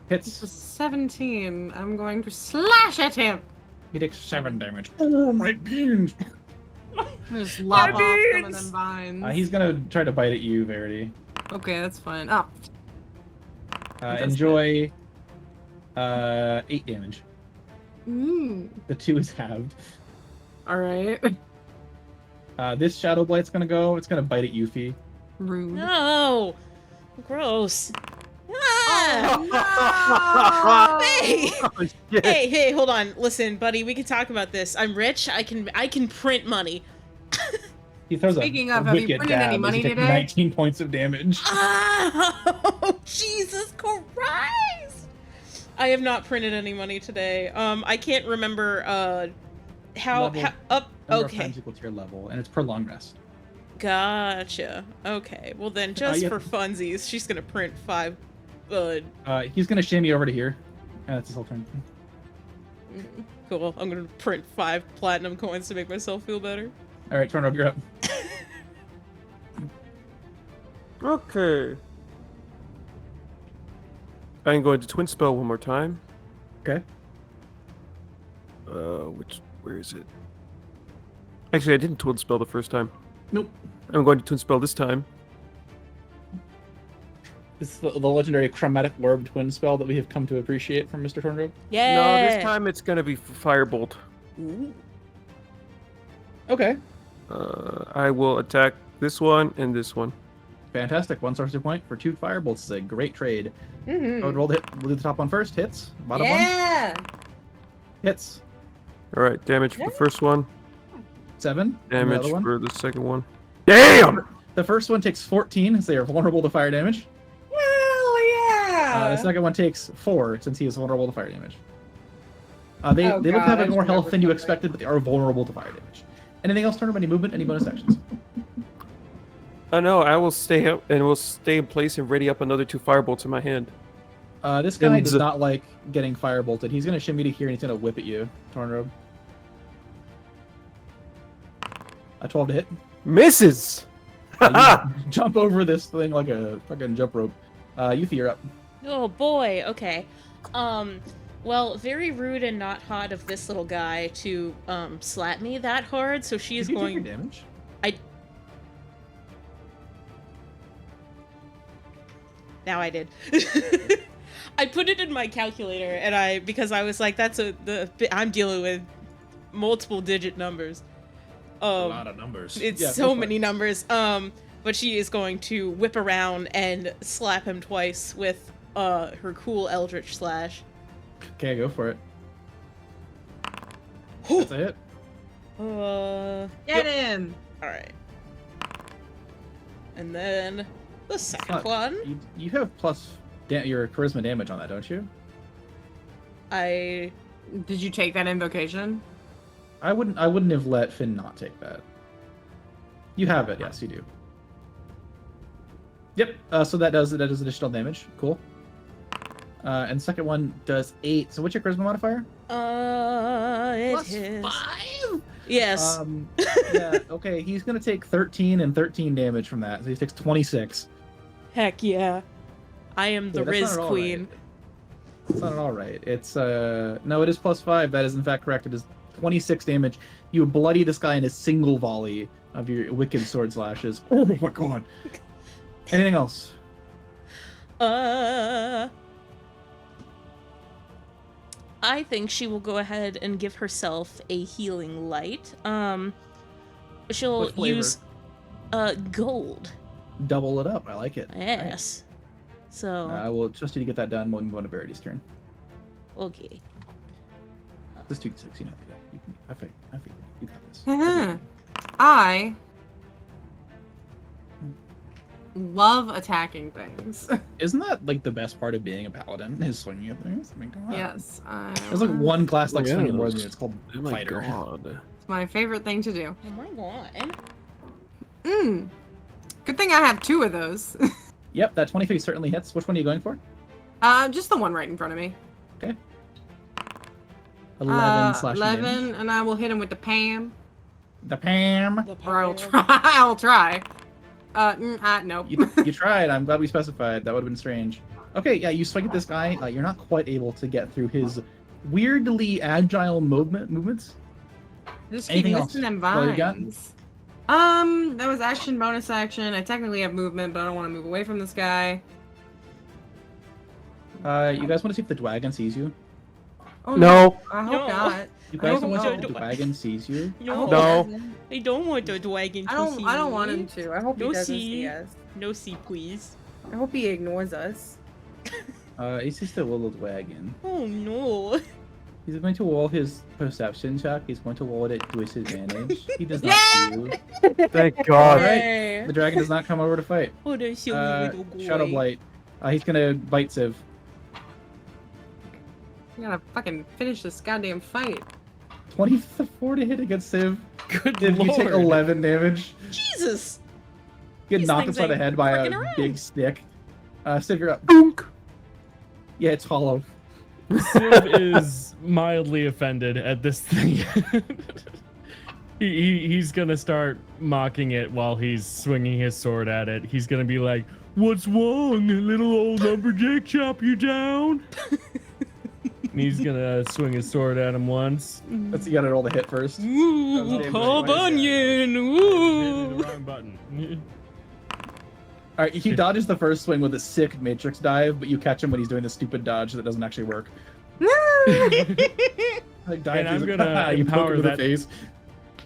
It's a Hits. 17. I'm going to slash at him. He takes 7 damage. Oh my beans! There's lava coming in vines. He's gonna try to bite at you, Verity. Okay, that's fine. Oh, Enjoy. 8 damage. The 2 is halved. all right. This Shadow Blight's gonna go. It's gonna bite at Yuffie. Rude. No. Gross. Oh, Ah! no! Hey, hey, hold on. Listen, buddy, we can talk about this. I'm rich. I can print money. He throws Speaking a of, have you wicked printed dab any as money you take today? 19 points of damage. Oh, Jesus Christ! I have not printed any money today. I can't remember how Level. up. Number of Okay, times equal to your level, and it's per long rest. gotcha. Okay, well then, just yeah. for funsies, she's gonna print 5. He's gonna shimmy over to here. That's his whole turn. Cool. I'm gonna print 5 platinum coins to make myself feel better. All right, Tornrobe, you're up. Okay. I'm going to twin spell one more time. Okay. Where is it? Actually, I didn't twin spell the first time. Nope. I'm going to twin spell this time. This is the legendary chromatic orb twin spell that we have come to appreciate from Mr. Tornrobe. Yeah. No, this time it's gonna be firebolt. Ooh. Okay. I will attack this one and this one. Fantastic. 1 sorcery point for 2 firebolts is a great trade. Mhm. I would roll the hit. We'll do the top one first. Hits. Bottom one. Yeah. Hits. All right, damage for the first one. 7. And the Damage other one. for the second one. Damn! The first one takes 14, so they are vulnerable to fire damage. Well, yeah. The second one takes 4, since he is vulnerable to fire damage. They Oh, look to God, have I more health remember than you something. expected, but they are vulnerable to fire damage. Anything else, Tornrobe? Any movement? Any bonus actions? No, I will stay up and will stay in place and ready up another 2 firebolts in my hand. This guy And does the- not like getting firebolted. He's going to shimmy to here and he's going to whip at you, Tornrobe. A 12 to hit. Misses! You jump over this thing like a fucking jump rope. Yuffie, you're up. Oh boy, okay. Well, very rude and not hot of this little guy to slap me that hard, so she is Did you going take your damage? Now I did. I put it in my calculator and because I was like I'm dealing with multiple digit numbers. A lot of numbers. It's Yeah, so go for many it. numbers. But she is going to whip around and slap him twice with her cool Eldritch Slash. Okay, go for it. That's it. Get him! Alright. And then the second Fuck. one. You have plus your charisma damage on that, don't you? I Did you take that invocation? I wouldn't have let Finn not take that. You have it, yes, you do. Yep. So that does additional damage. Cool. And the second one does 8. So what's your charisma modifier? it is 5. Yes. Yeah. Okay. He's gonna take 13 and 13 damage from that. So he takes 26. Heck yeah. I am the Yeah, that's Riz not at all Queen. right. It's not at all right. It's no, it is plus 5. That is in fact correct. It is 26 damage. You bloody this guy in a single volley of your wicked sword slashes. Oh my god. Anything else? I think she will go ahead and give herself a healing light. She'll What flavor? use gold. Double it up. I like it. Yes. So I will trust you to get that done when we go to Verity's turn. okay. This 2d6, you know that. You can, I figured you got this. I love attacking things. Isn't that like the best part of being a paladin? Is swinging at things? I mean, come on. Yes, There's like one class like Yeah. swinging more than you. It's called Oh my fighter. god. it's my favorite thing to do. Oh my god. Good thing I have 2 of those. Yep, that 23 certainly hits. Which one are you going for? Just the one right in front of me. 11 slash 11, and I will hit him with the Pam. The Pam. Or I'll try. I'll try. Nope. You tried. I'm glad we specified. That would have been strange. Okay, yeah, you swing at this guy. You're not quite able to get through his weirdly agile movements. Just keep Anything else? missing them What you got? vines. That was action, bonus action. I technically have movement, but I don't want to move away from this guy. You guys want to see if the dragon sees you? Oh No. I hope No. not. You guys don't want to see know. if the dragon sees you? I No. hope No. he doesn't. I don't want the dragon to see I don't want me. him to. I hope No he doesn't see. see us. No see, please. I hope he ignores us. He sees the little dragon. Oh no. He's going to roll his perception check. He's going to roll it at disadvantage. He does not see you. Thank God. Alright. Hey. The dragon does not come over to fight. Oh, the silly little boy. Shadow Blight. He's gonna bite Civ. I gotta fucking finish this goddamn fight. 24 to hit against Civ. Good If you take lord. 11 damage, Jesus. get These knocked things upside the ain't head by a freaking around. big stick. Civ, you're up. Boonk. Yeah, it's hollow. Civ is mildly offended at this thing. He's gonna start mocking it while he's swinging his sword at it. He's gonna be like, "What's wrong, little old lumberjack? Chop you down?" And he's gonna swing his sword at him once. Let's see, you gotta roll the hit first. Ooh, That was Paul David. Bunyan. Hitting Ooh. the wrong button. Alright, he dodges the first swing with a sick Matrix dive, but you catch him when he's doing the stupid dodge that doesn't actually work. Like, dive, And I'm he's like, gonna "Ha ha," you poke empower him in that- the face.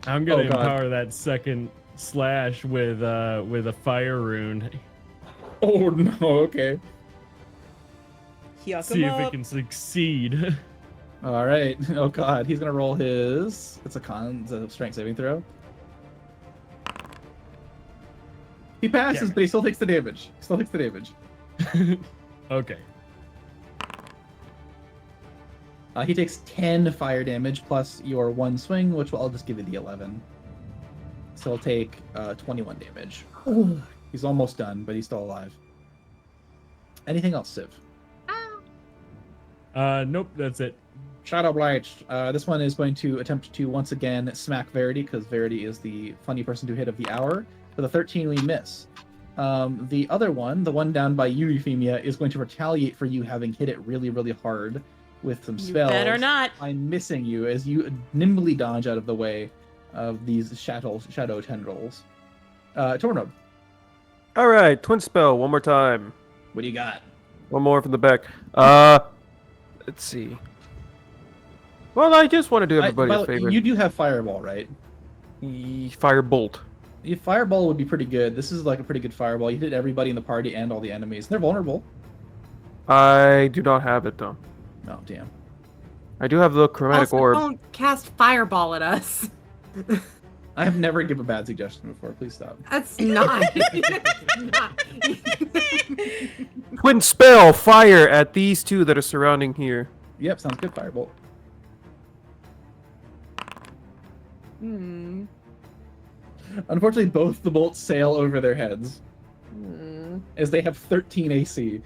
I'm gonna Oh, God. empower that second slash with a fire rune. Oh no, okay. Yuck See him if it up. can succeed. Alright. Oh god, he's gonna roll his... It's a strength saving throw. He passes, Damn it. but he still takes the damage. Okay. He takes 10 fire damage plus your 1 swing, which I'll just give you the 11. So he'll take 21 damage. He's almost done, but he's still alive. Anything else, Civ? Nope, that's it. Shadow Blight. This one is going to attempt to once again smack Verity, because Verity is the funny person to hit of the hour. With a 13, we miss. The other one, the one down by you, Euphemia, is going to retaliate for you having hit it really, really hard with some You spells. better not. I'm missing you as you nimbly dodge out of the way of these shadow tendrils. Tornrobe, All right, twin spell one more time. what do you got? One more from the back. Let's see. Well, I just want to do everybody By a the way, favor. you do have Fireball, right? Firebolt. Your Fireball would be pretty good. This is like a pretty good Fireball. You hit everybody in the party and all the enemies. They're vulnerable. I do not have it though. Oh, damn. I do have the chromatic Also, orb. don't cast fireball at us. I have never given a bad suggestion before. Please stop. That's not. Twin spell fire at these two that are surrounding here. Yep, sounds good, Firebolt. Hmm. Unfortunately, both the bolts sail over their heads Hmm. as they have 13 AC.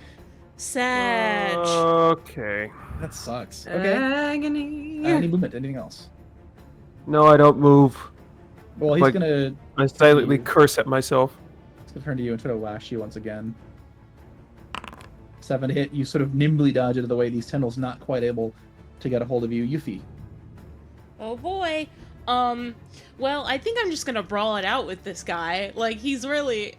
Sag. Okay. That sucks. Okay. Agony. Any movement? Anything else? No, I don't move. Well, he's Like- gonna I silently curse at myself. turn to you and try to lash you once again. 7 to hit. You sort of nimbly dodge out of the way. These tendrils not quite able to get a hold of you. Yuffie. Oh boy. Well, I think I'm just gonna brawl it out with this guy. Like, he's really...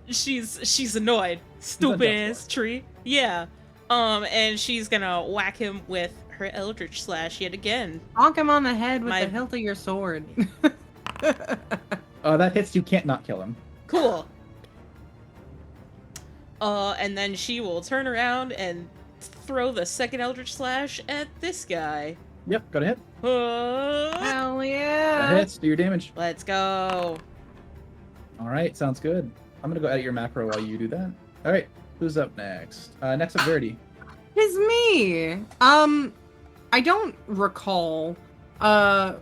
she's annoyed. Stupid death ass tree. Yeah. And she's gonna whack him with her Eldritch Slash yet again. Honk him on the head with My- the hilt of your sword. That hits. You can't not kill him. Cool. And then she will turn around and throw the second Eldritch Slash at this guy. Yep, go to hit. Hell That yeah. hits. Do your damage. Let's go. All right, sounds good. I'm gonna go edit your macro while you do that. All right, who's up next? Next up, Verity. It's me. I don't recall.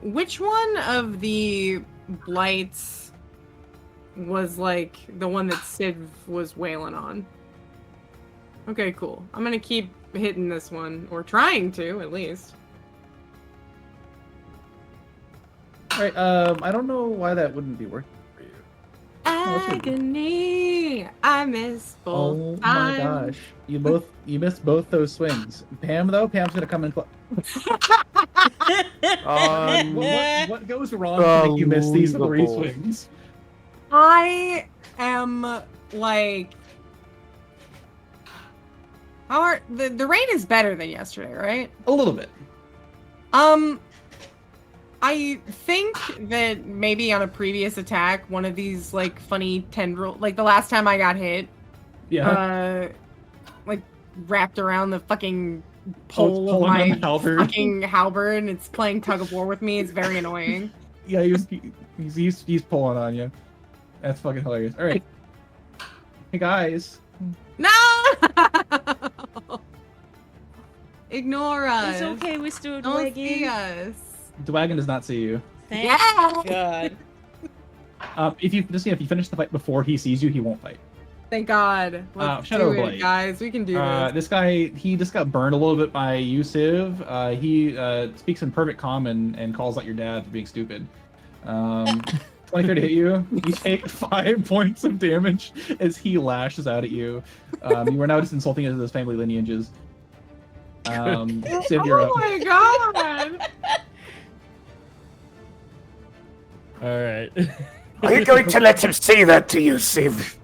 Which one of the blights was like the one that Sid was wailing on? Okay, cool. I'm gonna keep hitting this one, or trying to, at least. All right, I don't know why that wouldn't be working for you. what's your- Agony. I miss Oh both my times. gosh, you missed both those swings. Pam though, Pam's gonna come in. What goes wrong to make you miss these 3 Unbelievable. swings? I am like. The rain is better than yesterday, right? A little bit. I think that maybe on a previous attack, one of these like funny tendril, like the last time I got hit, Yeah. like wrapped around the fucking pole of pulling on my the halberd. fucking halberd, and it's playing tug of war with me. It's very annoying. Yeah, he's pulling on you. That's fucking hilarious. All right. Hey guys. No! Ignore us. It's okay, we still Don't see dragging. us. Dwagon does not see you. Thank Yeah. God. If you finish the fight before he sees you, he won't fight. Thank God. Let's Shadow do Blade. it, guys. We can do this. This guy, he just got burned a little bit by you, Civ. He speaks in perfect calm and calls out your dad for being stupid. 23 to hit you. You take 5 points of damage as he lashes out at you. You are now just insulting his family lineages. Civ, you're Oh up. my God. All right. Are you going to let him say that to you, Siv?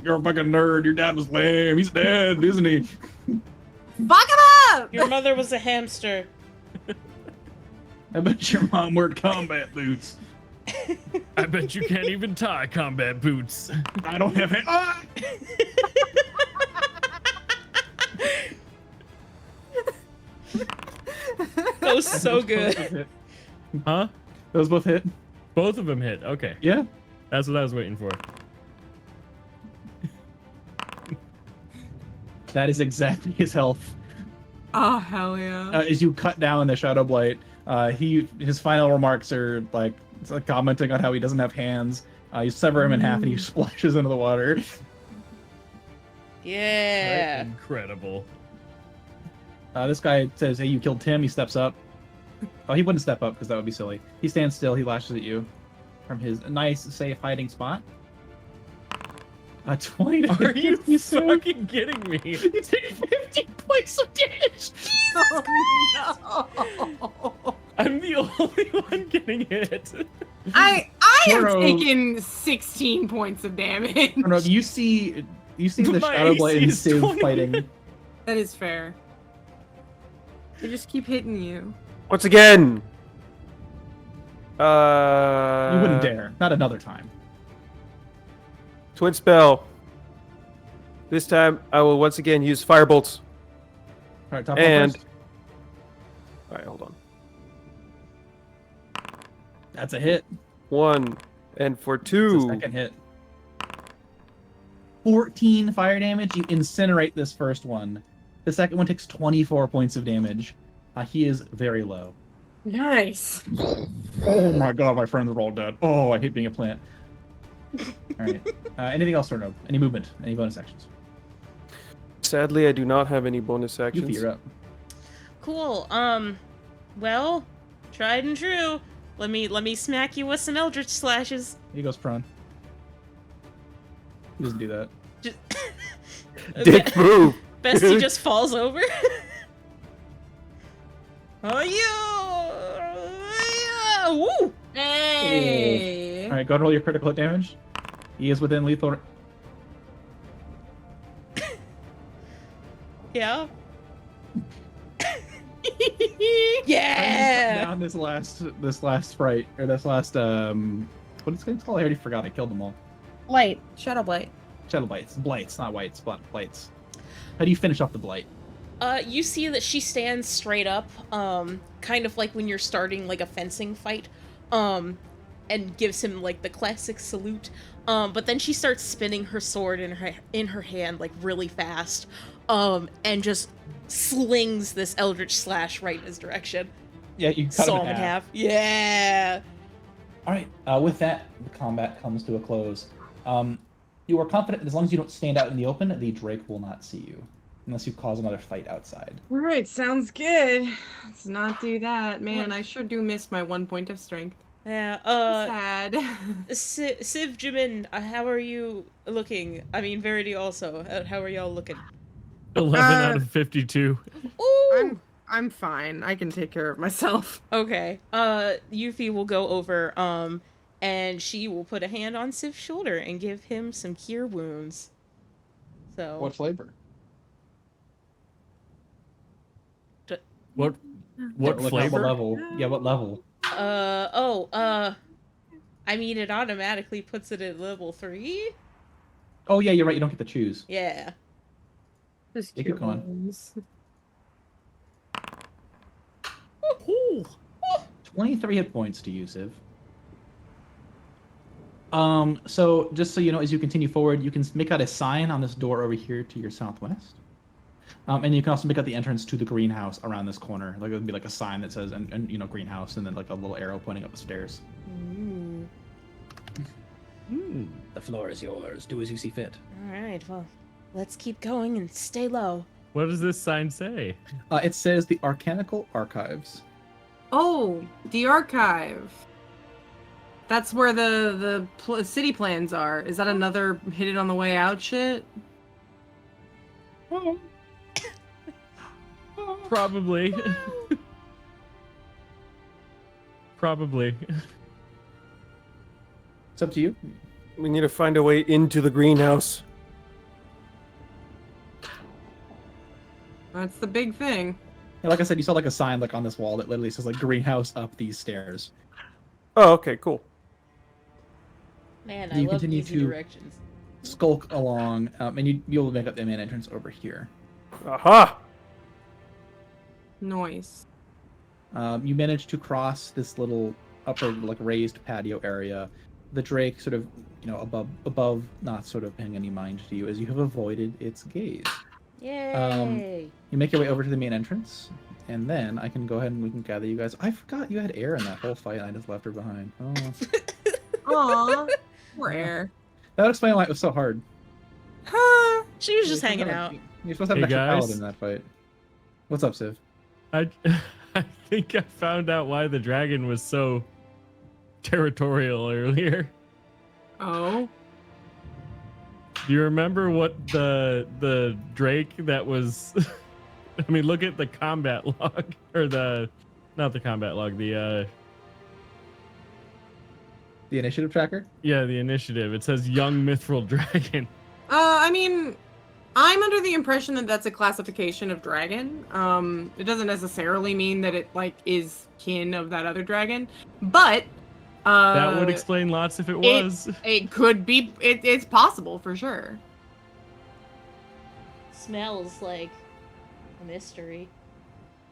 You're a fucking nerd. Your dad was lame. He's dead, isn't he? Fuck him up! Your mother was a hamster. I bet your mom wore combat boots. I bet you can't even tie combat boots. I don't have any. Ah! That was so good. Huh? Those both hit. Both of them hit. Okay. Yeah. That's what I was waiting for. That is exactly his health. Oh, hell yeah. As you cut down the Shadow Blight, his final remarks are like commenting on how he doesn't have hands. You sever him in half and he splashes into the water. Yeah. Incredible. This guy says, "Hey, you killed Tim." He steps up. Oh, he wouldn't step up because that would be silly. He stands still. He lashes at you from his nice, safe hiding spot. 20 to Are you hit you, Siv. fucking kidding me? You take 50 points of damage. Oh no! I'm the only one getting hit. I have Tornrobe. taken 16 points of damage. Tornrobe, you see the My Shadow Blade and AC is Siv 20. fighting. That is fair. They just keep hitting you. Once again. You wouldn't dare. Not another time. Twin spell. This time I will once again use firebolts. All right, top And- one first. All right, hold on. That's a hit. 1 and for It's a 2. second hit. 14 fire damage. You incinerate this first one. The second one takes 24 points of damage. He is very low. Nice. Oh my god, my friends are all dead. Oh, I hate being a plant. Alright. Anything else, Tornrobe? Any movement? Any bonus actions? Sadly, I do not have any bonus actions. You're up. Cool. Well, tried and true. Let me smack you with some eldritch slashes. He goes prone. He doesn't do that. Just Dick move. Bestie just falls over. Oh yeah! Woo! Hey. Alright, go ahead and roll your critical hit damage. He is within lethal. Yeah. Yeah. Down this last sprite, or this last what is it called? I already forgot. I killed them all. Blight. Shadow Blight. Shadow blights, not whites, but blights. How do you finish off the blight? You see that she stands straight up, kind of like when you're starting like a fencing fight, and gives him like the classic salute. But then she starts spinning her sword in her hand like really fast, and just slings this eldritch slash right in his direction. Yeah, you cut Saw him him in half. Yeah. All right. With that, the combat comes to a close. You are confident that as long as you don't stand out in the open, the Drake will not see you, unless you cause another fight outside. All right, sounds good. Let's not do that, man. I sure do miss my 1 point of strength. Yeah. Sad. Civ Jimin, how are you looking? I mean, Verity also. How are y'all looking? 11 out of 52. Ooh. I'm fine. I can take care of myself. Okay. Yuffie will go over, and she will put a hand on Civ's shoulder and give him some cure wounds. So. What flavor? What What flavor? level? Yeah, what level? I mean, it automatically puts it at level 3? Oh yeah, you're right. You don't get to choose. Yeah. Just Yeah, keep going. Ooh. 23 hit points to you, Civ. So just so you know, as you continue forward, you can make out a sign on this door over here to your southwest. And you can also make out the entrance to the greenhouse around this corner. Like it would be like a sign that says, and you know, greenhouse, and then like a little arrow pointing up the stairs. The floor is yours. Do as you see fit. Alright, well, let's keep going and stay low. What does this sign say? It says the Arcanical Archives. Oh, the archive. That's where the city plans are. Is that another hit it on the way out shit? Probably. Probably. It's up to you. We need to find a way into the greenhouse. That's the big thing. Yeah, like I said, you saw like a sign like on this wall that literally says like greenhouse up these stairs. Oh, okay, cool. Man, You I love continue easy to- directions. Skulk along, and you'll make up the main entrance over here. Aha! Noise. You manage to cross this little upper like raised patio area. The Drake sort of, you know, above, not sort of paying any mind to you as you have avoided its gaze. Yay! You make your way over to the main entrance, and then I can go ahead and we can gather you guys. I forgot you had air in that whole fight, and I just left her behind. Oh, Aw, poor air. that would explain why it was so hard. She was just You're supposed hanging to have out. You're supposed to have an Hey, extra guys. paladin in that fight. What's up, Civ? I think I found out why the dragon was so territorial earlier. Oh. Do you remember what the Drake that was? I mean, look at the combat log or not the combat log. The initiative tracker? The initiative. It says young mithril dragon. I mean, I'm under the impression that that's a classification of dragon. It doesn't necessarily mean that it like is kin of that other dragon, but That would explain lots if it was. It could be. It's possible for sure. Smells like a mystery.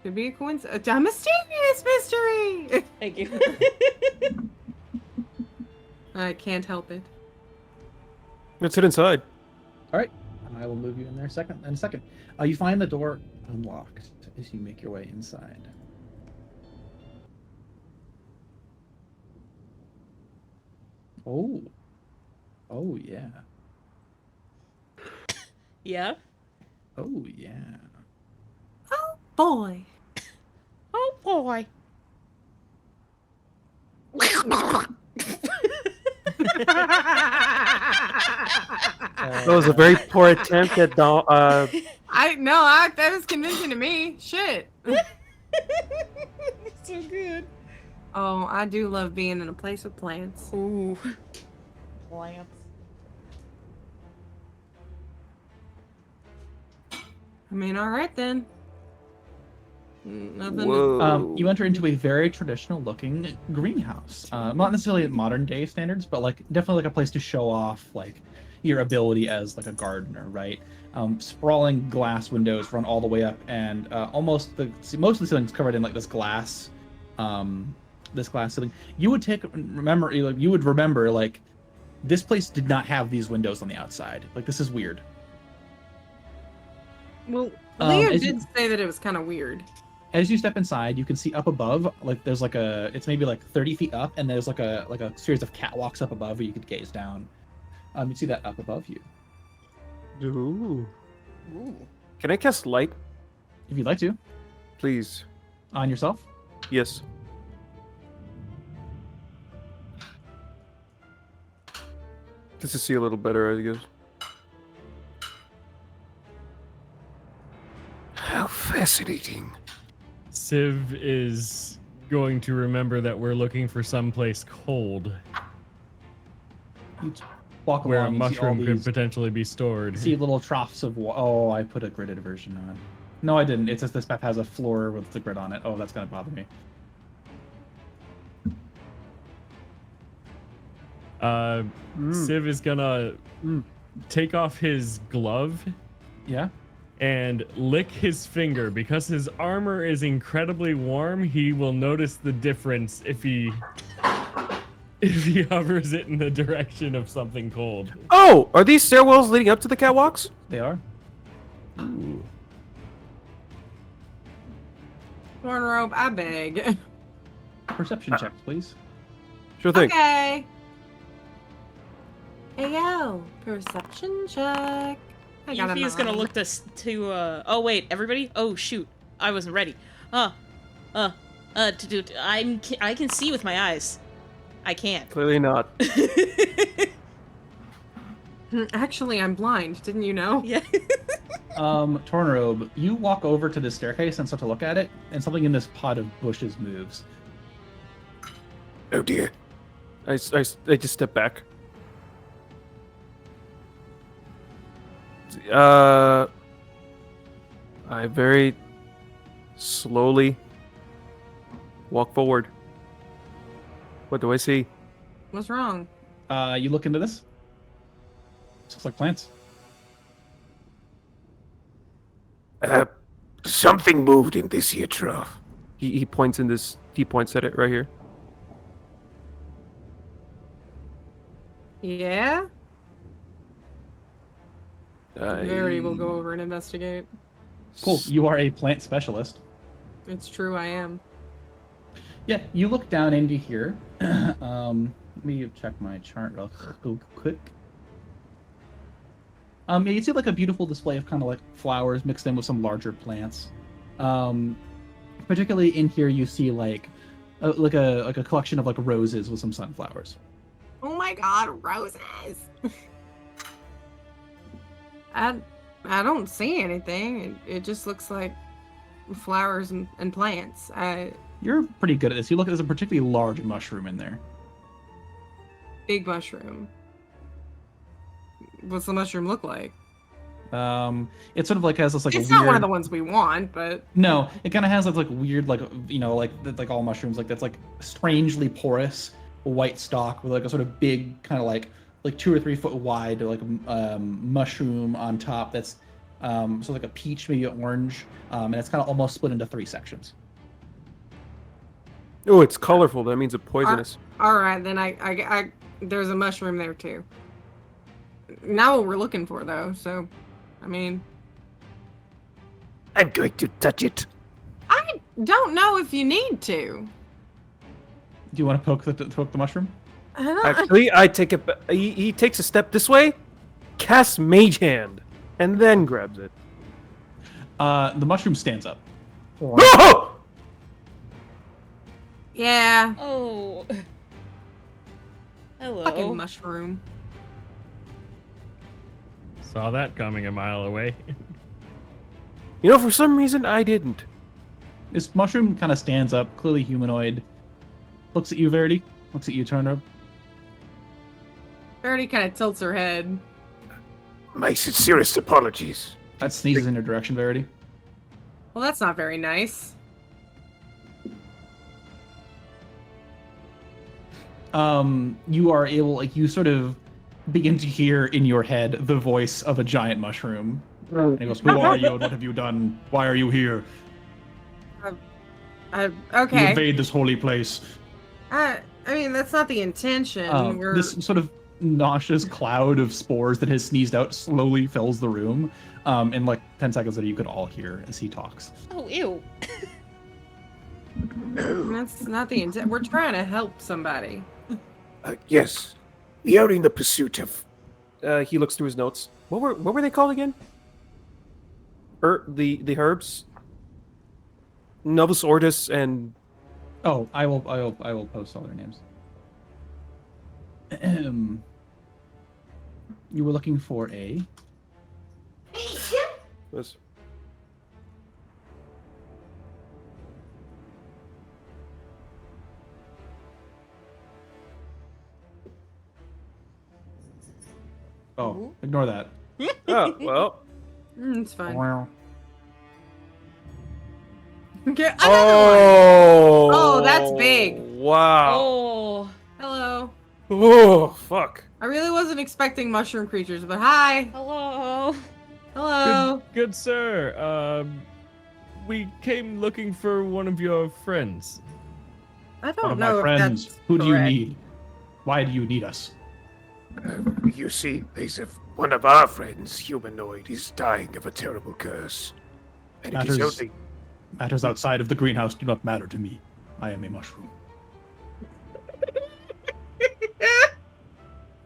Could be a coincidence. A mysterious mystery. Thank you. I can't help it. Let's sit inside. All right. I will move you in there in a second. You find the door unlocked as you make your way inside. Oh. Oh, yeah. Yeah? Oh, yeah. Oh boy. Oh boy. That was a very poor attempt at that was convincing to me. Shit. So good. Oh, I do love being in a place with plants. Ooh. Plants. I mean, all right then. Nothing. Whoa. You enter into a very traditional looking greenhouse. Not necessarily at modern day standards, but like definitely like a place to show off like your ability as like a gardener, right? Sprawling glass windows run all the way up, and most of the ceiling's covered in like this glass ceiling. You would remember like this place did not have these windows on the outside. Like this is weird. Well, Leo as did you- say that it was kind of weird. As you step inside, you can see up above, like there's like it's maybe like 30 feet up, and there's like a series of catwalks up above where you could gaze down. You see that up above you. Ooh. Ooh. Can I cast light, If you'd like to, please? on yourself. Yes. Just to see a little better, I guess. How fascinating. Civ is going to remember that we're looking for someplace cold You walk where a along and see all mushroom could these, potentially be stored. see little troughs of Oh, I put a gridded version on. No, I didn't. It's just this map has a floor with the grid on it. Oh, that's gonna bother me. Civ is gonna take off his glove Yeah. and lick his finger. Because his armor is incredibly warm, he will notice the difference if he hovers it in the direction of something cold. Oh, are these stairwells leading up to the catwalks? They are. Tornrobe, I beg. Perception checks, please. Sure thing. Okay. Hey yo, perception check. I got a Yuffie is gonna 9. look oh wait, everybody? Oh shoot, I wasn't ready. I can see with my eyes. I can't. Clearly not. Actually, I'm blind. Didn't you know? Yeah. Tornrobe, you walk over to the staircase and start to look at it, and something in this pod of bushes moves. Oh dear. I just step back. I very slowly walk forward. What do I see? What's wrong? You look into this. It looks like plants. Something moved in this here trough. He points at it right here. Yeah? I- Verity will go over and investigate. Cool. You are a plant specialist. It's true, I am. Yeah, you look down into here. Let me check my chart real quick. Yeah, you see like a beautiful display of kind of like flowers mixed in with some larger plants. Particularly in here, you see like a collection of like roses with some sunflowers. Oh my god, roses! I don't see anything. It just looks like flowers and plants. You're pretty good at this. You look, there's a particularly large mushroom in there. Big mushroom. What's the mushroom look like? It sort of like has this like It's a weird... not one of the ones we want, but No, it kind of has this like weird, like, you know, like all mushrooms, like that's like strangely porous white stalk with like a sort of big kind of like 2 or 3 foot wide like mushroom on top that's so like a peach, maybe an orange, and it's kind of almost split into 3 sections. Oh, it's colorful. That means it's poisonous. all right, then I there's a mushroom there too. Not what we're looking for though, so I mean, I'm going to touch it. I don't know if you need to. Do you want to poke the mushroom? I don't, Actually, I take it. He takes a step this way, casts Mage Hand, and then grabs it. The mushroom stands up. Oh! yeah, Oh. Hello. fucking mushroom. Saw that coming a mile away. You know, for some reason, I didn't. This mushroom kind of stands up, clearly humanoid. Looks at you, Verity. Looks at you, Tornrobe. Verity kind of tilts her head. My sincerest apologies. That sneezes in your direction, Verity. Well, that's not very nice. You are able, like, you sort of begin to hear in your head the voice of a giant mushroom. And he goes, "Who are you and what have you done? Why are you here? You Okay. invade this holy place." I mean, that's not the intention. This sort of nauseous cloud of spores that has sneezed out slowly fills the room. And like 10 seconds later, you could all hear as he talks. Oh, ew. That's not the intent. We're trying to help somebody. Yes, we are in the pursuit of. He looks through his notes. What were they called again? The herbs. Novus Ortus and. Oh, I will post all their names. You were looking for a... Yes. Oh, ignore that. Oh, well. It's fine. Wow. Okay. Oh. Oh, that's big. Wow. Oh. Hello. Oh, fuck. I really wasn't expecting mushroom creatures, but hi. Hello. Hello. Good sir. We came looking for one of your friends. I One don't of know my if friends. that's Who do you correct. need? Why do you need us? You see, one of our friends, humanoid, is dying of a terrible curse. And it is Matters- only. Matters outside of the greenhouse do not matter to me. I am a mushroom.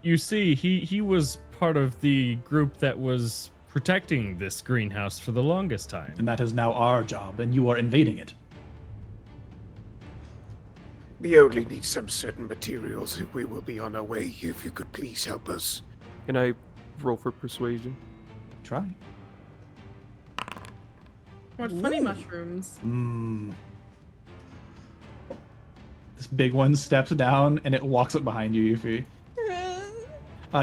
You see, he was part of the group that was protecting this greenhouse for the longest time. And that is now our job, and you are invading it. We only need some certain materials, and we will be on our way. If you could please help us. Can I roll for persuasion? Try. What funny mushrooms. This big one steps down, and it walks up behind you, Yuffie.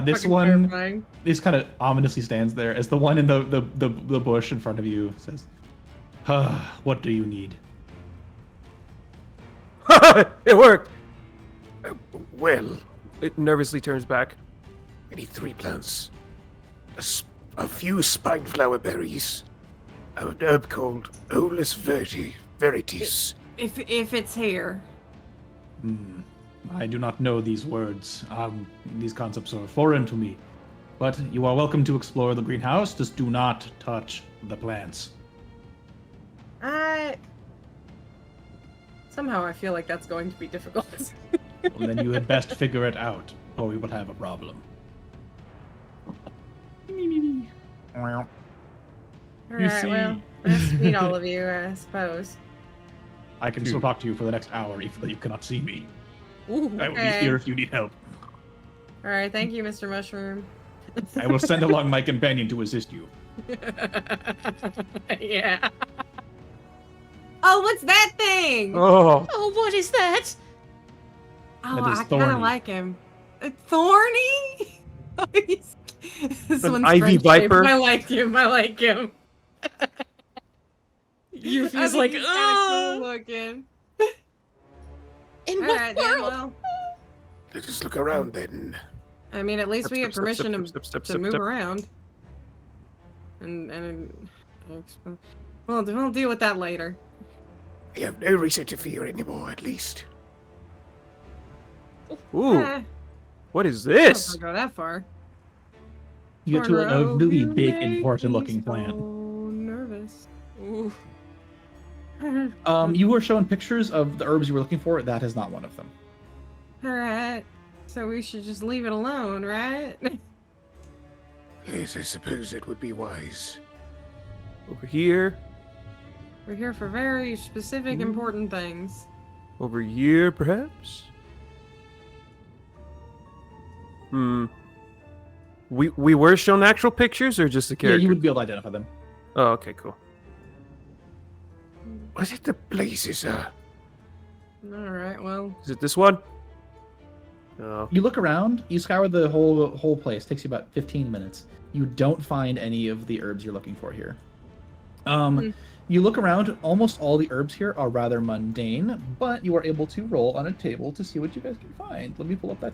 This Fucking one terrifying. is kind of ominously stands there as the one in the bush in front of you says, "What do you need?" It worked! Well, it nervously turns back. I need 3 plants. A few spine flower berries. An herb called Olus Verities. If it's here. I do not know these words. These concepts are foreign to me. But you are welcome to explore the greenhouse. Just do not touch the plants. Somehow I feel like that's going to be difficult. Well, then you had best figure it out, or we will have a problem. Alright, see- well, nice to meet all of you, I suppose. I can still talk to you for the next hour, even though you cannot see me. Ooh. I will be Okay. here if you need help. Alright, thank you, Mr. Mushroom. I will send along my companion to assist you. Yeah. Oh, what's that thing? Oh, Oh, what is that? Oh, That is I kind of thorny. like him. Thorny? this An one's ivy friend-shaped. viper? I like him. I like him. Yuffie's like, kind of cool ugh. looking. In All what right, world? then, well, let us look around then. I mean, at least we get permission to move step. around. And we'll deal with that later. We have no reason to fear anymore, at least. Ooh, Eh, what is I don't know if this? I'll go that far. You get to a Tornrobe, really you big, make me important-looking so plant. nervous. Ooh. You were shown pictures of the herbs you were looking for. That is not one of them. Alright. So we should just leave it alone, right? Yes, I suppose that would be wise. Over here, We're here for very specific, Hmm. important things. over here, perhaps? Hmm. We were shown actual pictures or just the Yeah, character? you would be able to identify them. Oh, okay, cool. Was it the places, Alright, well. is it this one? Oh. You look around. You scour the whole place. Takes you about 15 minutes. You don't find any of the herbs you're looking for here. You look around. Almost all the herbs here are rather mundane, but you are able to roll on a table to see what you guys can find. Let me pull up that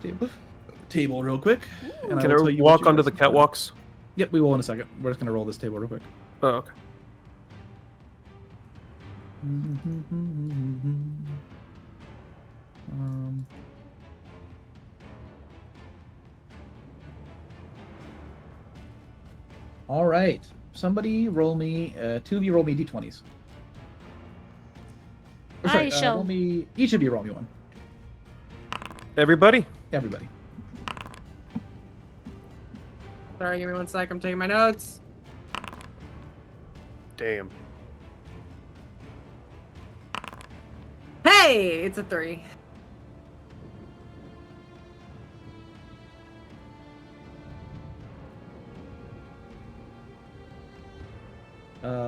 table real quick. And Can will I tell you what walk you onto guys the can find. catwalks? Yep, we will in a second. We're just gonna roll this table real quick. Oh, okay. All right. Somebody roll me. Two of you roll me d20s. Or, sorry, I shall. roll me. Each of you roll me one. Everybody? Everybody. Sorry, give me 1 sec. I'm taking my notes. Damn. Hey! It's a 3.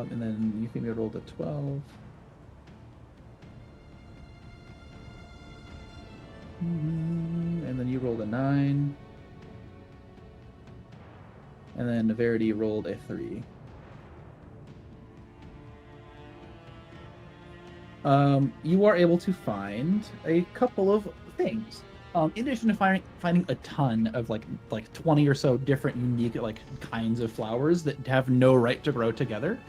And then Euphemia rolled a 12. And then you rolled a 9. And then Verity rolled a 3. You are able to find a couple of things. In addition to finding a ton of like 20 or so different unique kinds of flowers that have no right to grow together,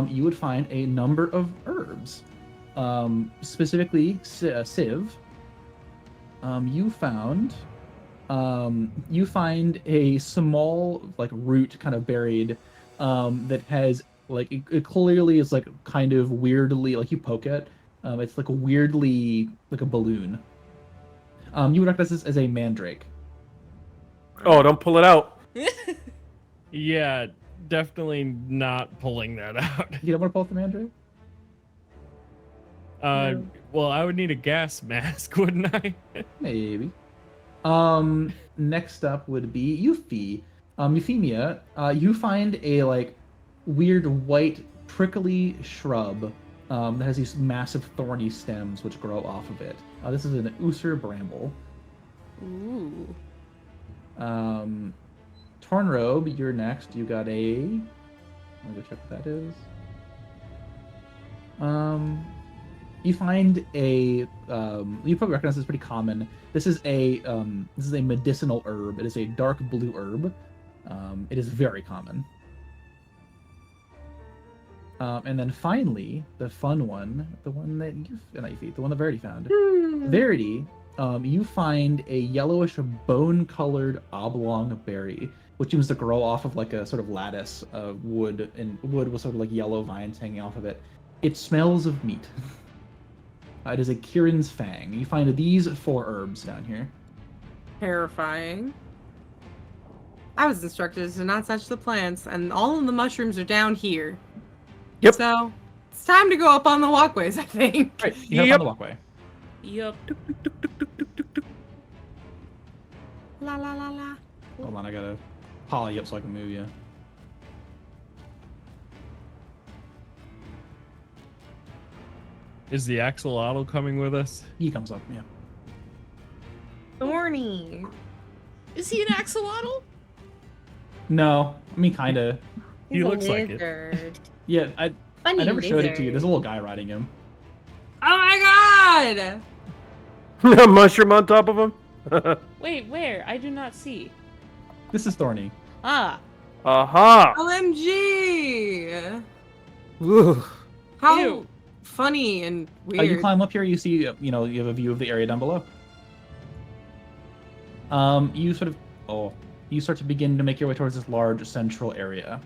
you would find a number of herbs. Specifically, Civ. You find a small root kind of buried that has it clearly is kind of weirdly you poke it. It's weirdly like a balloon. You would recognize this as a mandrake. Oh, don't pull it out. Yeah, definitely not pulling that out. You don't want to pull up the mandrake? Well, I would need a gas mask, wouldn't I? Maybe. Next up would be Euphemia. You find a weird white prickly shrub that has these massive thorny stems which grow off of it. This is an Ooser bramble. Ooh. Tornrobe, you're next. You got a. Let me go check what that is. You find a. You probably recognize this, pretty common. This is a medicinal herb. It is a dark blue herb. It is very common. And then finally, the fun one, the one that the one that Verity found. Verity, you find a yellowish bone-colored oblong berry, which seems to grow off of a sort of lattice of wood, and wood with sort of yellow vines hanging off of it. It smells of meat. It is a Kirin's fang. You find these 4 herbs down here. Terrifying. I was instructed to not touch the plants, and all of the mushrooms are down here. Yep. So, it's time to go up on the walkways, I think. Right, you hop on the walkway. Yup. La la la la. Hold on, I gotta poly up so I can move you. Is the axolotl coming with us? He comes up, yeah. Thorny. Is he an axolotl? No, I mean kinda. He He's a looks like it. lizard. Yeah, I Funny never showed it to you. lizard. There's a little guy riding him. Oh my god! A mushroom on top of him? Wait, where? I do not see. This is Thorny. Ah. Aha! OMG! Ugh. How Ew. funny and You weird. climb up here, you see, you know, you have a view of the area down below. You sort of, you start to begin to make your way towards this large central area.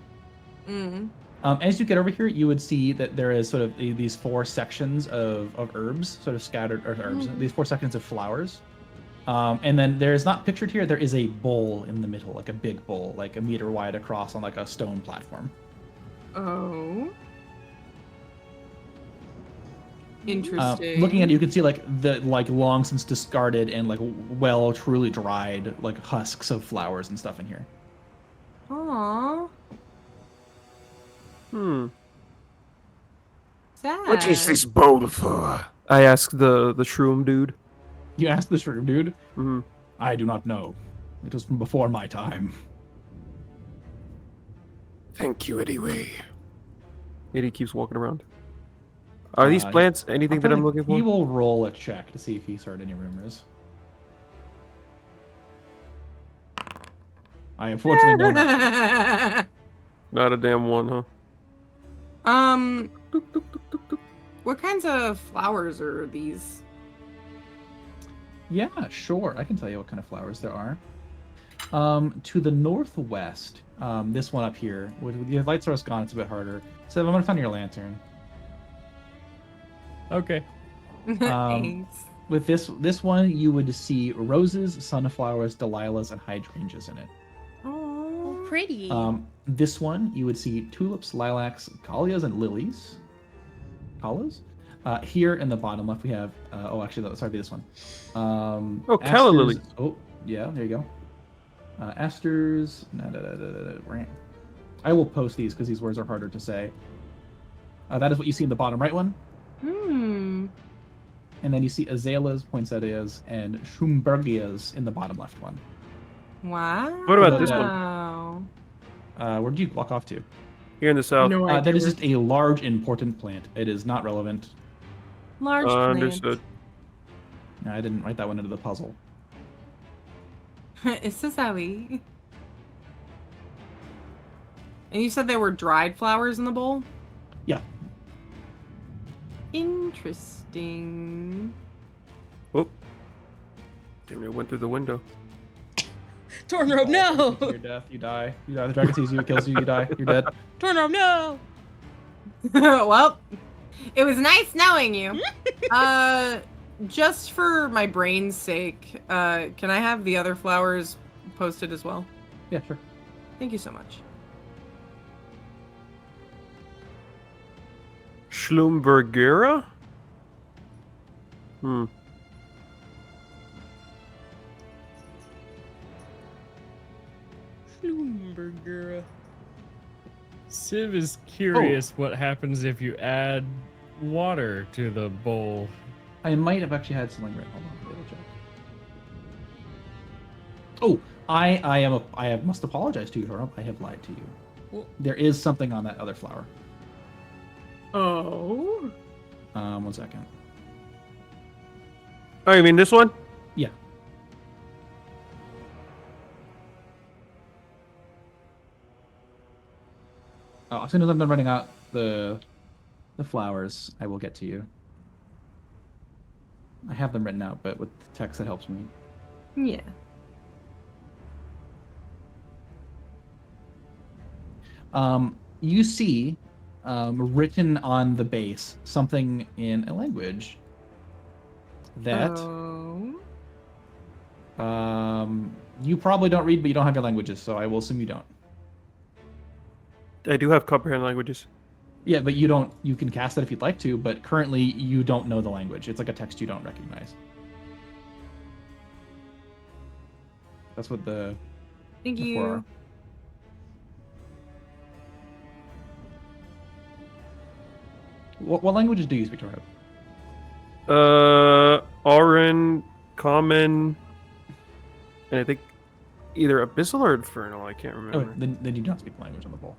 Mm. As you get over here, you would see that there is sort of these 4 sections of herbs, sort of scattered, or herbs, these 4 sections of flowers. And then there's not pictured here, there is a bowl in the middle, like a big bowl, like a meter wide across on like a stone platform. Oh. Interesting. Looking at it, you can see like the long since discarded and like well truly dried like husks of flowers and stuff in here. Aww. Sad. What is this bowl for? I asked the shroom dude. You asked the shroom dude? Mm-hmm. I do not know. It was from before my time. Thank you anyway. He keeps walking around. Are these plants anything that I'm looking for? He will roll a check to see if he's heard any rumors. I unfortunately know not. Not a damn one, huh? What kinds of flowers are these? Yeah, sure. I can tell you what kind of flowers there are. To the northwest, this one up here, with the light source gone, it's a bit harder. So I'm gonna find your lantern. Okay. Thanks. With this one, you would see roses, sunflowers, delilahs, and hydrangeas in it. Oh, pretty. This one, you would see tulips, lilacs, callias, and lilies. Callas? Here in the bottom left, we have. Sorry, this one. Calla lily. Oh, yeah, there you go. Asters. I will post these because these words are harder to say. That is what you see in the bottom right one. Hmm. And then you see azaleas, poinsettias, and schumbergias in the bottom left one. Wow. What about this one? Where did you walk off to? Here in the south. No idea. That is just a large, important plant. It is not relevant. Large plant. Understood. No, I didn't write that one into the puzzle. It's so sorry. And you said there were dried flowers in the bowl? Yeah. Interesting. Oh. Damn, it went through the window. Tornrobe, no! Your death, you die. You die. The dragon sees you, it kills you, you die. You're dead. Tornrobe, no! Well, it was nice knowing you. Just for my brain's sake, can I have the other flowers posted as well? Yeah, sure. Thank you so much. Schlumbergera? Hmm. Schlumberger. Civ is curious what happens if you add water to the bowl. I might have actually had something written. Hold on, double check. Oh, I must apologize to you, Tornrobe. I have lied to you. Well- There is something on that other flower. Oh. 1 second. Oh, you mean this one? Yeah. Oh, as soon as I'm done running out the flowers, I will get to you. I have them written out, but with text that helps me. Yeah. You see written on the base something in a language that Oh. you probably don't read, but you don't have your languages, so I will assume you don't. I do have comprehend languages. Yeah, but you don't. You can cast it if you'd like to, but currently you don't know the language. It's like a text you don't recognize. That's what the Thank the you. four are. What languages do you speak, Tornrobe? Auran, Common, and I think either Abyssal or Infernal. I can't Oh, remember. then you don't speak the language on the bowl.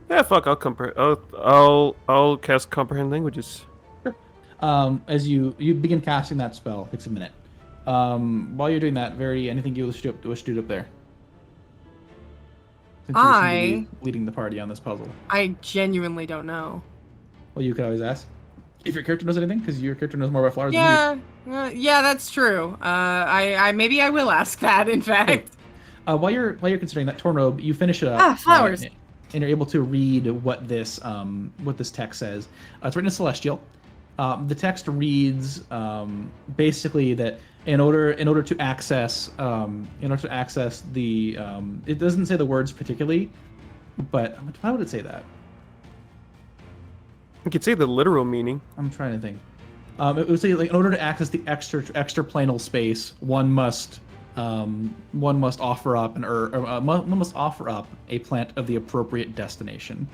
Yeah, fuck. I'll cast Comprehend Languages. As you begin casting that spell, it takes a minute. While you're doing that, Verity, anything you wish to do up there? Since you seem to be leading the party on this puzzle. I genuinely don't know. Well, you could always ask if your character knows anything, because your character knows more about flowers than you. Yeah, that's true. I maybe I will ask that. In fact. While you're considering that, Tornrobe, you finish it up. Flowers. And you're able to read what this text says. It's written in Celestial. The text reads basically that in order to access the it doesn't say the words particularly, but how would it say that? You could say the literal meaning. I'm trying to think. It would say, like, in order to access the extraplanal space, one must offer up one must offer up a plant of the appropriate destination.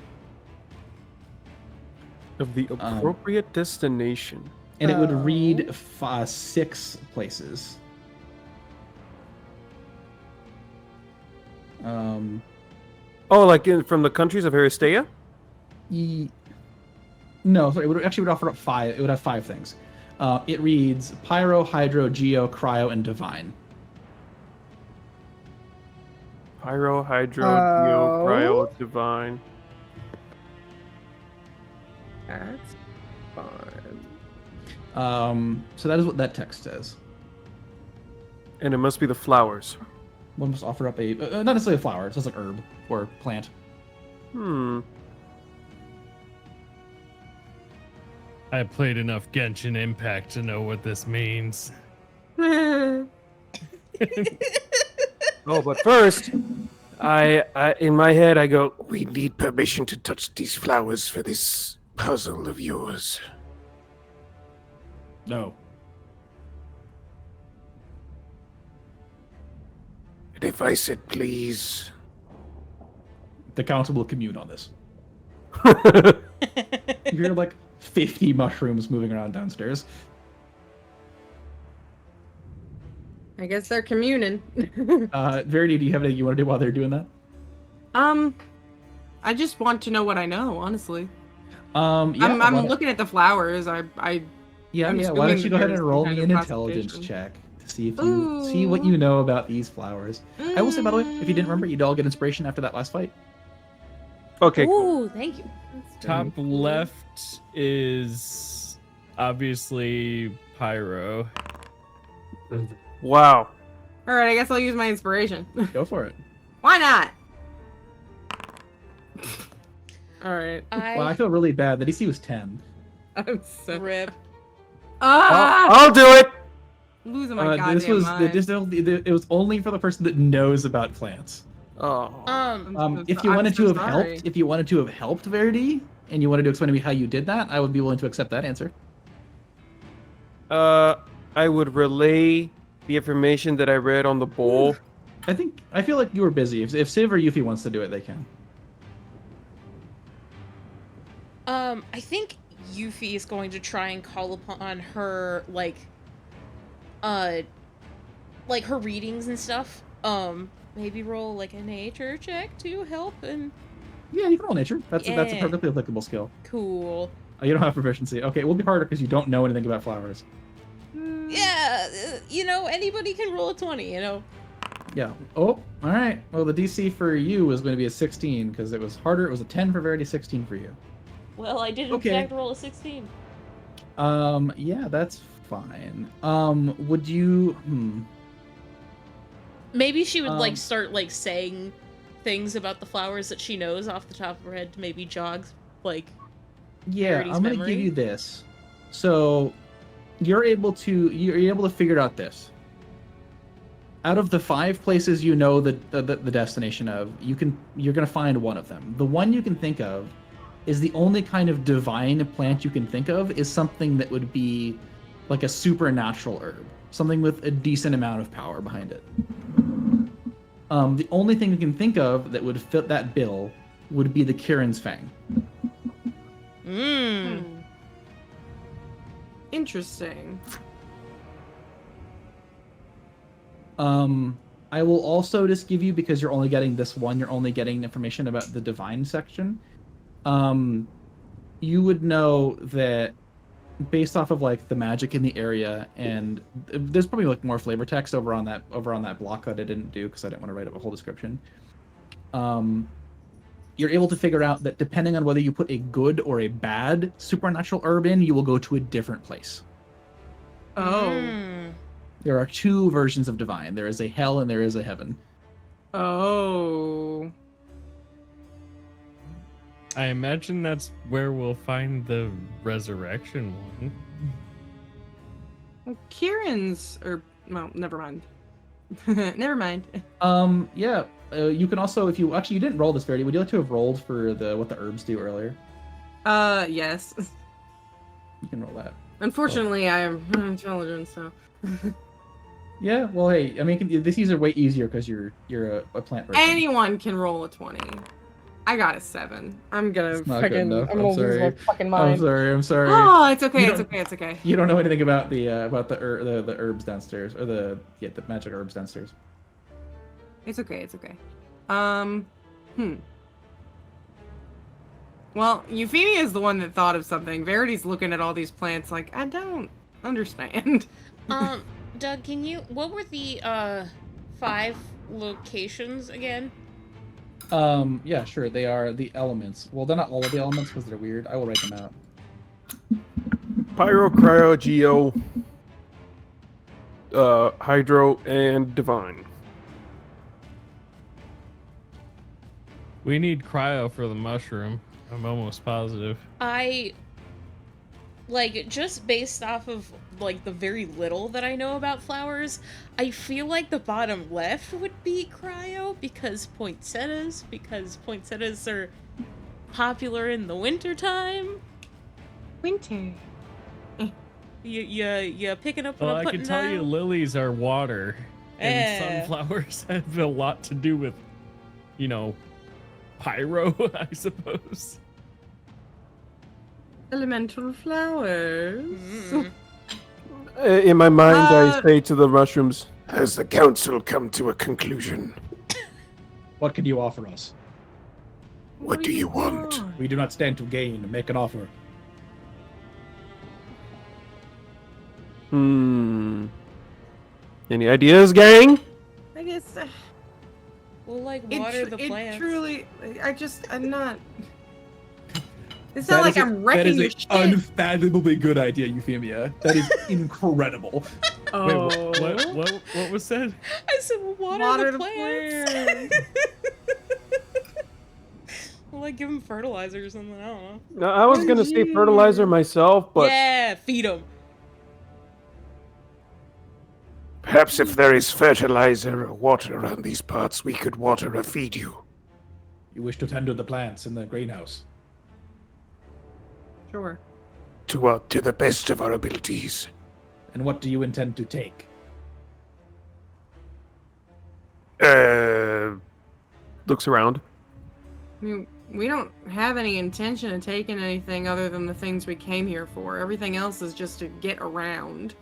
Of the appropriate destination. And it would read 6 places. Oh, like from the countries of Aristea? No, sorry. It would offer up 5. It would have 5 things. It reads Pyro, Hydro, Geo, Cryo, and Divine. Pyro, Hydro, Geo, Cryo, Divine. That's fun. So that is what that text says. And it must be the flowers. One must offer up a not necessarily a flower. It says like herb or plant. I played enough Genshin Impact to know what this means. Oh, but first, I in my head I go, we need permission to touch these flowers for this puzzle of yours. No. And if I said please. The council will commune on this. You hear like 50 mushrooms moving around downstairs. I guess they're communing. Verity, do you have anything you want to do while they're doing that? I just want to know what I know, honestly. Yeah, I'm looking at the flowers. I'm Why assuming don't you go ahead there's and roll some me kind an of intelligence classification. check to see if you see what you know about these flowers. I will say, by the way, if you didn't remember, you'd all get inspiration after that last fight. Okay. Cool. Ooh, thank you. Top left is obviously Pyro. Wow. All right, I guess I'll use my inspiration. Go for it. Why not? All right. Well, I feel really bad. The DC was 10. I'm so Rip. I'll do it. Losing my goddamn This was mind. it was only for the person that knows about plants. Oh. If you wanted to have helped Verity, and you wanted to explain to me how you did that, I would be willing to accept that answer. I would relay the information that I read on the bowl. I feel like you were busy. If Civ or Yuffie wants to do it, they can. I think Yuffie is going to try and call upon her, like her readings and stuff. Maybe roll like a nature check to help and. Yeah, you can roll nature. That's a Yeah. perfectly applicable skill. Cool. Oh, you don't have proficiency. Okay, it will be harder because you don't know anything about flowers. Yeah, anybody can roll a 20, Yeah. Oh, all right. Well, the DC for you was going to be a 16 because it was harder. It was a 10 for Verity, 16 for you. Well, I did in Okay. fact roll a 16. Yeah, that's fine. Would you? Maybe she would start saying things about the flowers that she knows off the top of her head to maybe jog Yeah, Verity's I'm gonna memory. give you this. So you're able to figure out this. Out of the 5 places you know the destination of, you're gonna find one of them. The one you can think of is the only kind of divine plant you can think of is something that would be like a supernatural herb, something with a decent amount of power behind it. The only thing you can think of that would fit that bill would be the Kirin's Fang. Interesting. I will also just give you, because you're only getting this one, you're only getting information about the divine section. You would know that based off of like the magic in the area, and there's probably like more flavor text over on that block that I didn't do because I didn't want to write up a whole description. You're able to figure out that depending on whether you put a good or a bad supernatural herb in, you will go to a different place. Oh. There are two versions of divine. There is a hell and there is a heaven. Oh. I imagine that's where we'll find the resurrection one. Well, Kieran's, well, never mind. Never mind. Yeah. You can also, if you actually you didn't roll this, Verity. Would you like to have rolled for what the herbs do earlier? Yes. You can roll that. Unfortunately, I am intelligent, so. Yeah. Well, hey, I mean, these are way easier because you're a plant person. Anyone can roll a 20. I got a 7. I'm gonna It's not good fucking. enough. I'm gonna I'm lose my sorry. fucking mind. I'm sorry. Oh, it's okay. You It's don't- okay. It's okay. You don't know anything about the herbs downstairs, or the magic herbs downstairs. It's okay. It's okay. Well, Euphemia is the one that thought of something. Verity's looking at all these plants like, I don't understand. Doug, what were the 5 locations again? Yeah, sure. They are the elements. Well, they're not all of the elements because they're weird. I will write them out. Pyro, cryo, geo, hydro, and divine. We need cryo for the mushroom. I'm almost positive. Just based off of, the very little that I know about flowers, I feel like the bottom left would be cryo, because poinsettias are popular in the wintertime. Winter. You picking up what Well, I'm I putting can tell you down? lilies are water, and sunflowers have a lot to do with, pyro, I suppose. Elemental flowers. In my mind, I say to the mushrooms, "Has the council come to a conclusion? What can you offer us? What do you want?" We do not stand to gain. Make an offer. Any ideas, gang? I guess We'll water the plants. it truly. I'm not. It's not like I'm wrecking your shit. Unfathomably good idea, Euphemia. That is incredible. Oh. Wait, what was said? I said we'll water the plants. We'll give them fertilizer or something. I don't know. No, I was gonna say fertilizer myself, but Yeah, feed them. perhaps if there is fertilizer or water around these parts, we could water or feed you. You wish to tend to the plants in the greenhouse. Sure. To the best of our abilities. And what do you intend to take? Looks around. I mean, we don't have any intention of taking anything other than the things we came here for. Everything else is just to get around.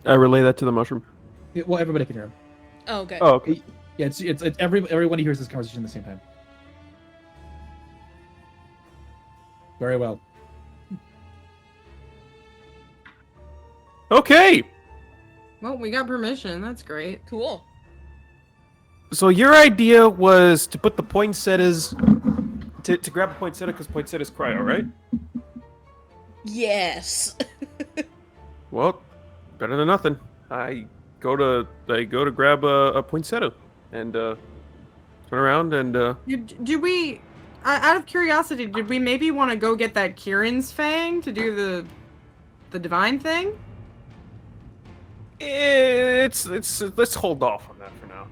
I relay that to the mushroom. Well, everybody can hear him. Oh, okay. Oh, okay. Yeah, it's everyone hears this conversation at the same time. Very well. Okay. Well, we got permission. That's great. Cool. So your idea was to put the poinsettias to grab a poinsettia because poinsettia's cryo, right? Yes. Well, better than nothing. I go to grab a poinsettia and turn around and Did we, out of curiosity, did we maybe want to go get that Kirin's Fang to do the divine thing? it's let's hold off on that for now.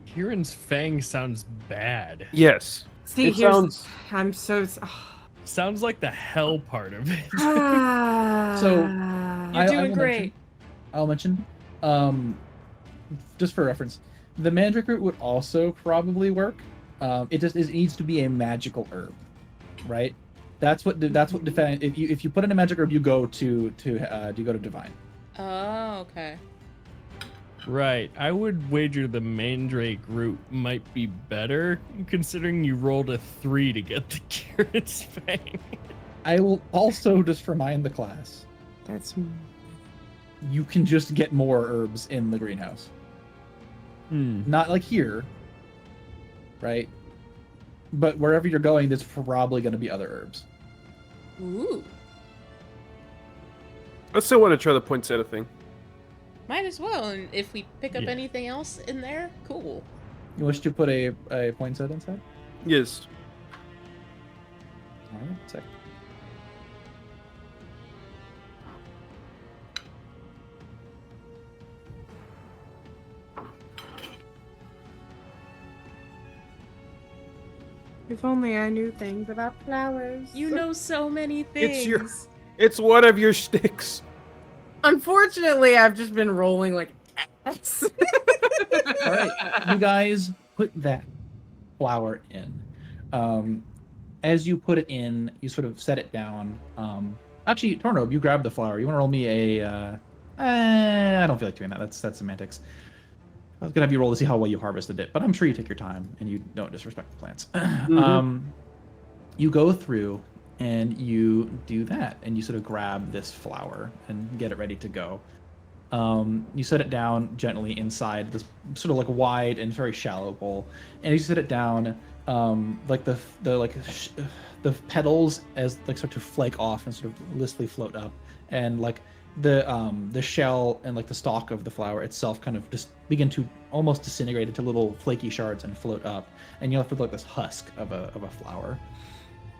Kieran's Fang sounds bad. Yes. See, It sounds I'm so. Sounds like the hell part of it. So You're doing great. I'll mention. just for reference, the mandrake root would also probably work. It needs to be a magical herb, right? That's what define. If you put in a magic herb, you go to divine. Oh, okay. Right. I would wager the mandrake root might be better, considering you rolled a 3 to get the Curate's Fang. I will also just remind the class, That's you can just get more herbs in the greenhouse. Not like here, right? But wherever you're going, there's probably going to be other herbs. Ooh. I still want to try the poinsettia thing. Might as well, and if we pick up Yeah. anything else in there, cool. You wish to put a poinsettia inside? Yes. All right, sec. If only I knew things about flowers. You know so many things. It's one of your sticks. Unfortunately, I've just been rolling like ass. All right, you guys put that flower in. As you put it in, you sort of set it down. Actually, Tornrobe, you grab the flower. You want to roll me a? I don't feel like doing that. That's semantics. I was gonna have you roll to see how well you harvested it, but I'm sure you take your time and you don't disrespect the plants. You go through and you do that, and you sort of grab this flower and get it ready to go. You set it down gently inside this sort of like wide and very shallow bowl, and you set it down like the petals as like start to flake off and sort of listlessly float up, and like the shell and like the stalk of the flower itself kind of just begin to almost disintegrate into little flaky shards and float up, and you're left with like this husk of a flower.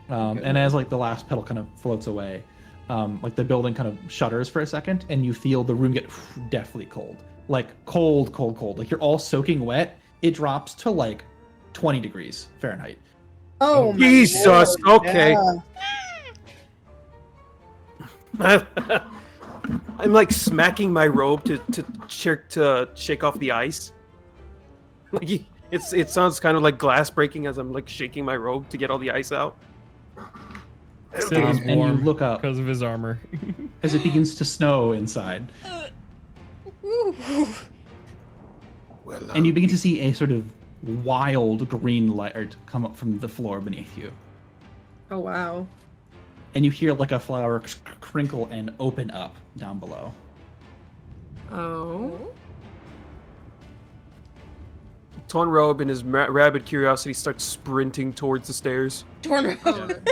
And as like the last petal kind of floats away, like the building kind of shudders for a second, and you feel the room get deathly cold, like cold. Like you're all soaking wet. It drops to like 20 degrees Fahrenheit. Oh my Jesus. Lord, Okay. yeah. I'm like smacking my robe to shake off the ice. Like it sounds kind of like glass breaking as I'm like shaking my robe to get all the ice out. Sid is And you warm look up because of his armor. as it begins to snow inside, and you begin to see a sort of wild green light come up from the floor beneath you. Oh wow. And you hear like a flower crinkle and open up down below. Oh. Tornrobe in his rabid curiosity starts sprinting towards the stairs. Tornrobe.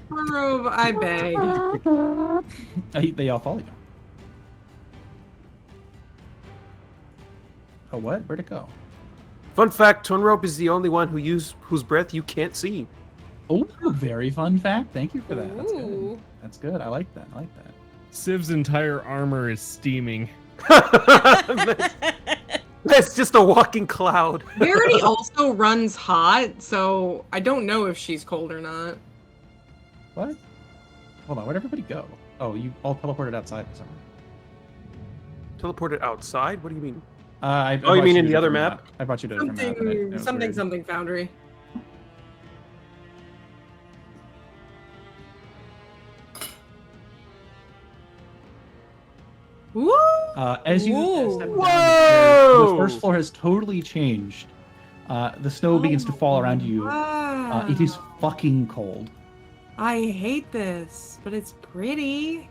Tornrobe, I beg. They all follow you. Oh, what? Where'd it go? Fun fact: Tornrobe is the only one whose breath you can't see. Oh, very fun fact. Thank you for that. That's good. Ooh. That's good. I like that. Civ's entire armor is steaming. That's just a walking cloud. Verity also runs hot, so I don't know if she's cold or not. What? Hold on. Where'd everybody go? Oh, you all teleported outside for some reason. Teleported outside? What do you mean? I Oh, you brought mean to in a the other different map? I brought you to a different map. And it was weird. Something foundry. Woo! As you Whoa. step down Whoa! the first floor has totally changed. The snow begins to fall around you. Wow. It is fucking cold. I hate this, but it's pretty.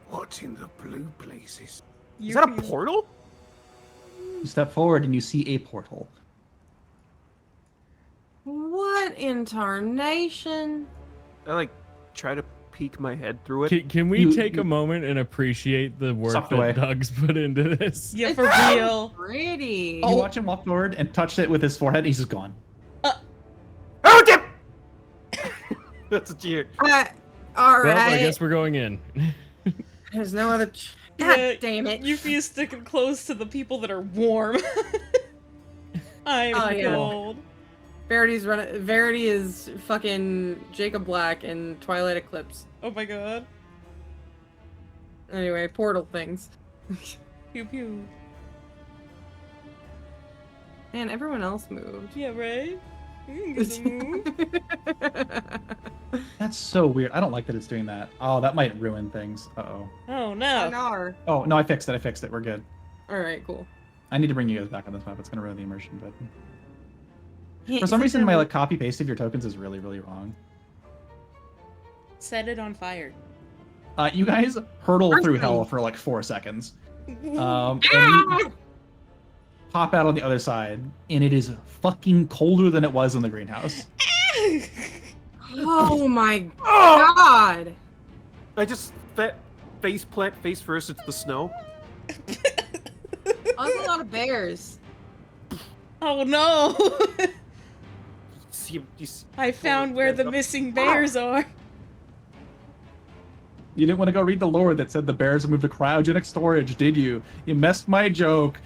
What's in the blue places? Is that a portal? You step forward and you see a portal. What in tarnation? I like try to peek my head through it. Can we take a moment and appreciate the work Sucked that away. Doug's put into this? Yeah, It's for so real. Pretty. You watch him walk forward and touch it with his forehead. He's just gone. Oh, damn! That's a cheer. All Well, I right. guess we're going in. There's no other. God Yeah, damn it. Euphemia's sticking close to the people that are warm. I'm Oh, yeah. cold. Verity is fucking Jacob Black in Twilight Eclipse. Oh my god. Anyway, portal things. Pew pew. Man, everyone else moved. Yeah, right? You can get a move. That's so weird. I don't like that it's doing that. Oh, that might ruin things. Uh-oh. Oh no. Anar. Oh, no, I fixed it. We're good. Alright, cool. I need to bring you guys back on this map. It's gonna ruin the immersion, but Yeah, for some it's reason like my a- like copy paste of your tokens is really, really wrong. Set it on fire. You guys hurtle through Arson. hell for like 4 seconds. And you pop out on the other side, and it is fucking colder than it was in the greenhouse. Oh my Oh! god! I just face plant face first into the snow. Oh, that's a lot of bears. Oh no! You see, I found where the missing bears are. You didn't want to go read the lore that said the bears moved to cryogenic storage, did you? You messed my joke.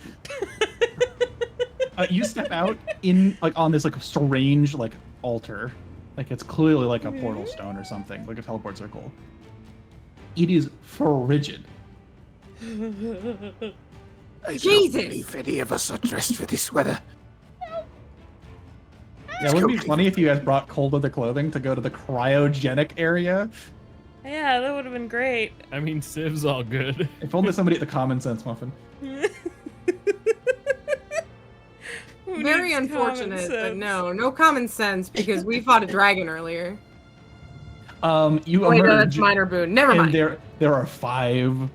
You step out in like on this like strange like altar, like it's clearly like a portal stone or something, like a teleport circle. It is frigid. I Jesus! don't believe any of us are dressed for this weather. Yeah, wouldn't it be funny if you guys brought cold weather clothing to go to the cryogenic area? Yeah, that would have been great. I mean, Civ's all good. If only somebody at the Common Sense Muffin. Who Very needs common unfortunate, but sense? no common sense because we fought a dragon earlier. You Wait, no, emerge, that's minor boon. Never and mind. there are 5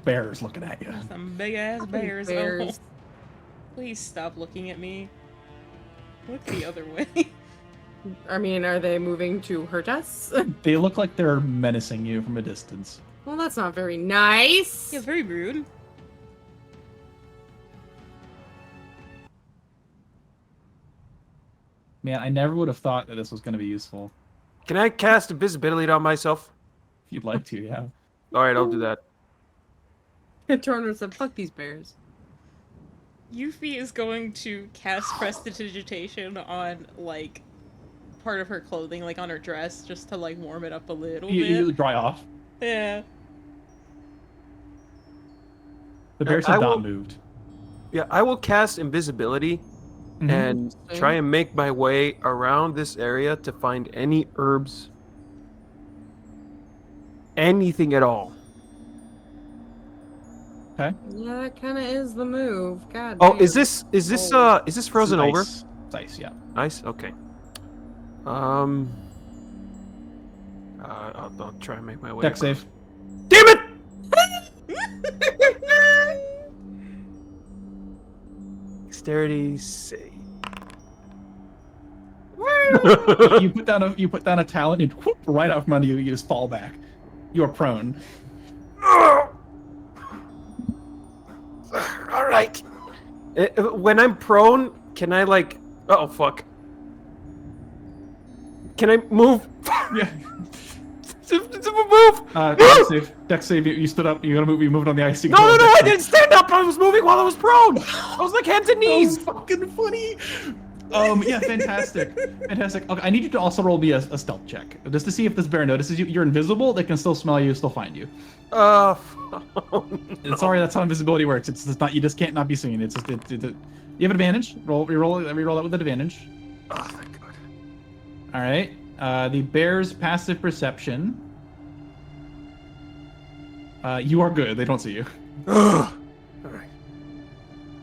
bears looking at you. Some big ass bears. Bears. Oh, please stop looking at me. Look the other way. I mean, are they moving to hurt us? They look like they're menacing you from a distance. Well, that's not very nice. Yeah, very rude. Man, I never would have thought that this was going to be useful. Can I cast invisibility on myself? If you'd like to, yeah. All right, I'll do that. Tornrobe said, "Fuck these bears." Yuffie is going to cast prestidigitation on, like, part of her clothing, like on her dress, just to, like, warm it up a little bit. You dry off. Yeah. The bears I have will- not moved. Yeah, I will cast invisibility Mhm. and try and make my way around this area to find any herbs. Anything at all. Okay. Yeah, that kind of is the move. God. Oh, damn. is this frozen over? It's ice, yeah. Nice. Okay. I'll try and make my way. Deck save. Damn it! Dexterity save. You put down a talent and whoop, right out from under you. You just fall back. You are prone. All right. When I'm prone, can I like? Oh fuck. Can I move? Yeah. Move! Deck save. Deck save. You stood up. You gotta move. You moved on the ice. You No, can no, roll no! dex I save. didn't stand up. I was moving while I was prone. I was like hands and knees. So fucking funny. Yeah, fantastic. Fantastic. Okay, I need you to also roll me a stealth check. Just to see if this bear notices you. You're invisible. They can still smell you, still find you. Sorry, that's how invisibility works. It's not, you just can't not be seen. It's just, you have an advantage. Reroll that with an advantage. Oh, thank God. All right. The bear's passive perception. You are good. They don't see you. All right.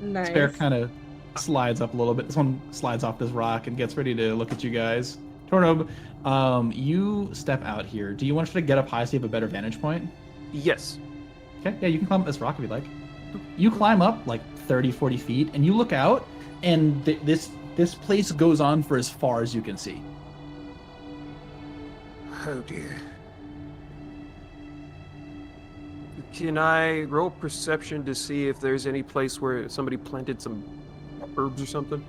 Nice. This bear kind of slides up a little bit. This one slides off this rock and gets ready to look at you guys. Tornrobe, you step out here. Do you want to get up high so you have a better vantage point? Yes. Okay, yeah, you can climb up this rock if you'd like. You climb up like 30, 40 feet, and you look out, and this place goes on for as far as you can see. Oh dear. Can I roll perception to see if there's any place where somebody planted some herbs or something?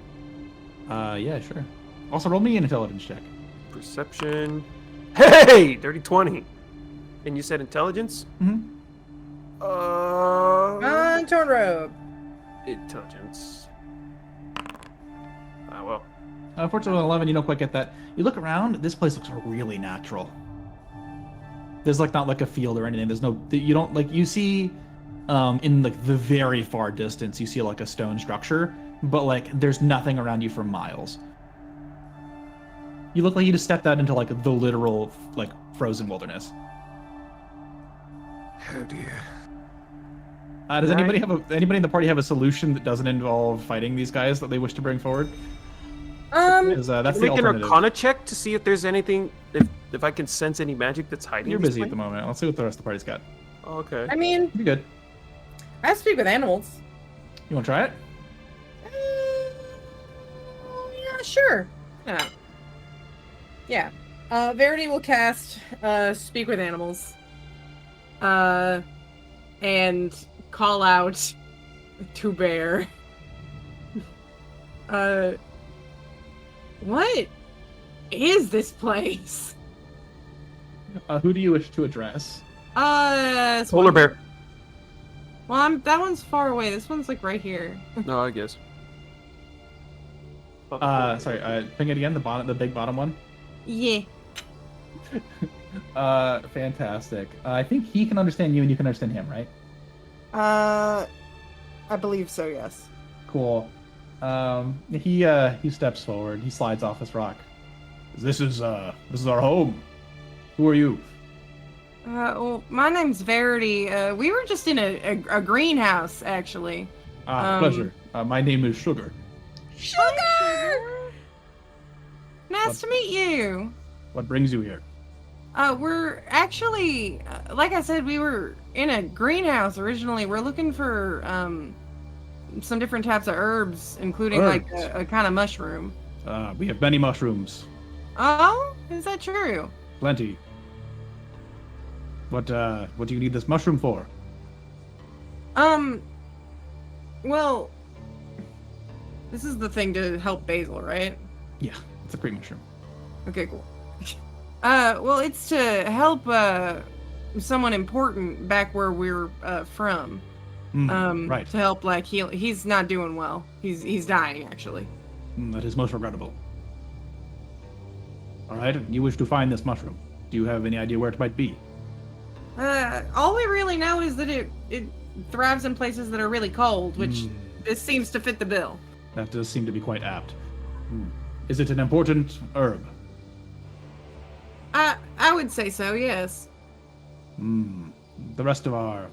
Yeah, sure. Also, roll me an intelligence check. Perception. Hey! Dirty 20. And you said intelligence? Mm-hmm. Tornrobe. Intelligence. Ah, well. Unfortunately, with 11, you don't quite get that. You look around, this place looks really natural. There's like not like a field or anything. There's no, you don't like, you see In like the very far distance, you see like a stone structure, but like there's nothing around you for miles. You look like you just stepped out into like the literal like frozen wilderness. Oh dear. Does anybody in the party have a solution that doesn't involve fighting these guys that they wish to bring forward? Because that's the Make an alternative. Arcana check to see if there's anything, if I can sense any magic that's hiding. You're in this busy at the place. moment. Let's see what the rest of the party's got. Okay. I mean, You good? I speak with animals. You want to try it? Yeah, sure. Yeah. Verity will cast Speak with Animals. And call out to Bear. What is this place? Who do you wish to address? Polar bear. Well, that one's far away. This one's like right here. No, I guess. Sorry. Ping it again. The big bottom one. Yeah. Fantastic. I think he can understand you and you can understand him, right? I believe so. Yes. Cool. He steps forward. He slides off this rock. This is our home. Who are you? Well, my name's Verity. We were just in a greenhouse, actually. Pleasure. My name is Sugar. Sugar! Nice to meet you. What brings you here? We're actually, like I said, we were in a greenhouse originally. We're looking for some different types of herbs, including like a kind of mushroom. We have many mushrooms. Oh, is that true? Plenty. What do you need this mushroom for? Well, this is the thing to help Basil, right? Yeah, it's a cream mushroom. Okay, cool. Well, it's to help someone important back where we're from. Right. To help like heal. He's not doing well. He's dying actually. That is most regrettable. All right, you wish to find this mushroom. Do you have any idea where it might be? All we really know is that it thrives in places that are really cold, which this seems to fit the bill. That does seem to be quite apt. Is it an important herb? I would say so, yes. The rest of our...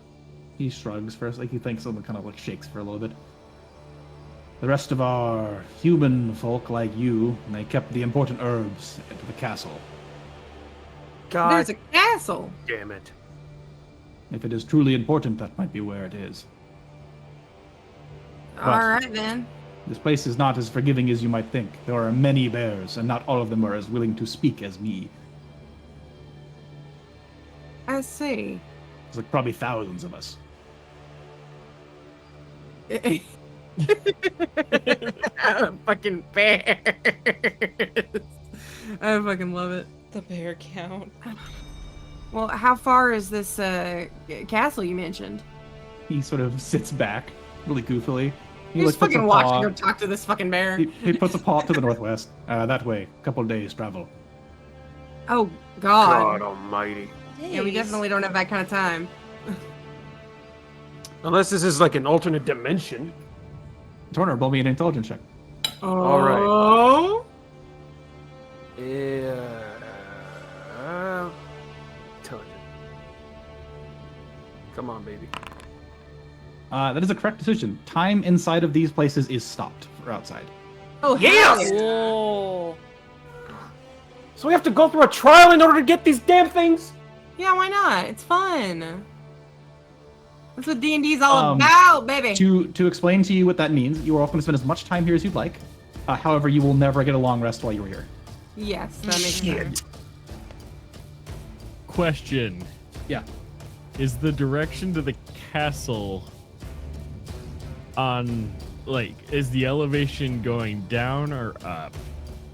He shrugs first, like he thinks and kind of like shakes for a little bit. The rest of our human folk like you, they kept the important herbs into the castle. God There's a castle. damn it. If it is truly important, that might be where it is. All right then. This place is not as forgiving as you might think. There are many bears, and not all of them are as willing to speak as me. I see. There's like probably thousands of us. Fucking bears. I fucking love it. The bear count. Well, how far is this castle you mentioned? He sort of sits back, really goofily. He You just puts a fucking watch paw- me go talk to this fucking bear. He puts a paw to the northwest. That way, a couple of days travel. Oh God God. almighty. Yeah, we definitely don't have that kind of time. Unless this is like an alternate dimension. Tornrobe, roll me an intelligence check. All right. Oh. Intelligent. Come on, baby. That is a correct decision. Time inside of these places is stopped for outside. Oh Yes! hell yeah. Whoa. So we have to go through a trial in order to get these damn things? Yeah, why not? It's fun. That's what D&D's all Um, about, baby. To explain to you what that means, you are welcome to spend as much time here as you'd like. However, you will never get a long rest while you're here. Yes, that makes sense. Question. Yeah. Is the direction to the castle on, like, is the elevation going down or up?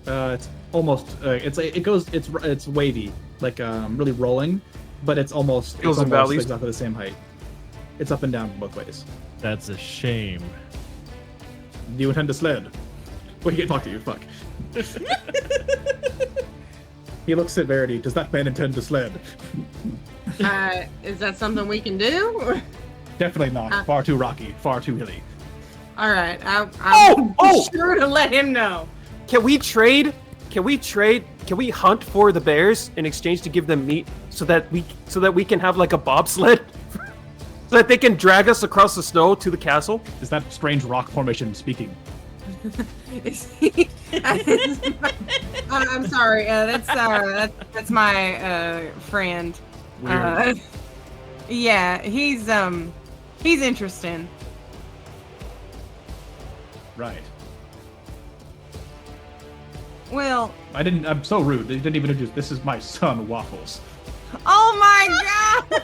It's almost it's wavy, like really rolling, but it's almost Hills and almost valleys. exactly the same height. It's up and down both ways. That's a shame. Do you intend to sled? Well, he can't talk to you. Fuck. He looks at Verity. Does that man intend to sled? Is that something we can do? definitely not. Far too rocky, far too hilly. All right, I'm Oh! sure to let him know. Can we trade? Can we trade? Can we hunt for the bears in exchange to give them meat so that we can have like a bobsled? So that they can drag us across the snow to the castle? Is that strange rock formation speaking? I'm sorry. That's my friend. Weird. Yeah, he's interesting. Right. Well, I'm so rude. They didn't even introduce. This is my son, Waffles. oh my god!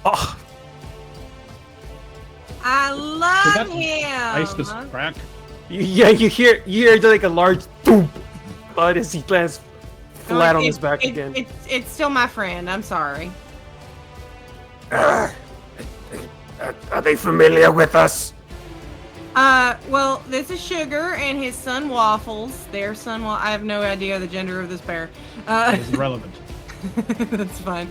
Oh, I love That's him. Ice this crack. yeah, you hear like a large boom, but as he lands flat on his back again. It's still my friend. I'm sorry. Are they familiar with us? Well, this is Sugar and his son Waffles. Their son, I have no idea the gender of this bear. It's irrelevant. That's fine.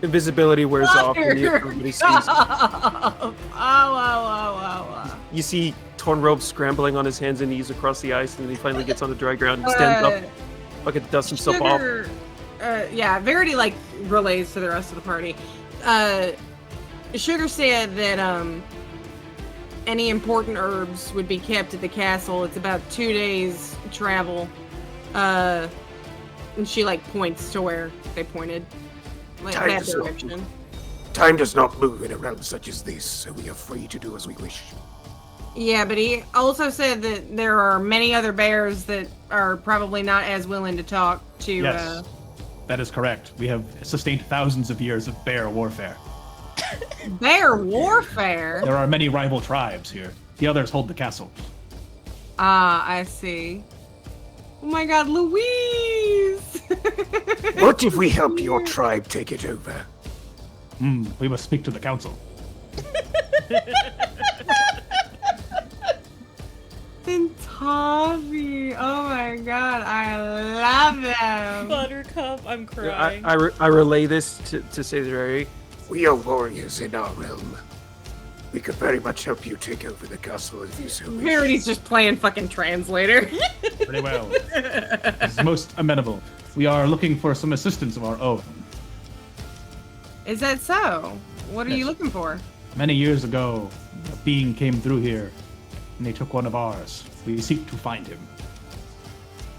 Invisibility wears off and everybody sees. Oh. You see Tornrobe scrambling on his hands and knees across the ice, and then he finally gets on the dry ground and stands up, fucking dusts himself off. Sugar, yeah, Verity like relays to the rest of the party. Sugar said that any important herbs would be kept at the castle. It's about 2 days travel. And she like points to where they pointed. Like that direction. Time does not move in a realm such as this, so we are free to do as we wish. Yeah, but he also said that there are many other bears that are probably not as willing to talk to. Yes, that is correct. We have sustained thousands of years of bear warfare. Bear warfare? There are many rival tribes here. The others hold the castle. Ah, I see. Oh my god, Louise! What if we help your tribe take it over? We must speak to the council. And Toffee, oh my god, I love them. Buttercup, I'm crying. I relay this to Cesare. We are warriors in our realm. We could very much help you take over the castle if you so wish. Verity's just playing fucking translator. Pretty well. This is most amenable. We are looking for some assistance of our own. Is that so? What are you Yes. looking for? Many years ago, a being came through here, and they took one of ours. We seek to find him.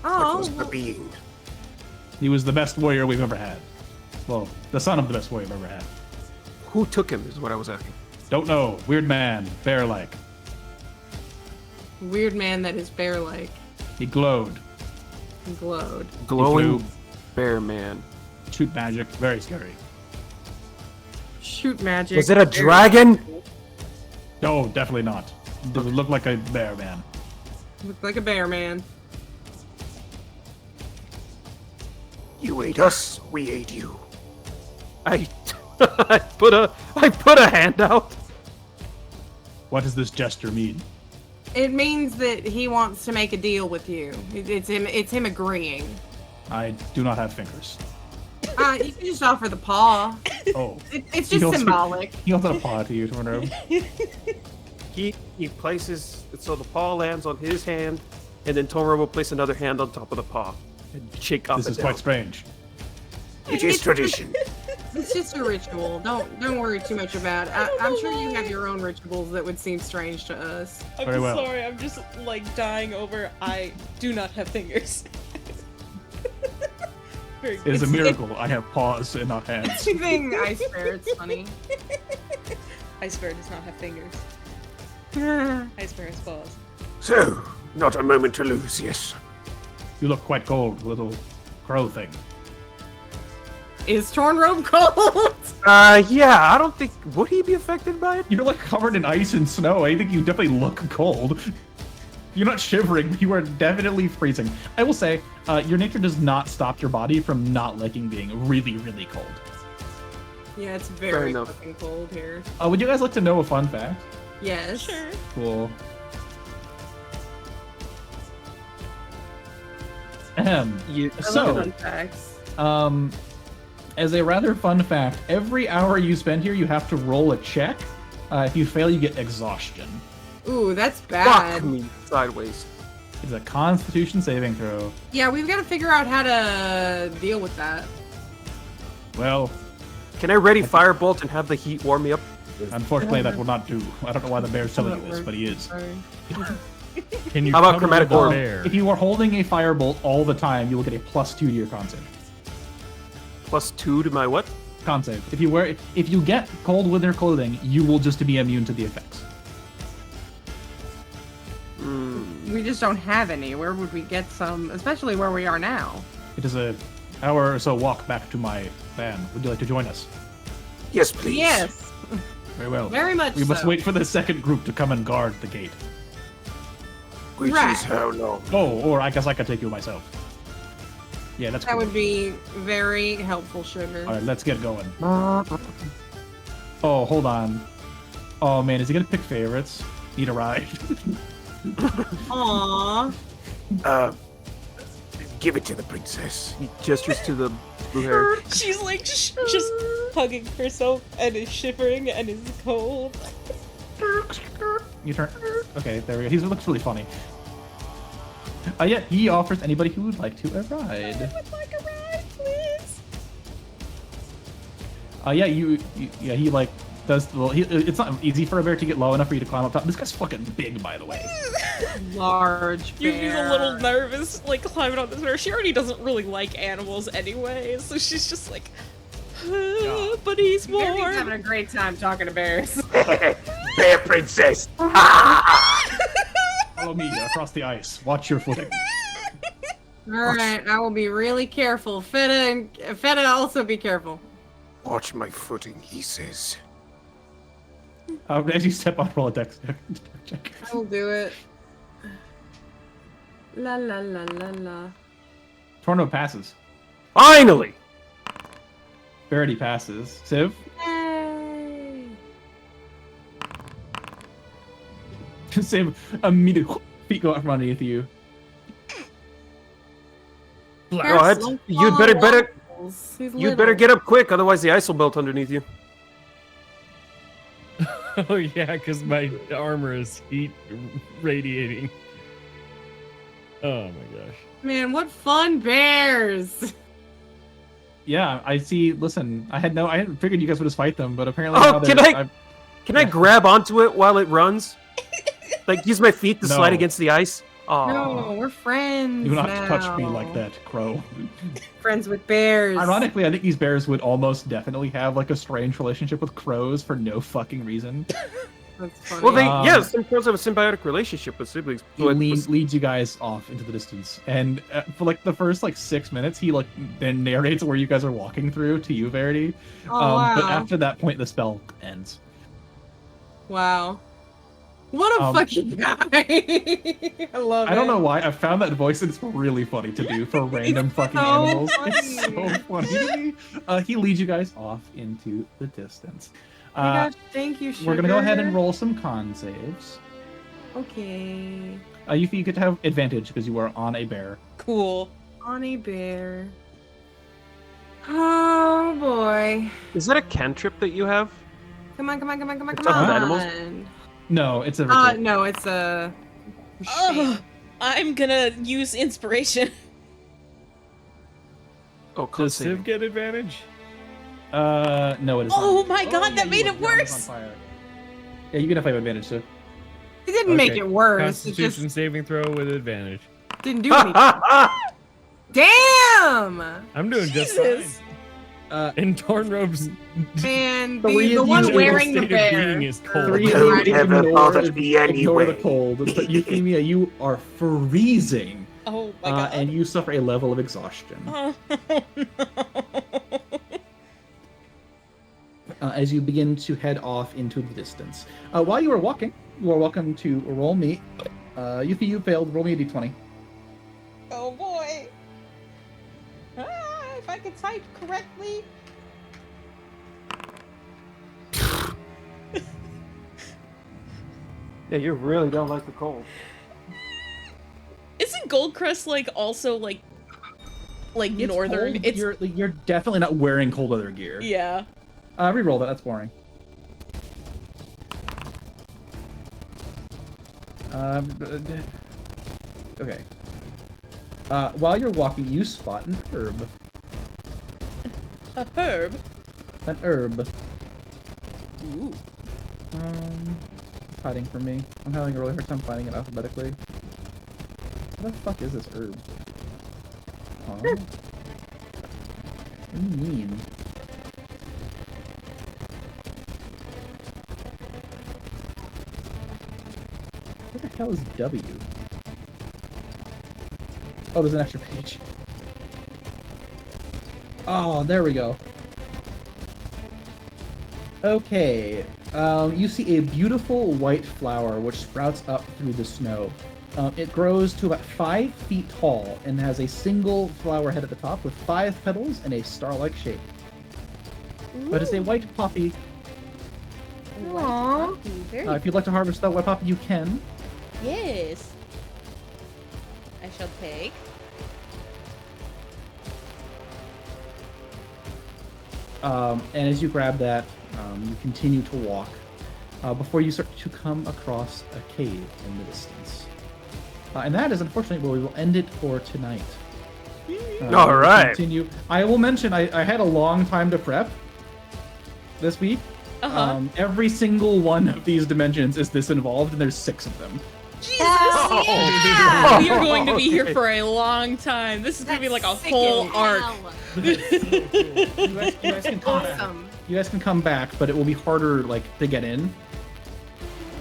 What Oh, was the being? He was the best warrior we've ever had. Well, the son of the best warrior we've ever had. Who took him is what I was asking. Don't know. Weird man. Bear-like. weird man that is bear-like. He glowed. He glowed. Glowing flew. bear man. Shoot magic. Very scary. Shoot magic. Was it a dragon? No, definitely not. It would look like a bear man. Looked like a bear man. You aid us, we aid you. I put a hand out. What does this gesture mean? It means that he wants to make a deal with you. It's him agreeing. I do not have fingers. You can just offer the paw. Oh. It's He just also- symbolic. He holds out a paw to you, Tornrobe. He places so the paw lands on his hand, and then Tornrobe will place another hand on top of the paw and shake up This and is down. quite strange. It is tradition. It's just a ritual. Don't worry too much about it. I'm sure you have your own rituals that would seem strange to us. I'm Very well. sorry, I'm just like dying over I do not have fingers. Very It is a good. miracle. I have paws and not hands. Anything ice bear, it's funny. Ice bear does not have fingers. Ice bear has paws. So, not a moment to lose, yes. You look quite cold, little crow thing. Is Tornrobe cold? Yeah, I don't think would he be affected by it? You're like covered in ice and snow. I think you definitely look cold. You're not shivering, but you are definitely freezing. I will say, your nature does not stop your body from not liking being really, really cold. Yeah, it's Fair very enough. fucking cold here. Would you guys like to know a fun fact? Yes. Sure. Cool. Ahem. You, I love So, fun facts. As a rather fun fact, every hour you spend here, you have to roll a check. If you fail, you get exhaustion. Ooh, that's bad. Fuck me sideways. It's a Constitution saving throw. Yeah, we've got to figure out how to deal with that. Well, Can I ready firebolt and have the heat warm me up? unfortunately, that will not do. I don't know why the bear's telling you this, but he is. Sorry. Can you How about cover chromatic the orb? bear? If you are holding a firebolt all the time, you will get a +2 to your con save. +2 to my what? Con save. If you get cold winter clothing, you will just be immune to the effects. We just don't have any. Where would we get some? Especially where we are now. It is a hour or so walk back to my van. Would you like to join us? Yes, please. Yes, Very well. very much We must so. wait for the second group to come and guard the gate. Which Right. is how long? Oh, or I guess I could take you myself. Yeah, that's That cool. would be very helpful, Sugar. All right, let's get going. Oh, hold on. Oh man, is he gonna pick favorites? Need a ride? Aww. Give it to the princess. He gestures to the blue hair. She's like just hugging herself and is shivering and is cold. You turn. Okay, there we go. He looks really funny. Yeah, he offers anybody who would like to a ride. I would like a ride, please. Yeah, yeah, he like does the little. It's not easy for a bear to get low enough for you to climb up top. This guy's fucking big, by the way. Large bear. Yuki's a little nervous, like climbing on this bear. She already doesn't really like animals anyway, so she's just like, but he's Verity's warm. having a great time talking to bears. Bear princess. Follow me across the ice. Watch your footing. Alright, I will be really careful. Feta also be careful. Watch my footing, he says. As you step on, roll a dex check. I will do it. La la la la la. Tornrobe passes. Finally! Verity passes. Civ? Yay! Civ immediately feet go out from underneath you. Go ahead. You'd better He's you'd better get up quick, otherwise the ice will melt underneath you. Oh yeah, because my armor is heat radiating. Oh my gosh. Man, what fun bears! Yeah, I see. Listen, I hadn't figured you guys would just fight them, but apparently. Oh, now can they're- I- Can I grab onto it while it runs? Like use my feet to No. slide against the ice? Oh. No, we're friends. Do not now. touch me like that, Crow. Friends with bears. Ironically, I think these bears would almost definitely have like a strange relationship with crows for no fucking reason. That's funny. Well, Um, some crows have a symbiotic relationship with siblings. He So it leads, was- leads you guys off into the distance, and for like the first like 6 minutes, he like then narrates where you guys are walking through to you, Verity. Oh, wow. But after that point, the spell ends. Wow. What a fucking guy. I love it. I don't know why I found that voice, and it's really funny to do for random fucking so animals. funny. It's so funny to me. He leads you guys off into the distance. Oh my gosh, thank you, Sugar. We're gonna go ahead and roll some con saves. Okay. You get to have advantage because you are on a bear. Cool. On a bear. Oh boy. Is that a cantrip that you have? Come on, come on, come on, come on, It's come not on. with animals? No, it's a ritual. No, it's a. Oh, I'm gonna use inspiration. Oh, con Does Civ saving. get advantage? No, it is Oh not. my god, that made you it are- your armor's worse. on fire. Yeah, you get a 5 advantage, too. It didn't make Okay. it worse. It Constitution just saving throw with advantage. didn't do anything. Damn! I'm doing just Jesus. fine. In Tornrobe's Man, Three the of one you wearing the state of bear. being is cold. Three Don't of you ever ignore bother the- me ignore the anyway. cold. But Euphemia, you are freezing, Oh my god. and you suffer a level of exhaustion. Oh no. As you begin to head off into the distance. While you are walking, you are welcome to roll me. You failed. Roll me a d20. Oh boy. If I could type correctly. Yeah, you really don't like the cold. Isn't Goldcrest like also like like It's northern. cold, It's you're definitely not wearing cold weather gear. yeah. Reroll that. That's boring. Okay. While you're walking, you spot an herb. A herb. An herb. Ooh. It's hiding from me. I'm having a really hard time finding it alphabetically. What the fuck is this herb? Huh? What do you mean? What the hell is W? Oh, there's an extra page. Oh, there we go. Okay. You see a beautiful white flower which sprouts up through the snow. It grows to about 5 feet tall and has a single flower head at the top with 5 petals and a star-like shape. But it's a white poppy. Aww. Very If you'd like to harvest that white poppy, you can. yes. I shall take. And as you grab that, you continue to walk before you start to come across a cave in the distance. And that is unfortunately where we will end it for tonight. All we will right. Continue. I will mention I had a long time to prep this week. Uh-huh. Every single one of these dimensions is this involved, and there's 6 of them. Jesus! Oh, Yeah! We are going to be here for a long time. This is going to be like a whole arc. You guys can come back. Awesome. You guys can come back, but it will be harder like to get in.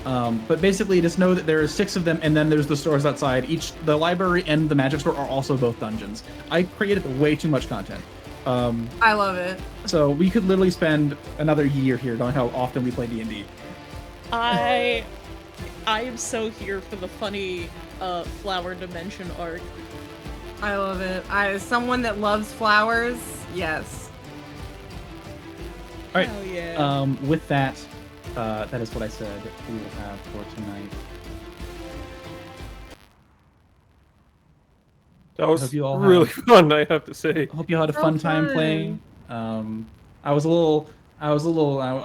But basically, just know that there are 6 of them, and then there's the stores outside. The library and the magic store are also both dungeons. I created way too much content. I love it. So we could literally spend another year here knowing how often we play D&D. I am so here for the funny flower dimension arc. I love it. As someone that loves flowers, yes. All right. Hell yeah. With that, that is what I said we will have for tonight. That was hope you all really have- fun, I have to say. I hope you had a So fun time fun. playing. I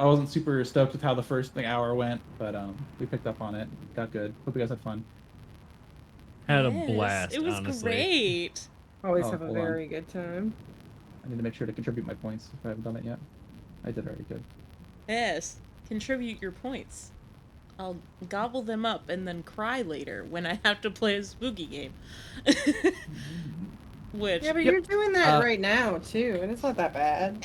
wasn't super stoked with how the first hour went, but we picked up on it. Got good. Hope you guys had fun. Had a Yes, blast. It was honestly. great. Always Oh, have a hold on. very good time. I need to make sure to contribute my points if I haven't done it yet. I did already. Good. Yes. Contribute your points. I'll gobble them up and then cry later when I have to play a spooky game. Which Yeah, but Yep. you're doing that Uh, right now too, and it's not that bad.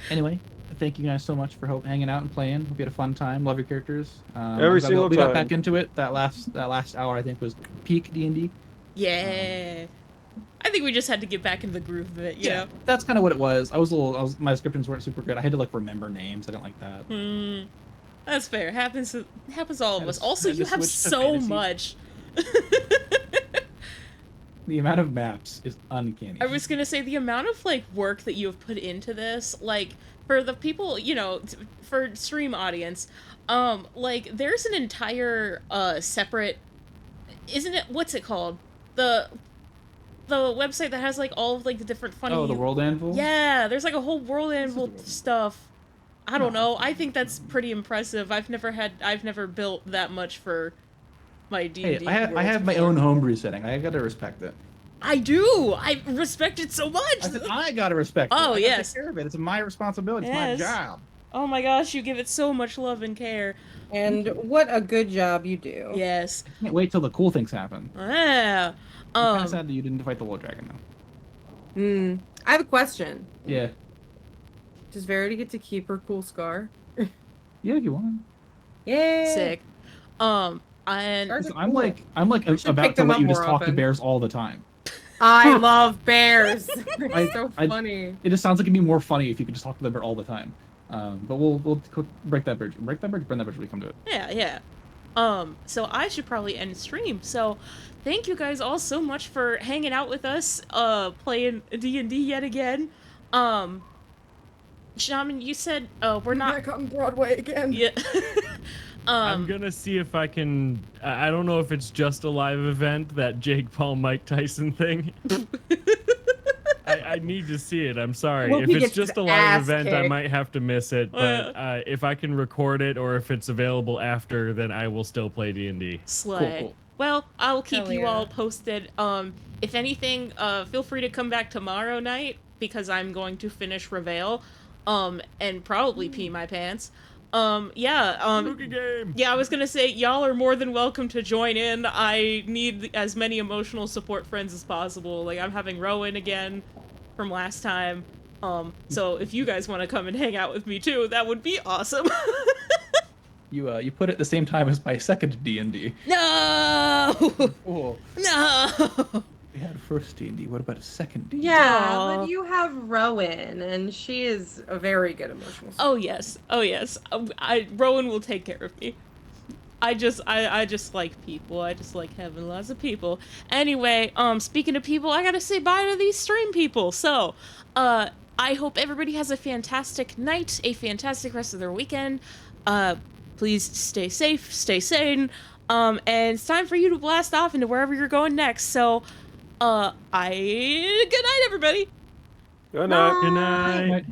Anyway, thank you guys so much for hanging out and playing. Hope you had a fun time. Love your characters. Every single we got time. back into it. That last hour I think was peak D&D. yeah. I think we just had to get back in the groove of it, you know? That's kind of what it was. My descriptions weren't super good. I had to like remember names. I didn't like that. Hmm. That's fair. Happens to all of Had us. to- Also, had you to have switch to so fantasy. much. The amount of maps is uncanny. I was gonna say the amount of like work that you have put into this, like for the people, you know, for stream audience, like there's an entire separate, isn't it? What's it called? The website that has like all of like the different funny. Oh, the World Anvil? Yeah, there's like a whole World is the Anvil World stuff. I don't No. know. I think that's pretty impressive. I've never built that much for my D&D. Hey, I worlds have my before. own homebrew setting. I gotta respect it. I do. I respect it so much. I said I gotta respect it. Oh, I gotta yes. take care of it. It's my responsibility. Yes. It's my job. Oh my gosh, you give it so much love and care. And what a good job you do. Yes. Can't wait till the cool things happen. Ah. I'm kind of sad that you didn't fight the War Dragon though. I have a question. Yeah. Does Verity get to keep her cool scar? Yeah, if you want. Yay! Sick. And Scars are I'm cool. like should about pick to them let up you just more talk to often. bears all the time. I love bears. They're so I- funny. It just sounds like it'd be more funny if you could just talk to the bear all the time. But we'll break that bridge. Break that bridge. Burn that bridge when we come to it. yeah. So I should probably end stream. So thank you guys all so much for hanging out with us, playing D&D yet again. Shaman, you said we're not Back on Broadway again. Yeah. I'm gonna see if I can. I don't know if it's just a live event, that Jake Paul Mike Tyson thing. I need to see it. I'm sorry. Well, If he it's gets just a his live ass event, I kicked. might have to miss it. But if I can record it or if it's available after, then I will still play D&D. Slay. Cool. Well, I'll keep Hell you yeah. all posted. If anything, feel free to come back tomorrow night because I'm going to finish Reveal, and probably pee my pants. Spooky game. Yeah, I was gonna say, y'all are more than welcome to join in. I need as many emotional support friends as possible. Like, I'm having Rowan again from last time. So if you guys want to come and hang out with me too, that would be awesome. You put it at the same time as my second D&D. No! Oh, No! we had first D&D. What about a second D&D? Yeah, Aw. but you have Rowan, and she is a very good emotional support. Oh yes. Rowan will take care of me. I just like people. I just like having lots of people. Anyway, speaking of people, I gotta say bye to these stream people. So, I hope everybody has a fantastic night, a fantastic rest of their weekend. Please stay safe, stay sane. And it's time for you to blast off into wherever you're going next. So, good night, everybody. Good night. Good night. Right.